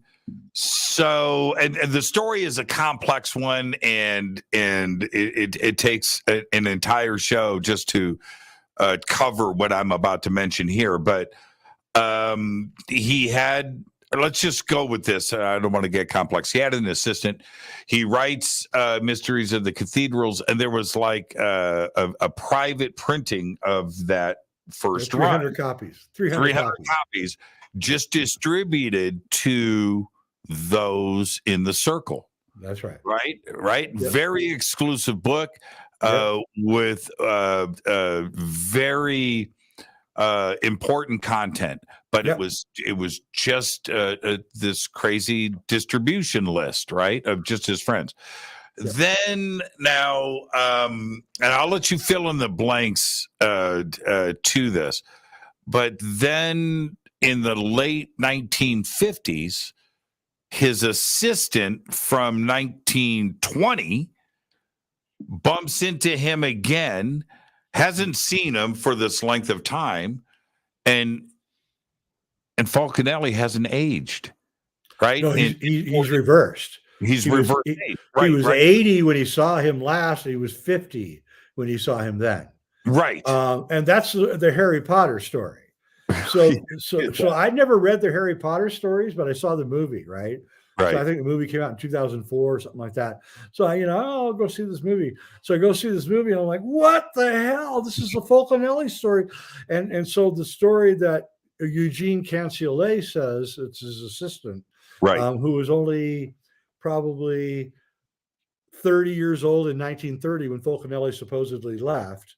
So, and the story is a complex one, and it takes an entire show just to cover what I'm about to mention here. But he had, let's just go with this. I don't want to get complex. He had an assistant. He writes Mysteries of the Cathedrals, and there was like a private printing of that first 300 run. copies. 300 copies just distributed to those in the circle. That's right. Right. Yep. Very exclusive book. With very important content, but it was just this crazy distribution list, right, of just his friends. Then now, and I'll let you fill in the blanks to this, but then in the late 1950s, his assistant from 1920 bumps into him again, hasn't seen him for this length of time, and Fulcanelli hasn't aged. right? No, he's reversed. He's He reversed. he was 80 when he saw him last. He was 50 when he saw him then. Right. And that's the Harry Potter story. So I'd never read the Harry Potter stories, but I saw the movie, right? Right. So I think the movie came out in 2004 or something like that. So I'll go see this movie. So I go see this movie and I'm like, what the hell? This is the Fulcanelli story. And so the story that Eugene Canciale says, it's his assistant, right, who was only probably 30 years old in 1930 when Fulcanelli supposedly left.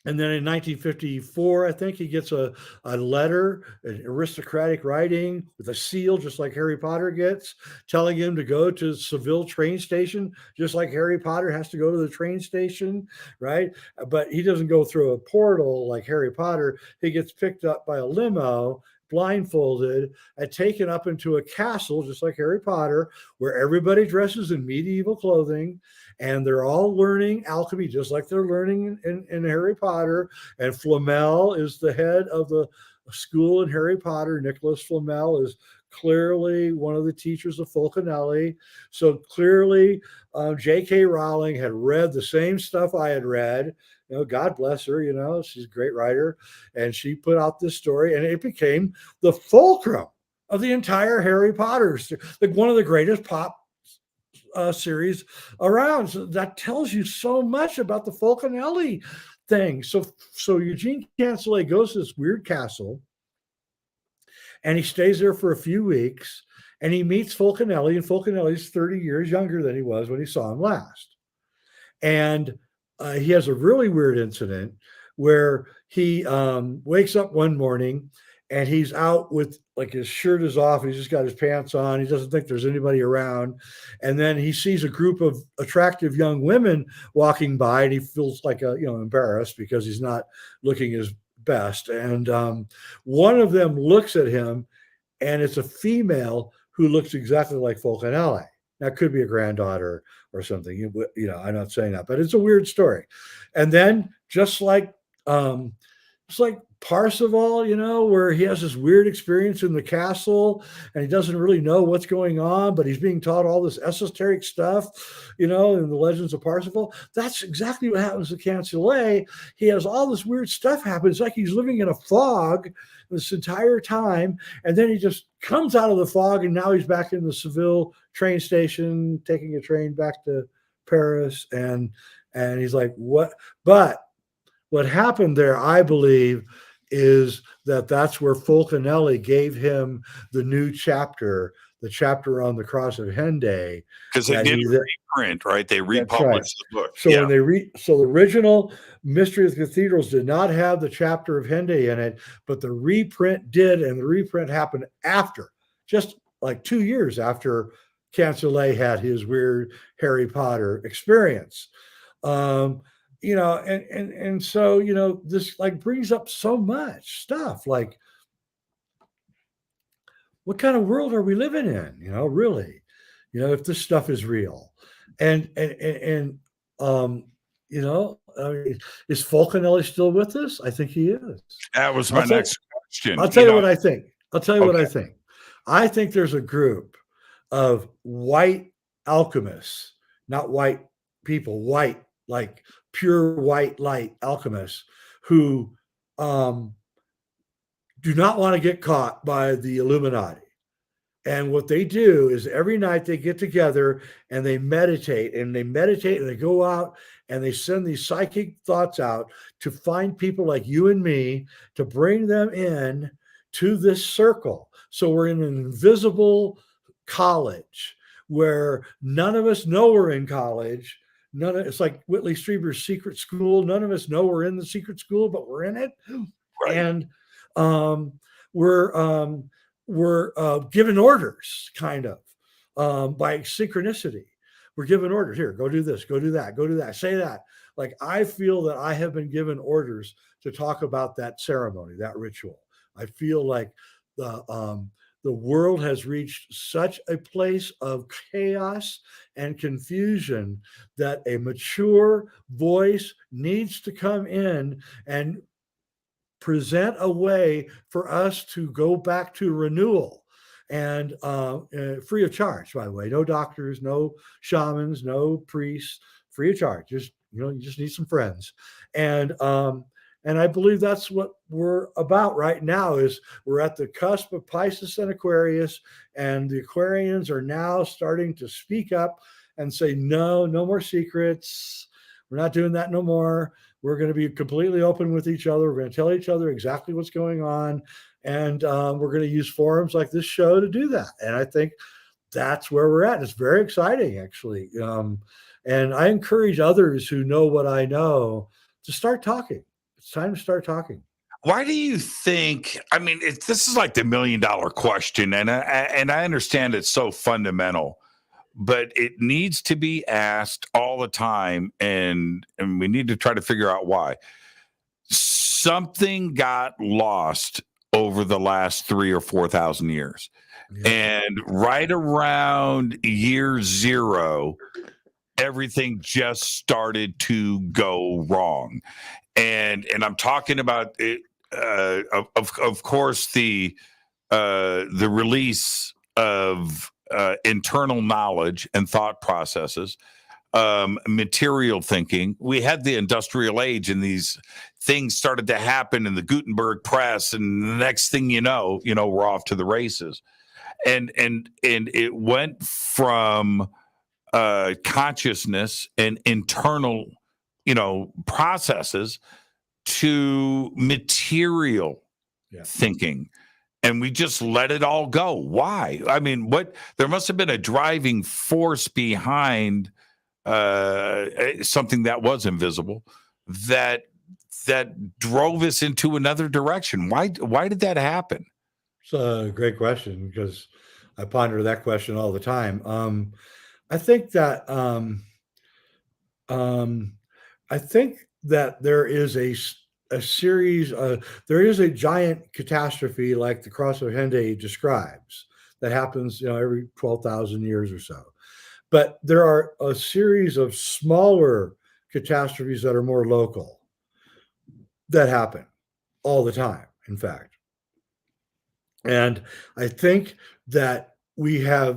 And then in 1954, I think he gets a letter, an aristocratic writing with a seal, just like Harry Potter gets, telling him to go to Seville train station, just like Harry Potter has to go to the train station, right? But he doesn't go through a portal like Harry Potter. He gets picked up by a limo, blindfolded, and taken up into a castle, just like Harry Potter, where everybody dresses in medieval clothing. And they're all learning alchemy, just like they're learning in Harry Potter. And Flamel is the head of the school in Harry Potter. Nicholas Flamel is clearly one of the teachers of Fulcanelli. So clearly, J.K. Rowling had read the same stuff I had read. God bless her, she's a great writer. And she put out this story, and it became the fulcrum of the entire Harry Potter, like one of the greatest pop series around. So that tells you so much about the Fulcanelli thing. So Eugene Canciale goes to this weird castle, and he stays there for a few weeks, and he meets Fulcanelli, and Fulcanelli's 30 years younger than he was when he saw him last. And he has a really weird incident where he wakes up one morning and he's out with, like, his shirt is off. He's just got his pants on. He doesn't think there's anybody around. And then he sees a group of attractive young women walking by, and he feels like embarrassed because he's not looking his best. And one of them looks at him, and it's a female who looks exactly like Fulcanelli. That could be a granddaughter or something. I'm not saying that, but it's a weird story. And then just like Parzival, where he has this weird experience in the castle and he doesn't really know what's going on, but he's being taught all this esoteric stuff, in the legends of Parzival. That's exactly what happens to Canciale. He has all this weird stuff happen. It's like he's living in a fog this entire time. And then he just comes out of the fog, and now he's back in the Seville train station, taking a train back to Paris. And he's like, what? But what happened there, I believe, is that's where Fulcanelli gave him the new chapter, the chapter on the cross of Henday. Because they did reprint, right? They republished the book. So when the original Mystery of the Cathedrals did not have the chapter of Henday in it, but the reprint did, and the reprint happened after, just like 2 years after Canciale had his weird Harry Potter experience. So this like brings up so much stuff, like, what kind of world are we living in? Really, if this stuff is real, is Fulcanelli still with us? I think he is. That was my next question. I'll tell you what I think. What I think. I think there's a group of white alchemists, not white people, white, like pure white light alchemists, who do not want to get caught by the Illuminati. And what they do is every night they get together and they meditate and they go out and they send these psychic thoughts out to find people like you and me, to bring them in to this circle. So we're in an invisible college where none of us know we're in college. It's like Whitley Strieber's secret school. None of us know we're in the secret school, but we're in it. Right. And we're given orders, kind of, by synchronicity. We're given orders. Here, go do this, go do that, go do that, say that. Like, I feel that I have been given orders to talk about that ceremony, that ritual. I feel like the world has reached such a place of chaos and confusion that a mature voice needs to come in and present a way for us to go back to renewal. and free of charge, by the way. No doctors, no shamans, no priests, free of charge. Just, you just need some friends. And I believe that's what we're about right now. Is we're at the cusp of Pisces and Aquarius, and the Aquarians are now starting to speak up and say, no more secrets. We're not doing that no more. We're going to be completely open with each other. We're going to tell each other exactly what's going on. And we're going to use forums like this show to do that. And I think that's where we're at. It's very exciting, actually. And I encourage others who know what I know to start talking. It's time to start talking. Why do you think, I mean, this is like the $1 million question, and I understand it's so fundamental, but it needs to be asked all the time, and we need to try to figure out why. Something got lost over the last 3,000 or 4,000 years. Yeah. And right around year 0, everything just started to go wrong. And I'm talking about it, of course, the release of internal knowledge and thought processes, material thinking. We had the industrial age, and these things started to happen in the Gutenberg press, and the next thing you know, we're off to the races. And it went from consciousness and internal, processes to material thinking. And we just let it all go. Why? I mean, there must have been a driving force behind something that was invisible that drove us into another direction. Why did that happen? It's a great question, because I ponder that question all the time. I think that there is a series, there is a giant catastrophe like the Cross of Henday describes that happens, every 12,000 years or so. But there are a series of smaller catastrophes that are more local that happen all the time, in fact. And I think that we've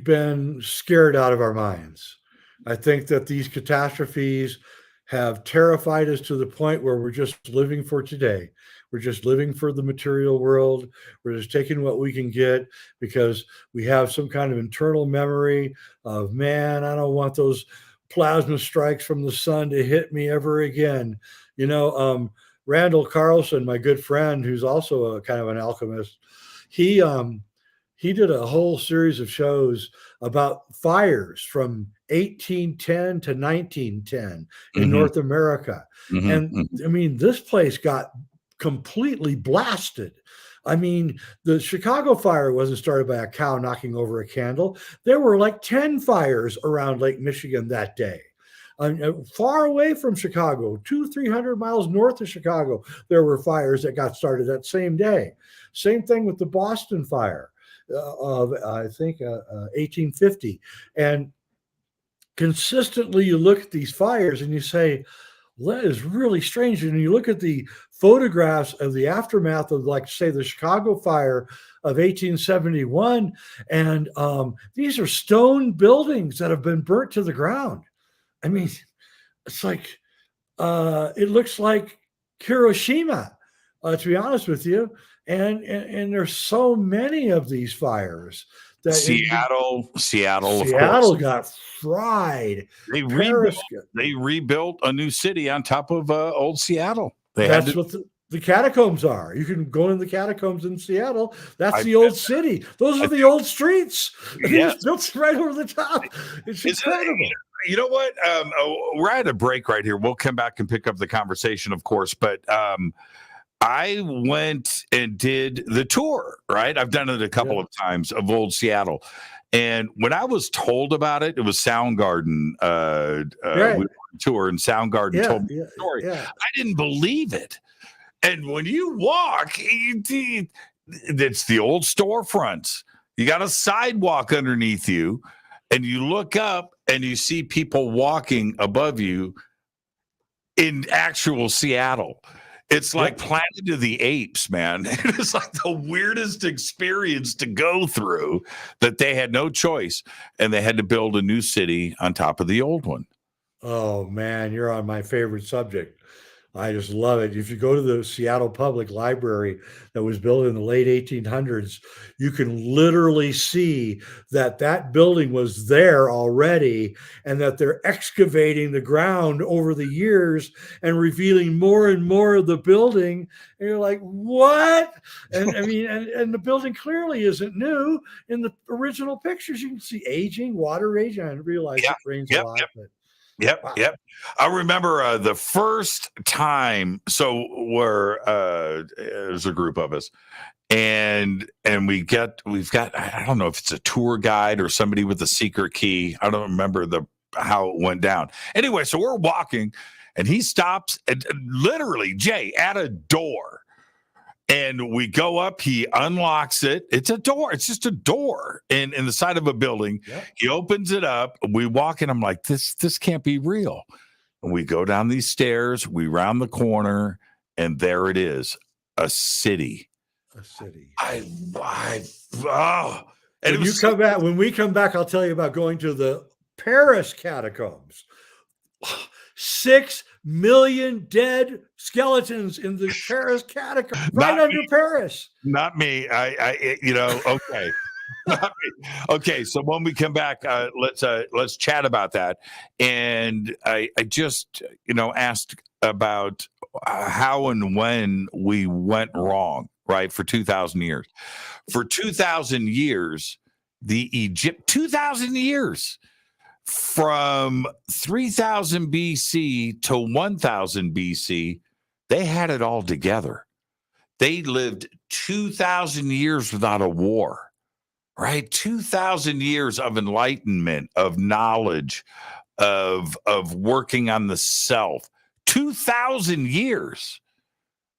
been scared out of our minds. I think that these catastrophes have terrified us to the point where we're just living for today. We're just living for the material world. We're just taking what we can get because we have some kind of internal memory of, man, I don't want those plasma strikes from the sun to hit me ever again. Randall Carlson, my good friend, who's also a kind of an alchemist, he did a whole series of shows about fires from 1810 to 1910 in North America. And I mean, this place got completely blasted. I mean, the Chicago fire wasn't started by a cow knocking over a candle. There were like 10 fires around Lake Michigan that day. Far away from Chicago, 200-300 miles north of Chicago, there were fires that got started that same day. Same thing with the Boston fire of, I think, 1850. And consistently you look at these fires and you say, well, that is really strange. And you look at the photographs of the aftermath of, like, say, the Chicago fire of 1871, and these are stone buildings that have been burnt to the ground. I mean, it's like, it looks like Hiroshima, to be honest with you. And there's so many of these fires that Seattle got fried. They rebuilt a new city on top of old Seattle. That's what the catacombs are. You can go in the catacombs in Seattle. That's the old city. Those are the old streets. Yes. It's built right over the top. It's incredible. You know what? We're at a break right here. We'll come back and pick up the conversation, of course. But I went and did the tour, right? I've done it a couple of times of old Seattle. And when I was told about it, it was Soundgarden tour, and Soundgarden told me the story. I didn't believe it. And when you walk, it's the old storefronts. You got a sidewalk underneath you, and you look up and you see people walking above you in actual Seattle. It's like Planet of the Apes, man. It's like the weirdest experience to go through that they had no choice. And they had to build a new city on top of the old one. Oh, man, you're on my favorite subject. I just love it. If you go to the Seattle Public Library that was built in the late 1800s, you can literally see that that building was there already and that they're excavating the ground over the years and revealing more and more of the building. And you're like, what? And I mean, and the building clearly isn't new. In the original pictures, you can see aging, water aging. I realize it rains a lot, but Yep. I remember the first time. So there's a group of us, and we've got. I don't know if it's a tour guide or somebody with a secret key. I don't remember how it went down. Anyway, so we're walking, and he stops, and literally, Jay, at a door. And we go up, he unlocks it. It's a door. It's just a door in the side of a building. Yep. He opens it up. We walk in. I'm like, this can't be real. And we go down these stairs. We round the corner, and there it is, a city. A city. When we come back, I'll tell you about going to the Paris catacombs. 6 million dead skeletons in the Paris catacombs, right under Paris. Not me. Okay. Not me. Okay. So when we come back, let's chat about that. And I just, asked about how and when we went wrong, right? For 2,000 years. For 2,000 years, 2,000 years. From 3000 BC to 1000 BC, they had it all together. They lived 2,000 years without a war, right? 2,000 years of enlightenment, of knowledge, of working on the self. 2,000 years.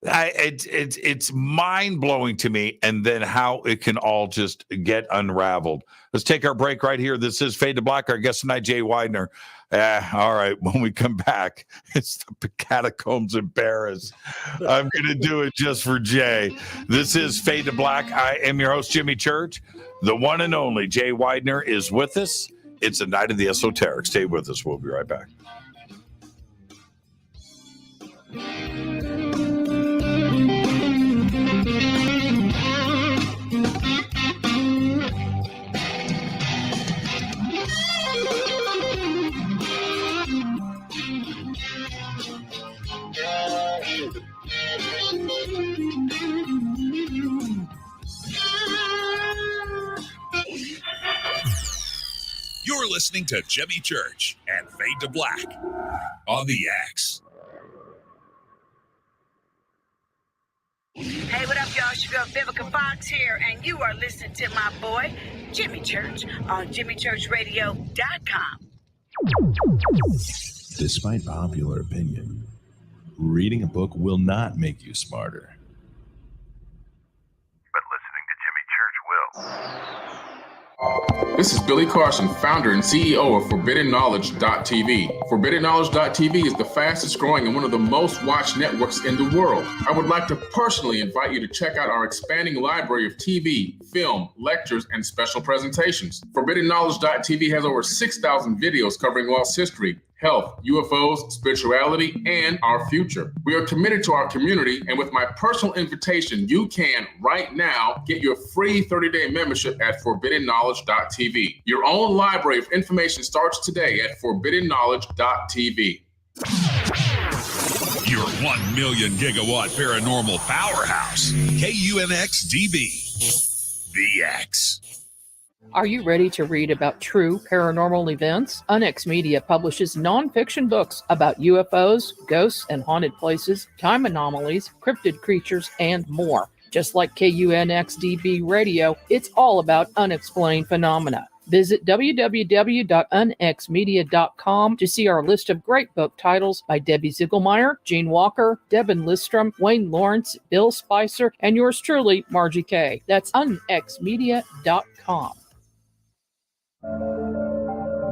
It's mind-blowing to me, and then how it can all just get unraveled. Let's take our break right here. This is Fade to Black. Our guest tonight, Jay Weidner. All right, when we come back, it's the catacombs in Paris. I'm going to do it just for Jay. This is Fade to Black. I am your host, Jimmy Church. The one and only Jay Weidner is with us. It's a night of the esoteric. Stay with us. We'll be right back. You're listening to Jimmy Church and Fade to Black on the X. Hey, what up, y'all? It's your girl Vivica Fox here, and you are listening to my boy, Jimmy Church, on JimmyChurchRadio.com. Despite popular opinion, reading a book will not make you smarter. But listening to Jimmy Church will. This is Billy Carson, founder and CEO of ForbiddenKnowledge.tv. ForbiddenKnowledge.tv is the fastest growing and one of the most watched networks in the world. I would like to personally invite you to check out our expanding library of TV, film, lectures, and special presentations. ForbiddenKnowledge.tv has over 6,000 videos covering lost history, health, UFOs, spirituality, and our future. We are committed to our community, and with my personal invitation, you can, right now, get your free 30-day membership at ForbiddenKnowledge.tv. Your own library of information starts today at ForbiddenKnowledge.tv. Your 1 million gigawatt paranormal powerhouse, KUNX-DB, the X. Are you ready to read about true paranormal events? Unex Media publishes nonfiction books about UFOs, ghosts and haunted places, time anomalies, cryptid creatures, and more. Just like KUNX-DB Radio, it's all about unexplained phenomena. Visit www.unxmedia.com to see our list of great book titles by Debbie Ziegelmeyer, Gene Walker, Devin Listrom, Wayne Lawrence, Bill Spicer, and yours truly, Margie Kay. That's unxmedia.com.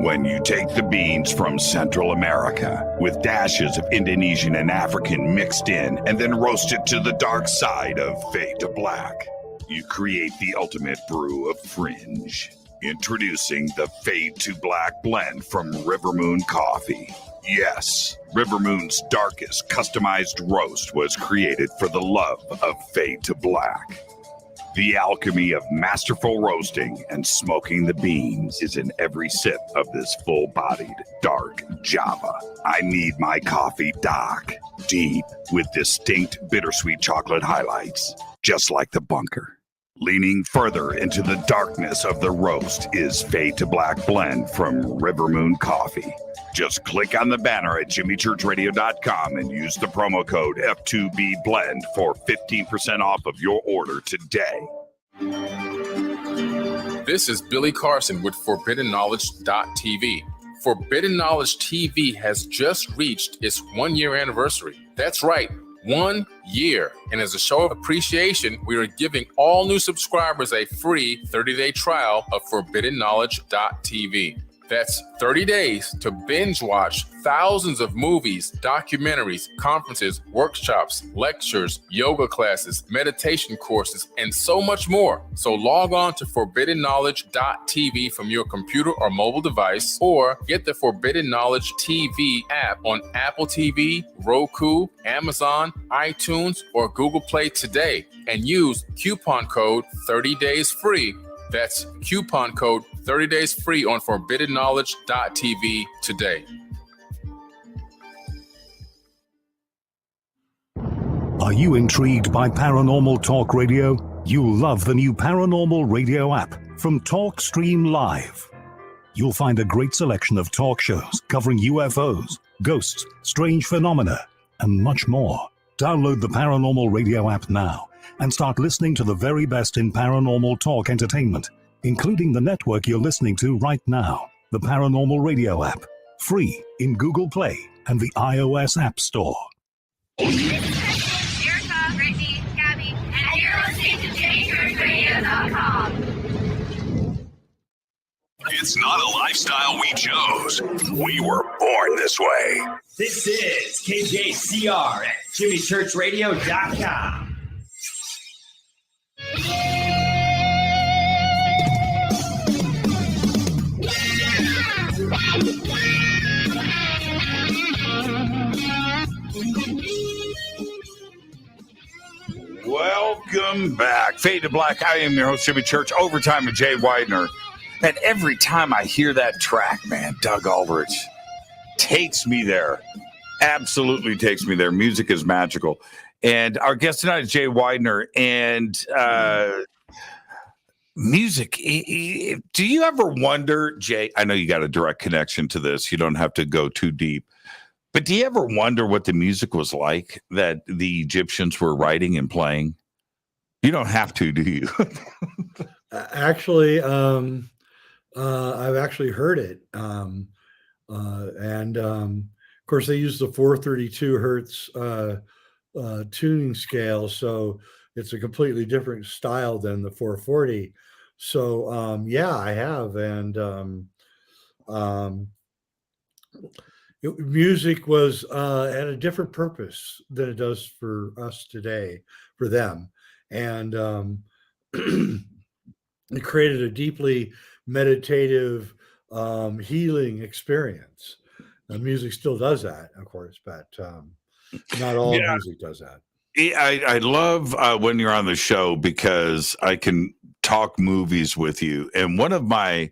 When you take the beans from Central America with dashes of Indonesian and African mixed in and then roast it to the dark side of fade to black, you create the ultimate brew of fringe. Introducing the Fade to Black blend from River Moon Coffee. Yes, River Moon's darkest customized roast was created for the love of Fade to Black. The alchemy of masterful roasting and smoking the beans is in every sip of this full-bodied, dark Java. I need my coffee dark, deep, with distinct bittersweet chocolate highlights, just like the bunker. Leaning further into the darkness of the roast is Fade to Black blend from River Moon Coffee. Just click on the banner at jimmychurchradio.com and use the promo code F2BBLEND for 15% off of your order today. This is Billy Carson with ForbiddenKnowledge.tv. Forbidden Knowledge TV has just reached its 1-year anniversary. That's right, 1 year. And as a show of appreciation, we are giving all new subscribers a free 30-day trial of ForbiddenKnowledge.tv. That's 30 days to binge watch thousands of movies, documentaries, conferences, workshops, lectures, yoga classes, meditation courses, and so much more. So log on to ForbiddenKnowledge.tv from your computer or mobile device, or get the Forbidden Knowledge TV app on Apple TV, Roku, Amazon, iTunes, or Google Play today, and use coupon code 30 days free. That's coupon code 30 days free on ForbiddenKnowledge.tv today. Are you intrigued by Paranormal Talk Radio? You'll love the new Paranormal Radio app from TalkStream Live. You'll find a great selection of talk shows covering UFOs, ghosts, strange phenomena, and much more. Download the Paranormal Radio app now and start listening to the very best in paranormal talk entertainment, including the network you're listening to right now, the Paranormal Radio app, free in Google Play and the iOS App Store. Erica, Brittany, Gabby, and you're listening to JamieChurchRadio.com. It's not a lifestyle we chose. We were born this way. This is KJCR at JimmyChurchRadio.com. Welcome back. Fade to Black. I am your host, Jimmy Church. Overtime with Jay Weidner. And every time I hear that track, man, Doug Aldrich takes me there. Absolutely takes me there. Music is magical. And our guest tonight is Jay Weidner. And music, do you ever wonder, Jay, I know you got a direct connection to this. You don't have to go too deep. But do you ever wonder what the music was like that the Egyptians were writing and playing? You don't have to, do you? Actually, I've actually heard it. Of course, they use the 432 hertz tuning scale. So it's a completely different style than the 440. So, yeah, I have. And music was had a different purpose than it does for us today, for them. And it created a deeply meditative, healing experience. Music still does that, of course, but not all music does that. I love when you're on the show because I can talk movies with you. And one of my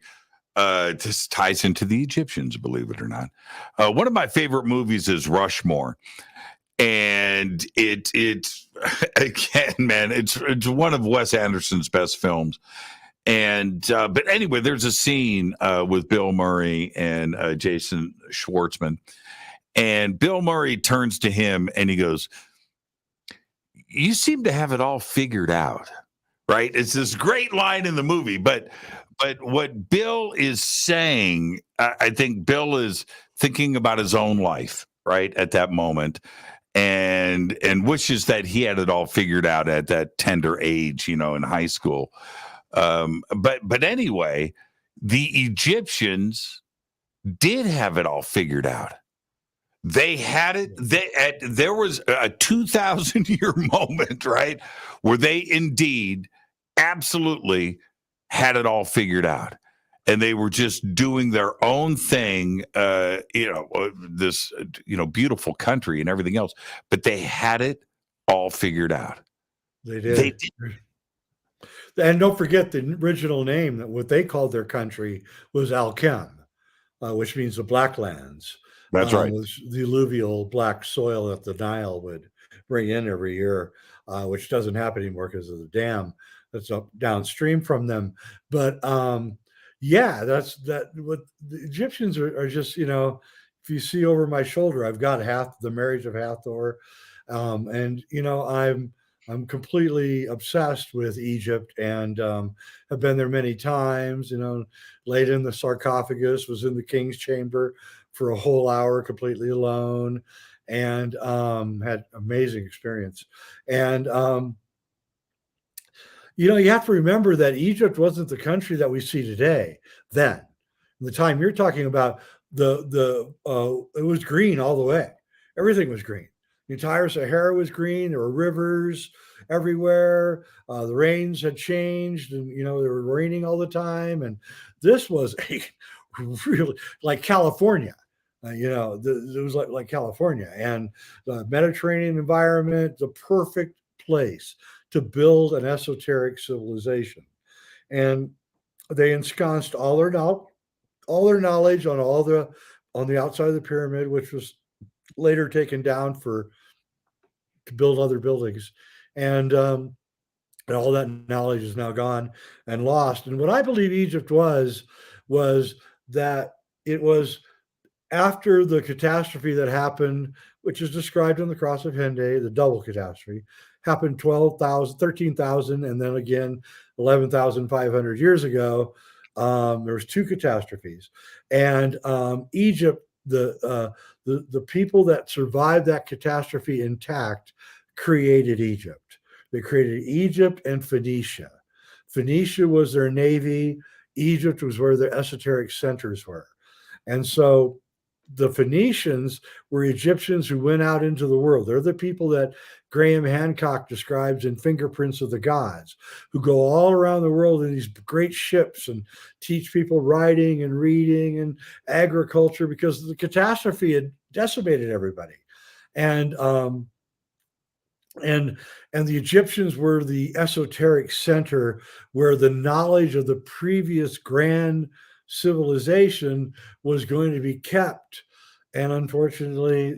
this ties into the Egyptians, believe it or not. One of my favorite movies is Rushmore, and it again, man, it's one of Wes Anderson's best films. And but anyway, there's a scene with Bill Murray and Jason Schwartzman, and Bill Murray turns to him and he goes, "You seem to have it all figured out." Right? It's this great line in the movie, but what Bill is saying, I think Bill is thinking about his own life, right, at that moment, and wishes that he had it all figured out at that tender age, in high school. But anyway, the Egyptians did have it all figured out. They had it. There was a 2,000-year moment, right, where they indeed absolutely had it all figured out. And they were just doing their own thing, this, beautiful country and everything else. But they had it all figured out. They did. And don't forget the original name, that what they called their country was alchem, which means the black lands. That's right. Was the alluvial black soil that the Nile would bring in every year, which doesn't happen anymore because of the dam that's up downstream from them. But that's what the Egyptians are just, if you see over my shoulder, I've got the marriage of Hathor. And I'm completely obsessed with Egypt, and have been there many times, laid in the sarcophagus, was in the king's chamber for a whole hour completely alone, and had amazing experience. And you have to remember that Egypt wasn't the country that we see today. Then, the time you're talking about, it was green all the way. Everything was green. The entire Sahara was green. There were rivers everywhere. The rains had changed, and they were raining all the time. And this was really like California. It was like California, and the Mediterranean environment, the perfect place to build an esoteric civilization. And they ensconced all their knowledge on the outside of the pyramid, which was later taken down to build other buildings. And all that knowledge is now gone and lost. And what I believe Egypt was that it was after the catastrophe that happened, which is described in the Cross of Henday, the double catastrophe, happened 13,000, and then again 11,500 years ago. There was two catastrophes, and Egypt, the people that survived that catastrophe intact, created Egypt. They created Egypt and Phoenicia. Phoenicia was their navy. Egypt was where their esoteric centers were. And so the Phoenicians were Egyptians who went out into the world. They're the people that Graham Hancock describes in Fingerprints of the Gods, who go all around the world in these great ships and teach people writing and reading and agriculture, because the catastrophe had decimated everybody. And the Egyptians were the esoteric center where the knowledge of the previous grand civilization was going to be kept. And unfortunately,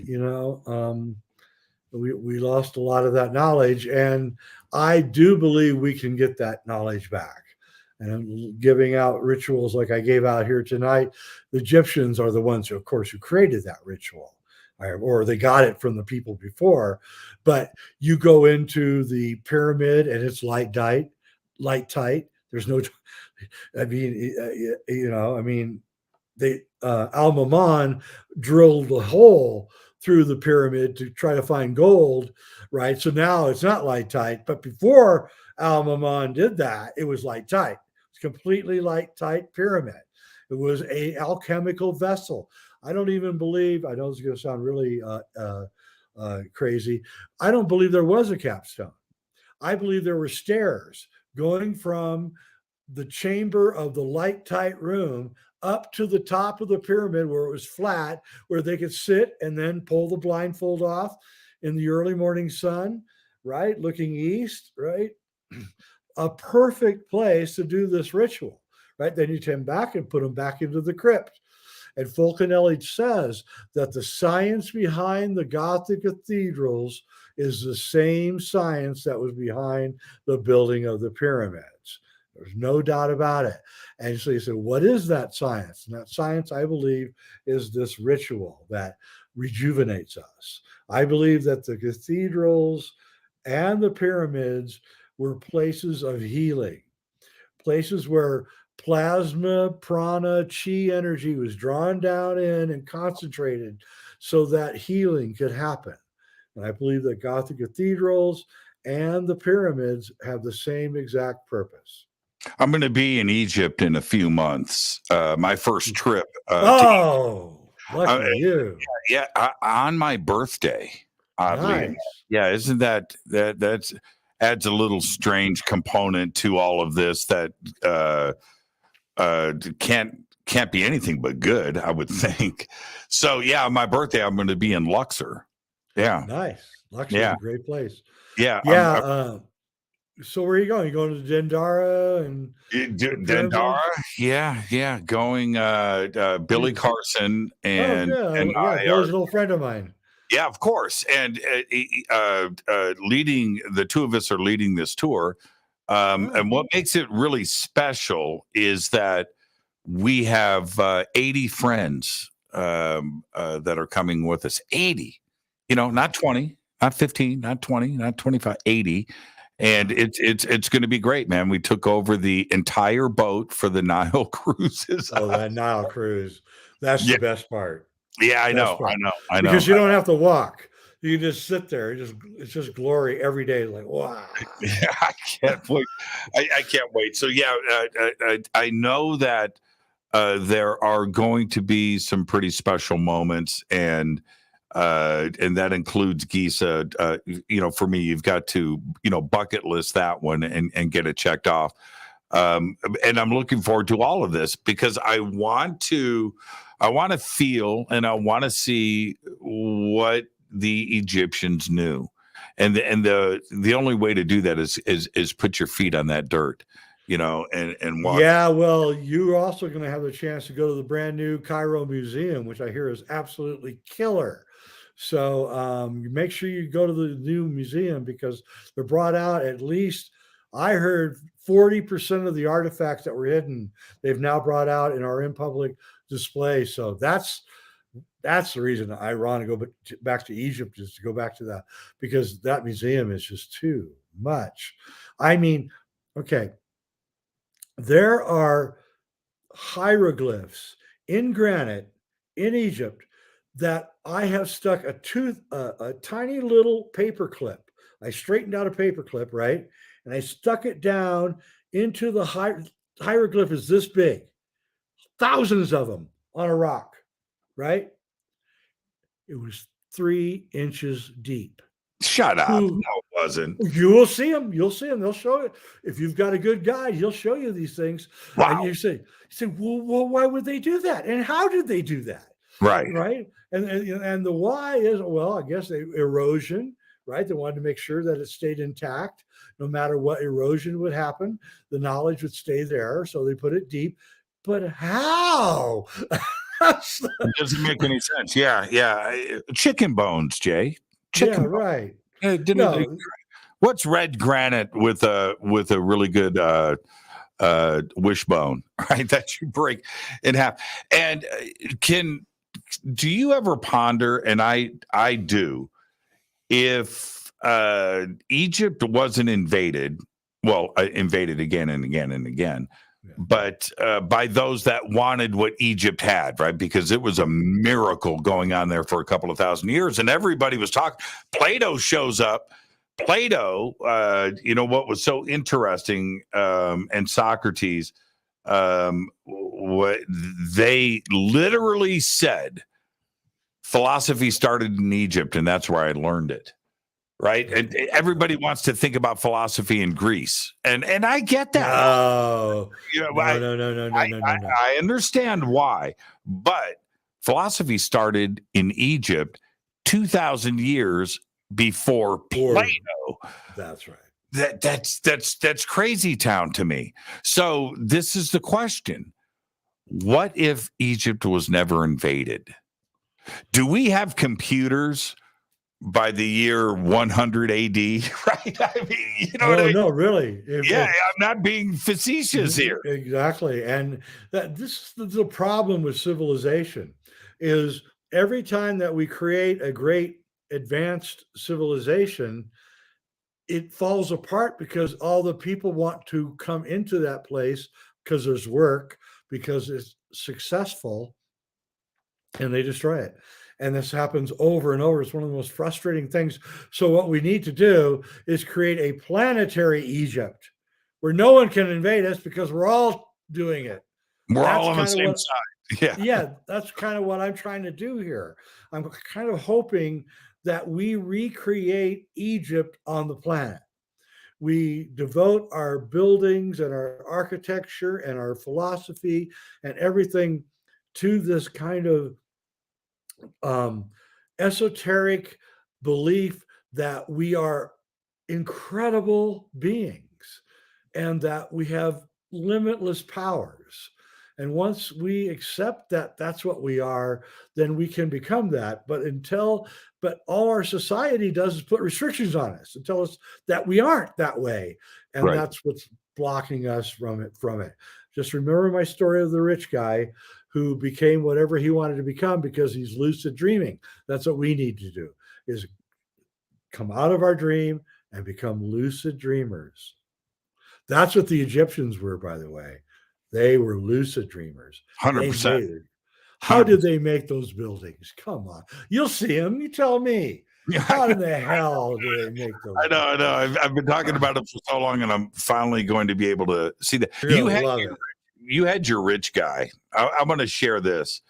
we lost a lot of that knowledge. And I do believe we can get that knowledge back. And I'm giving out rituals like I gave out here tonight. The Egyptians are the ones who, of course, who created that ritual, or they got it from the people before. But you go into the pyramid and it's light tight. There's no, Al-Maman drilled a hole through the pyramid to try to find gold, right? So now it's not light tight, but before Al-Maman did that, it was light tight. It's completely light tight pyramid. It was a alchemical vessel. I don't even believe, I know it's going to sound really crazy, I don't believe there was a capstone. I believe there were stairs going from the chamber of the light tight room up to the top of the pyramid where it was flat, where they could sit and then pull the blindfold off in the early morning sun, right? Looking east, right? A perfect place to do this ritual, right? Then you take them back and put them back into the crypt. And Fulcanelli says that the science behind the Gothic cathedrals is the same science that was behind the building of the pyramids. There's no doubt about it. And so you say, what is that science? And that science, I believe, is this ritual that rejuvenates us. I believe that the cathedrals and the pyramids were places of healing, places where plasma, prana, chi energy was drawn down in and concentrated so that healing could happen. And I believe that Gothic cathedrals and the pyramids have the same exact purpose. I'm going to be in Egypt in a few months. My first trip. Lucky you. Yeah, on my birthday. Oddly enough. Yeah, isn't that's adds a little strange component to all of this that can't be anything but good, I would think. So yeah, on my birthday, I'm going to be in Luxor. Yeah, nice. Luxor is a great place. Yeah, so where are you going? You going to Dendara and Dendara? Yeah. Going Billy Carson and Bill's an old friend of mine. Yeah, of course. And leading, the two of us are leading this tour. And what makes it really special is that we have 80 friends that are coming with us. 80, not 20, not 15, not 20, not 25, 80. And it's going to be great, man. We took over the entire boat for the Nile cruises. Oh, that Nile cruise. That's the best part. Yeah, I know. Because you don't have to walk. You can just sit there. It's just glory every day. Like, wow. Yeah, I can't wait. I can't wait. So yeah, I know that there are going to be some pretty special moments, and that includes Giza. For me, you've got to bucket list that one and get it checked off. And I'm looking forward to all of this because I want to feel and I want to see what the Egyptians knew, and the only way to do that is put your feet on that dirt, and walk. Yeah, well, you're also going to have the chance to go to the brand new Cairo Museum, which I hear is absolutely killer. So make sure you go to the new museum because they're brought out at least, I heard 40% of the artifacts that were hidden, they've now brought out and are in public display. So that's the reason I want to go back to Egypt, is to go back to that, because that museum is just too much. I mean, okay, there are hieroglyphs in granite in Egypt that I have stuck a tiny little paper clip. I straightened out a paper clip, right? And I stuck it down into the hieroglyph is this big, thousands of them on a rock, right? It was 3 inches deep. Shut up. No, it wasn't. You will see them. You'll see them. They'll show it. If you've got a good guide, he'll show you these things. Wow. And you say, well, why would they do that? And how did they do that? Right. And the why is, well, I guess erosion, right? They wanted to make sure that it stayed intact. No matter what erosion would happen, the knowledge would stay there. So they put it deep. But how? It doesn't make any sense. Yeah. Chicken bones, Jay. Chicken. Yeah, right. What's red granite with a really good wishbone, right? That you break in half. And do you ever ponder? And I do. If Egypt wasn't invaded, invaded again and again and again. But by those that wanted what Egypt had, right? Because it was a miracle going on there for a couple of thousand years. And everybody was talking. Plato shows up. Plato, what was so interesting, and Socrates, what they literally said, philosophy started in Egypt, and that's where I learned it. Right. And everybody wants to think about philosophy in Greece. And I get that. No. No. I understand why. But philosophy started in Egypt 2,000 years before Plato. That's right. That's crazy town to me. So this is the question. What if Egypt was never invaded? Do we have computers by the year 100 AD, right? I mean, No, really. I'm not being facetious here. Exactly. And this is the problem with civilization, is every time that we create a great advanced civilization, it falls apart because all the people want to come into that place because there's work, because it's successful, and they destroy it. And this happens over and over. It's one of the most frustrating things. So what we need to do is create a planetary Egypt where no one can invade us because we're all doing it. We're all on the same side. Yeah. Yeah, that's kind of what I'm trying to do here. I'm kind of hoping that we recreate Egypt on the planet. We devote our buildings and our architecture and our philosophy and everything to this kind of esoteric belief that we are incredible beings and that we have limitless powers. And once we accept that that's what we are, then we can become that. But all our society does is put restrictions on us and tell us that we aren't that way. And Right. that's what's blocking us from it. Just remember my story of the rich guy who became whatever he wanted to become because he's lucid dreaming. That's what we need to do, is come out of our dream and become lucid dreamers. That's what the Egyptians were, by the way. They were lucid dreamers. 100%. How did they make those buildings? Come on. You'll see them. You tell me. How in the hell do they make those? I know. I've been talking about it for so long, and I'm finally going to be able to see that. You had your rich guy. I'm going to share this.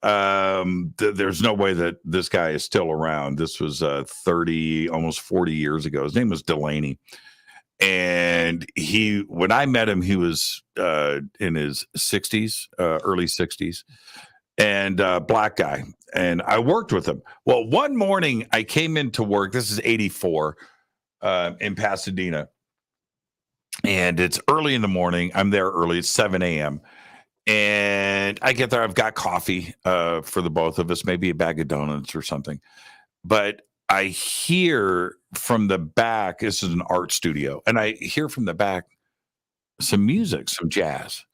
There's no way that this guy is still around. This was 30, almost 40 years ago. His name was Delaney. And when I met him, he was in his 60s, early 60s, and black guy. And I worked with him. Well, one morning I came into work. This is 84 in Pasadena. And it's early in the morning. I'm there early. It's 7 a.m. And I get there. I've got coffee for the both of us, maybe a bag of donuts or something. But I hear from the back, this is an art studio, and I hear from the back some music, some jazz.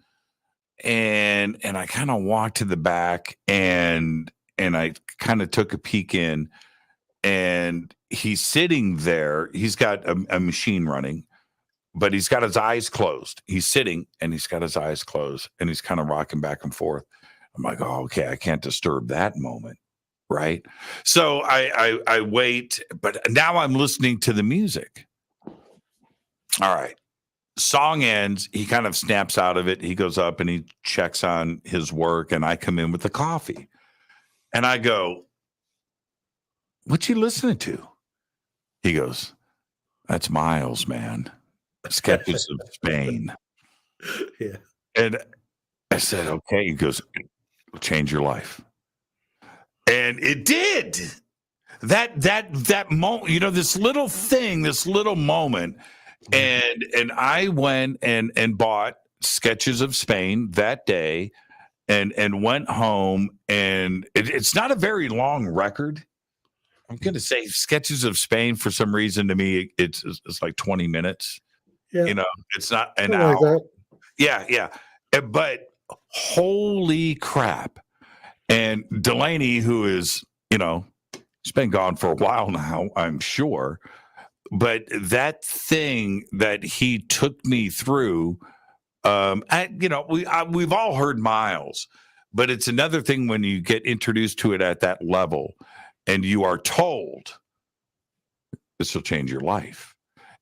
And I kind of walked to the back and I kind of took a peek in, and he's sitting there. He's got a machine running, but he's got his eyes closed. He's sitting and he's got his eyes closed and he's kind of rocking back and forth. I'm like, oh, okay, I can't disturb that moment. Right. So I wait, but now I'm listening to the music. All right. Song ends. He kind of snaps out of it. He goes up and he checks on his work, and I come in with the coffee. And I go, what you listening to? He goes, that's Miles, man. Sketches of Spain. Yeah. And I said, okay. He goes, it'll change your life. And it did. That moment, this little thing, this little moment. And I went and bought Sketches of Spain that day and went home. And it's not a very long record. I'm going to say Sketches of Spain, for some reason, to me, it's like 20 minutes. Yeah. It's not an hour. Yeah. But holy crap. And Delaney, who is, he's been gone for a while now, I'm sure. But that thing that he took me through, we've all heard Miles, but it's another thing when you get introduced to it at that level and you are told this will change your life.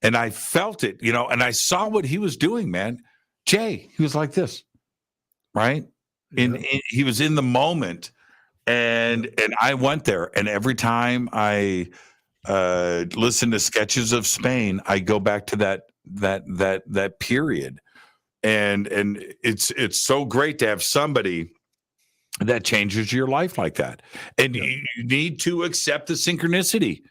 And I felt it, and I saw what he was doing, man. Jay, he was like this, right? He was in the moment, and I went there, and every time I listen to Sketches of Spain, I go back to that period, and it's so great to have somebody that changes your life like that. And you need to accept the synchronicity.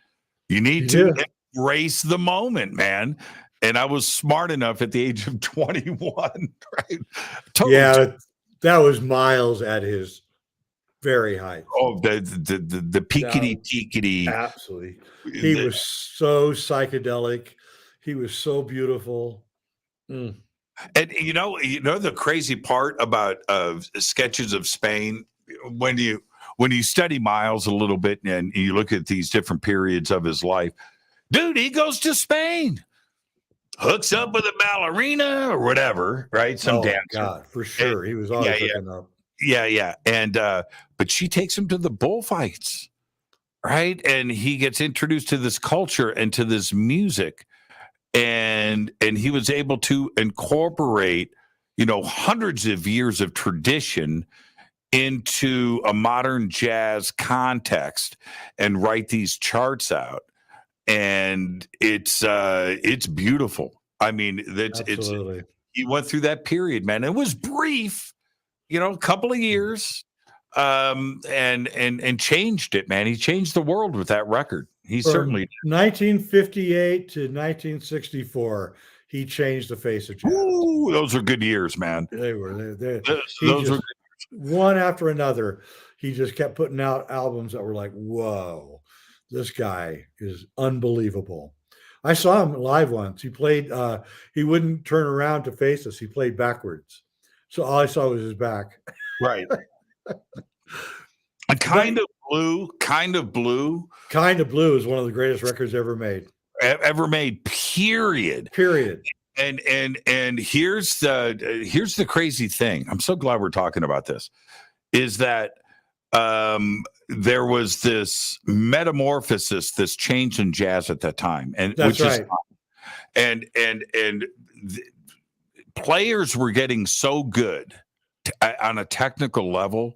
You need to embrace the moment, man. And I was smart enough at the age of 21, right? Totally. That was Miles at his very height. Oh, the peakity. Absolutely. He was so psychedelic. He was so beautiful. And the crazy part about Sketches of Spain, when you study Miles a little bit and you look at these different periods of his life, dude, he goes to Spain. Hooks up with a ballerina or whatever, right? Some dancer. God, for sure. He was always hooking up. Yeah. And but she takes him to the bullfights, right? And he gets introduced to this culture and to this music. and he was able to incorporate, hundreds of years of tradition into a modern jazz context and write these charts out. And it's beautiful. I mean, he went through that period, man. It was brief, a couple of years, and changed it, man. He changed the world with that record. He certainly did. 1958 to 1964, he changed the face of jazz. Ooh, those are good years, man. They were. Those were one after another. He just kept putting out albums that were like, whoa, this guy is unbelievable. I saw him live once. He played, he wouldn't turn around to face us. He played backwards. So all I saw was his back. Right. Kind of Blue is one of the greatest records ever made. Period. And here's the crazy thing. I'm so glad we're talking about this, is that there was this metamorphosis, this change in jazz at that time, and that's right. And players were getting so good on a technical level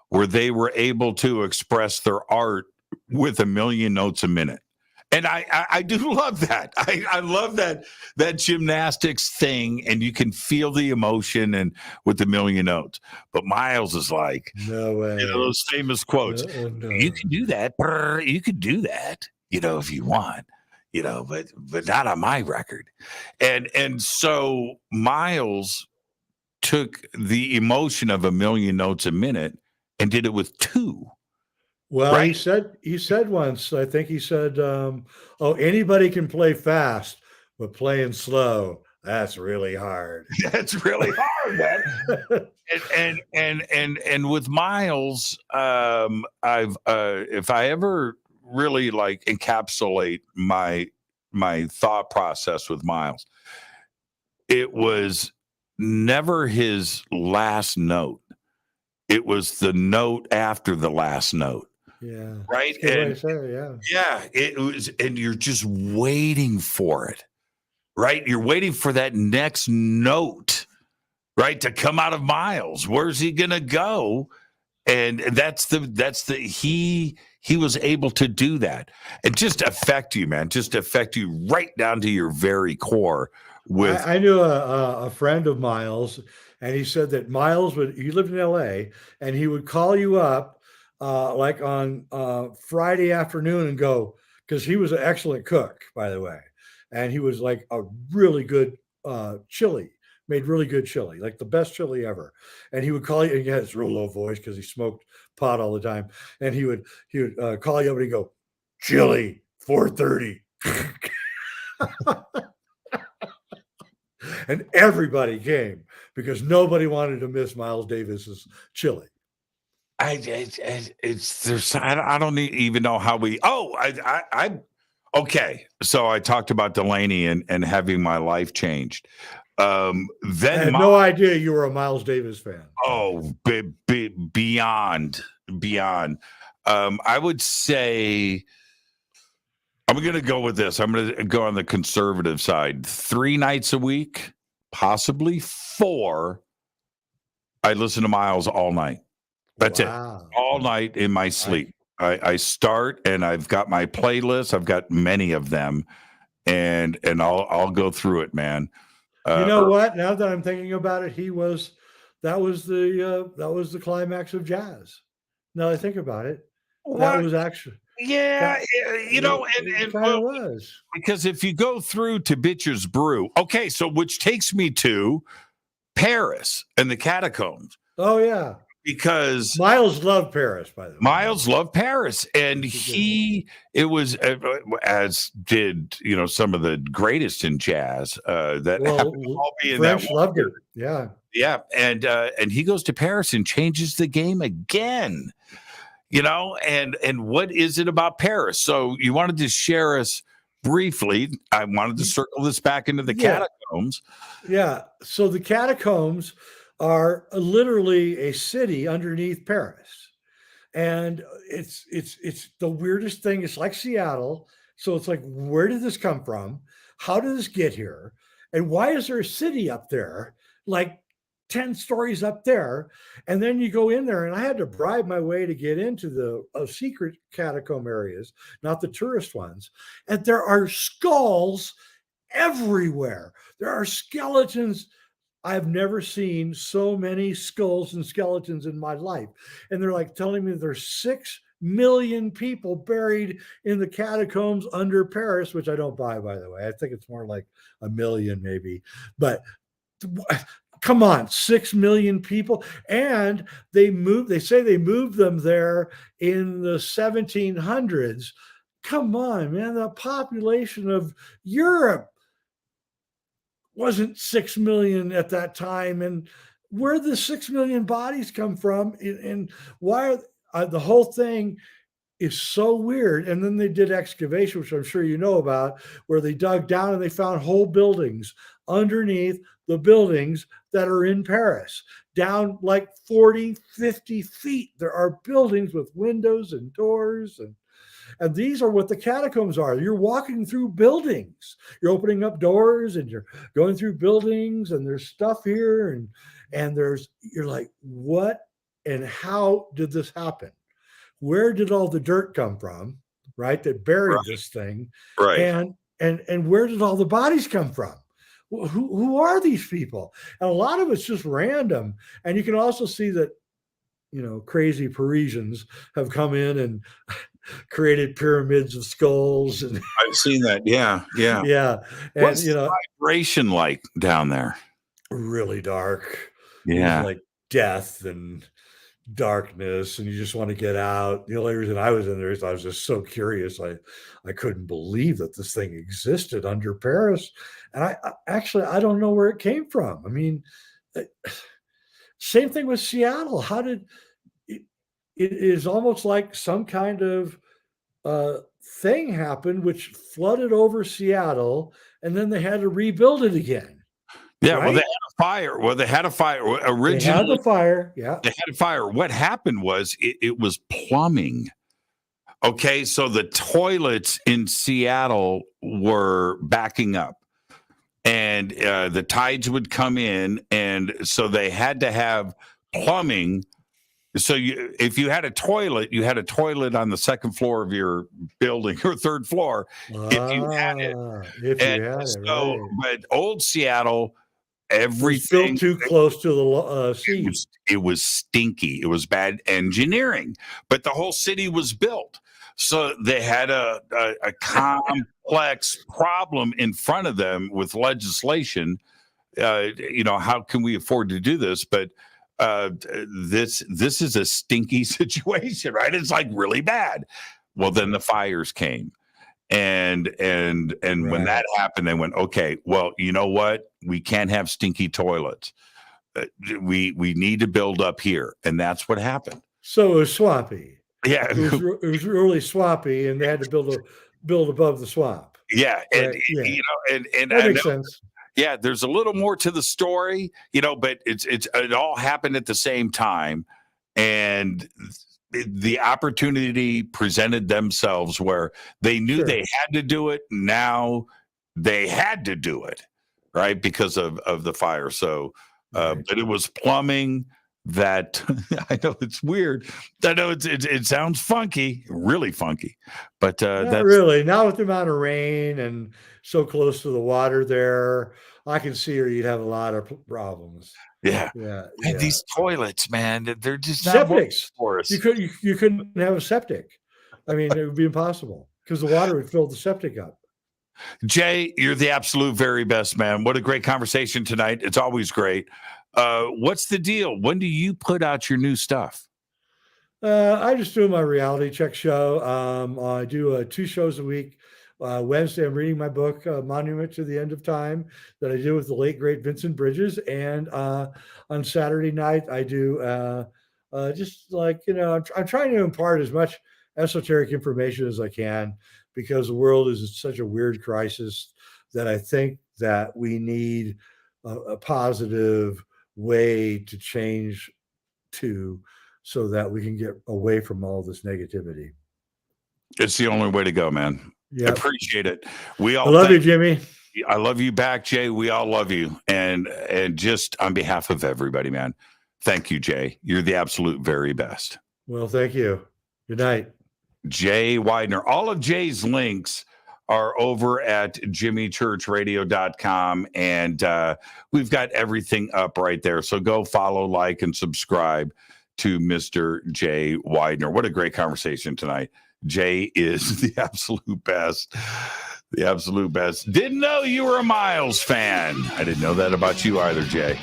where they were able to express their art with 1 million notes a minute. And I do love that. I love that gymnastics thing, and you can feel the emotion and with 1 million notes. But Miles is like, no way. Those famous quotes. No. You can do that. You could do that, if you want, but not on my record. And so Miles took the emotion of 1 million notes a minute and did it with 2. Well, right? he said once, I think he said, anybody can play fast, but playing slow, that's really hard. That's really hard, man. and with Miles, I've if I ever really like encapsulate my thought process with Miles, it was never his last note. It was the note after the last note. Yeah. Right. Yeah. It was, and you're just waiting for it. Right. You're waiting for that next note, right, to come out of Miles. Where's he gonna go? And he was able to do that and just affect you, man. Just affect you right down to your very core. I knew a friend of Miles, and he said that Miles he lived in LA, and he would call you up like on Friday afternoon and go, because he was an excellent cook, by the way. And he was like a really good chili, made really good chili, like the best chili ever. And he would call you, and he had this real low voice because he smoked pot all the time. And he would call you up and he'd go, chili, 4:30. And everybody came because nobody wanted to miss Miles Davis's chili. I don't even know how we. Okay. So I talked about Delaney and having my life changed. Then I had no idea you were a Miles Davis fan. Oh, beyond. I would say I'm going to go with this. I'm going to go on the conservative side. 3 nights a week, possibly 4. I listen to Miles all night. That's it. All night in my sleep. I start, and I've got my playlist. I've got many of them, and I'll go through it, man. You know what? Now that I'm thinking about it, that was the climax of jazz. Now that I think about it, that was actually. Yeah, and it kind of was, because if you go through to Bitcher's Brew, okay, so which takes me to Paris and the catacombs. Oh yeah, because Miles loved Paris, by the way. Miles loved Paris, and it was as did some of the greatest in jazz that happened to all be in French that loved it. Yeah, and he goes to Paris and changes the game again. And what is it about Paris? So you wanted to share us briefly. I wanted to circle this back into the catacombs. Yeah. So the catacombs are literally a city underneath Paris. And it's the weirdest thing. It's like Seattle. So it's like, where did this come from? how did this get here? And why is there a city up there, like 10 stories up there? And then you go in there, and I had to bribe my way to get into the secret catacomb areas, not the tourist ones. And there are skulls everywhere. There are skeletons. I've never seen so many skulls and skeletons in my life. And they're like telling me there's 6 million people buried in the catacombs under Paris, which I don't buy, by the way. I think it's more like 1 million maybe. But come on, 6 million people. And they say they moved them there in the 1700s. Come on, man. The population of Europe wasn't 6 million at that time. And where the 6 million bodies come from, and why are the whole thing is so weird. And then they did excavation, which I'm sure you know about, where they dug down and they found whole buildings underneath the buildings that are in Paris, down like 40, 50 feet. There are buildings with windows and doors, and these are what the catacombs are. You're walking through buildings. You're opening up doors and you're going through buildings, and there's stuff here, and you're like, what and how did this happen? Where did all the dirt come from, right, that buried this thing? Right. And where did all the bodies come from? Who are these people? And a lot of it's just random. And you can also see that, crazy Parisians have come in and created pyramids of skulls. And I've seen that. Yeah. Yeah. And, what's the vibration like down there? Really dark. Yeah. Like death and darkness, and you just want to get out. The only reason I was in there is I was just so curious. I couldn't believe that this thing existed under Paris. And I don't know where it came from. I mean, same thing with Seattle. How did it is almost like some kind of thing happened which flooded over Seattle, and then they had to rebuild it again. Yeah, right? well, they had a fire. Originally, they had the fire. Yeah, they had a fire. What happened was it was plumbing. Okay, so the toilets in Seattle were backing up, and the tides would come in, and so they had to have plumbing. So if you had a toilet, you had a toilet on the second floor of your building or third floor if you had it. But old Seattle, everything still too close to the sea. It was stinky. It was bad engineering, but the whole city was built. So they had a complex problem in front of them with legislation. How can we afford to do this? But this is a stinky situation, right? It's like really bad. Well, then the fires came, and when that happened, they went, okay, well, you know what? We can't have stinky toilets. We need to build up here, and that's what happened. So it was swampy. Yeah, it was really swampy, and they had to build above the swamp. Yeah, and that makes sense. Yeah, there's a little more to the story, but it all happened at the same time, and the opportunity presented themselves where they knew they had to do it. Now they had to do it, right, because of the fire. So, but it was plumbing that I know it's weird. I know it sounds funky, really funky, but not really. Now with the amount of rain and so close to the water there, I can see where you'd have a lot of problems. Yeah. And these toilets, man, they're just not septics for us. You couldn't have a septic. I mean, it would be impossible because the water would fill the septic up. Jay, you're the absolute very best, man. What a great conversation tonight. It's always great. What's the deal? When do you put out your new stuff? I just do my reality check show. I do 2 shows a week. Wednesday, I'm reading my book, Monument to the End of Time, that I did with the late, great Vincent Bridges. And on Saturday night, I do just like, I'm trying to impart as much esoteric information as I can, because the world is in such a weird crisis that I think that we need a positive way to change so that we can get away from all this negativity. It's the only way to go, man. Yeah, appreciate it. We all love you, Jimmy. I love you back, Jay. We all love you. And just on behalf of everybody, man, thank you, Jay. You're the absolute very best. Well, thank you. Good night. Jay Weidner. All of Jay's links are over at jimmychurchradio.com, and we've got everything up right there. So go follow, like, and subscribe to Mr. Jay Weidner. What a great conversation tonight. Jay is the absolute best. The absolute best. Didn't know you were a Miles fan. I didn't know that about you either, Jay.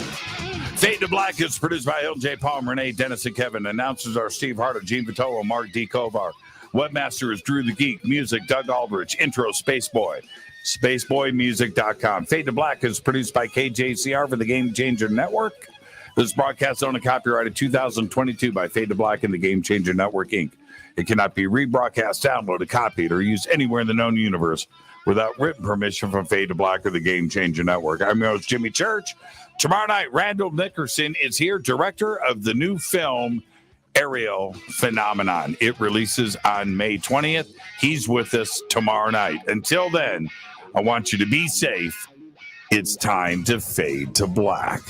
Fade to Black is produced by Hilton J. Palm, Renee, Dennis, and Kevin. Announcers are Steve Harder, Gene Vitolo, Mark D. Kovar. Webmaster is Drew the Geek. Music, Doug Aldrich. Intro, Spaceboy. SpaceboyMusic.com. Fade to Black is produced by KJCR for the Game Changer Network. This broadcast owned and copyrighted 2022 by Fade to Black and the Game Changer Network, Inc. It cannot be rebroadcast, downloaded, copied, or used anywhere in the known universe without written permission from Fade to Black or the Game Changer Network. I'm your host, Jimmy Church. Tomorrow night, Randall Nickerson is here, director of the new film, Aerial Phenomenon. It releases on May 20th. He's with us tomorrow night. Until then, I want you to be safe. It's time to fade to black.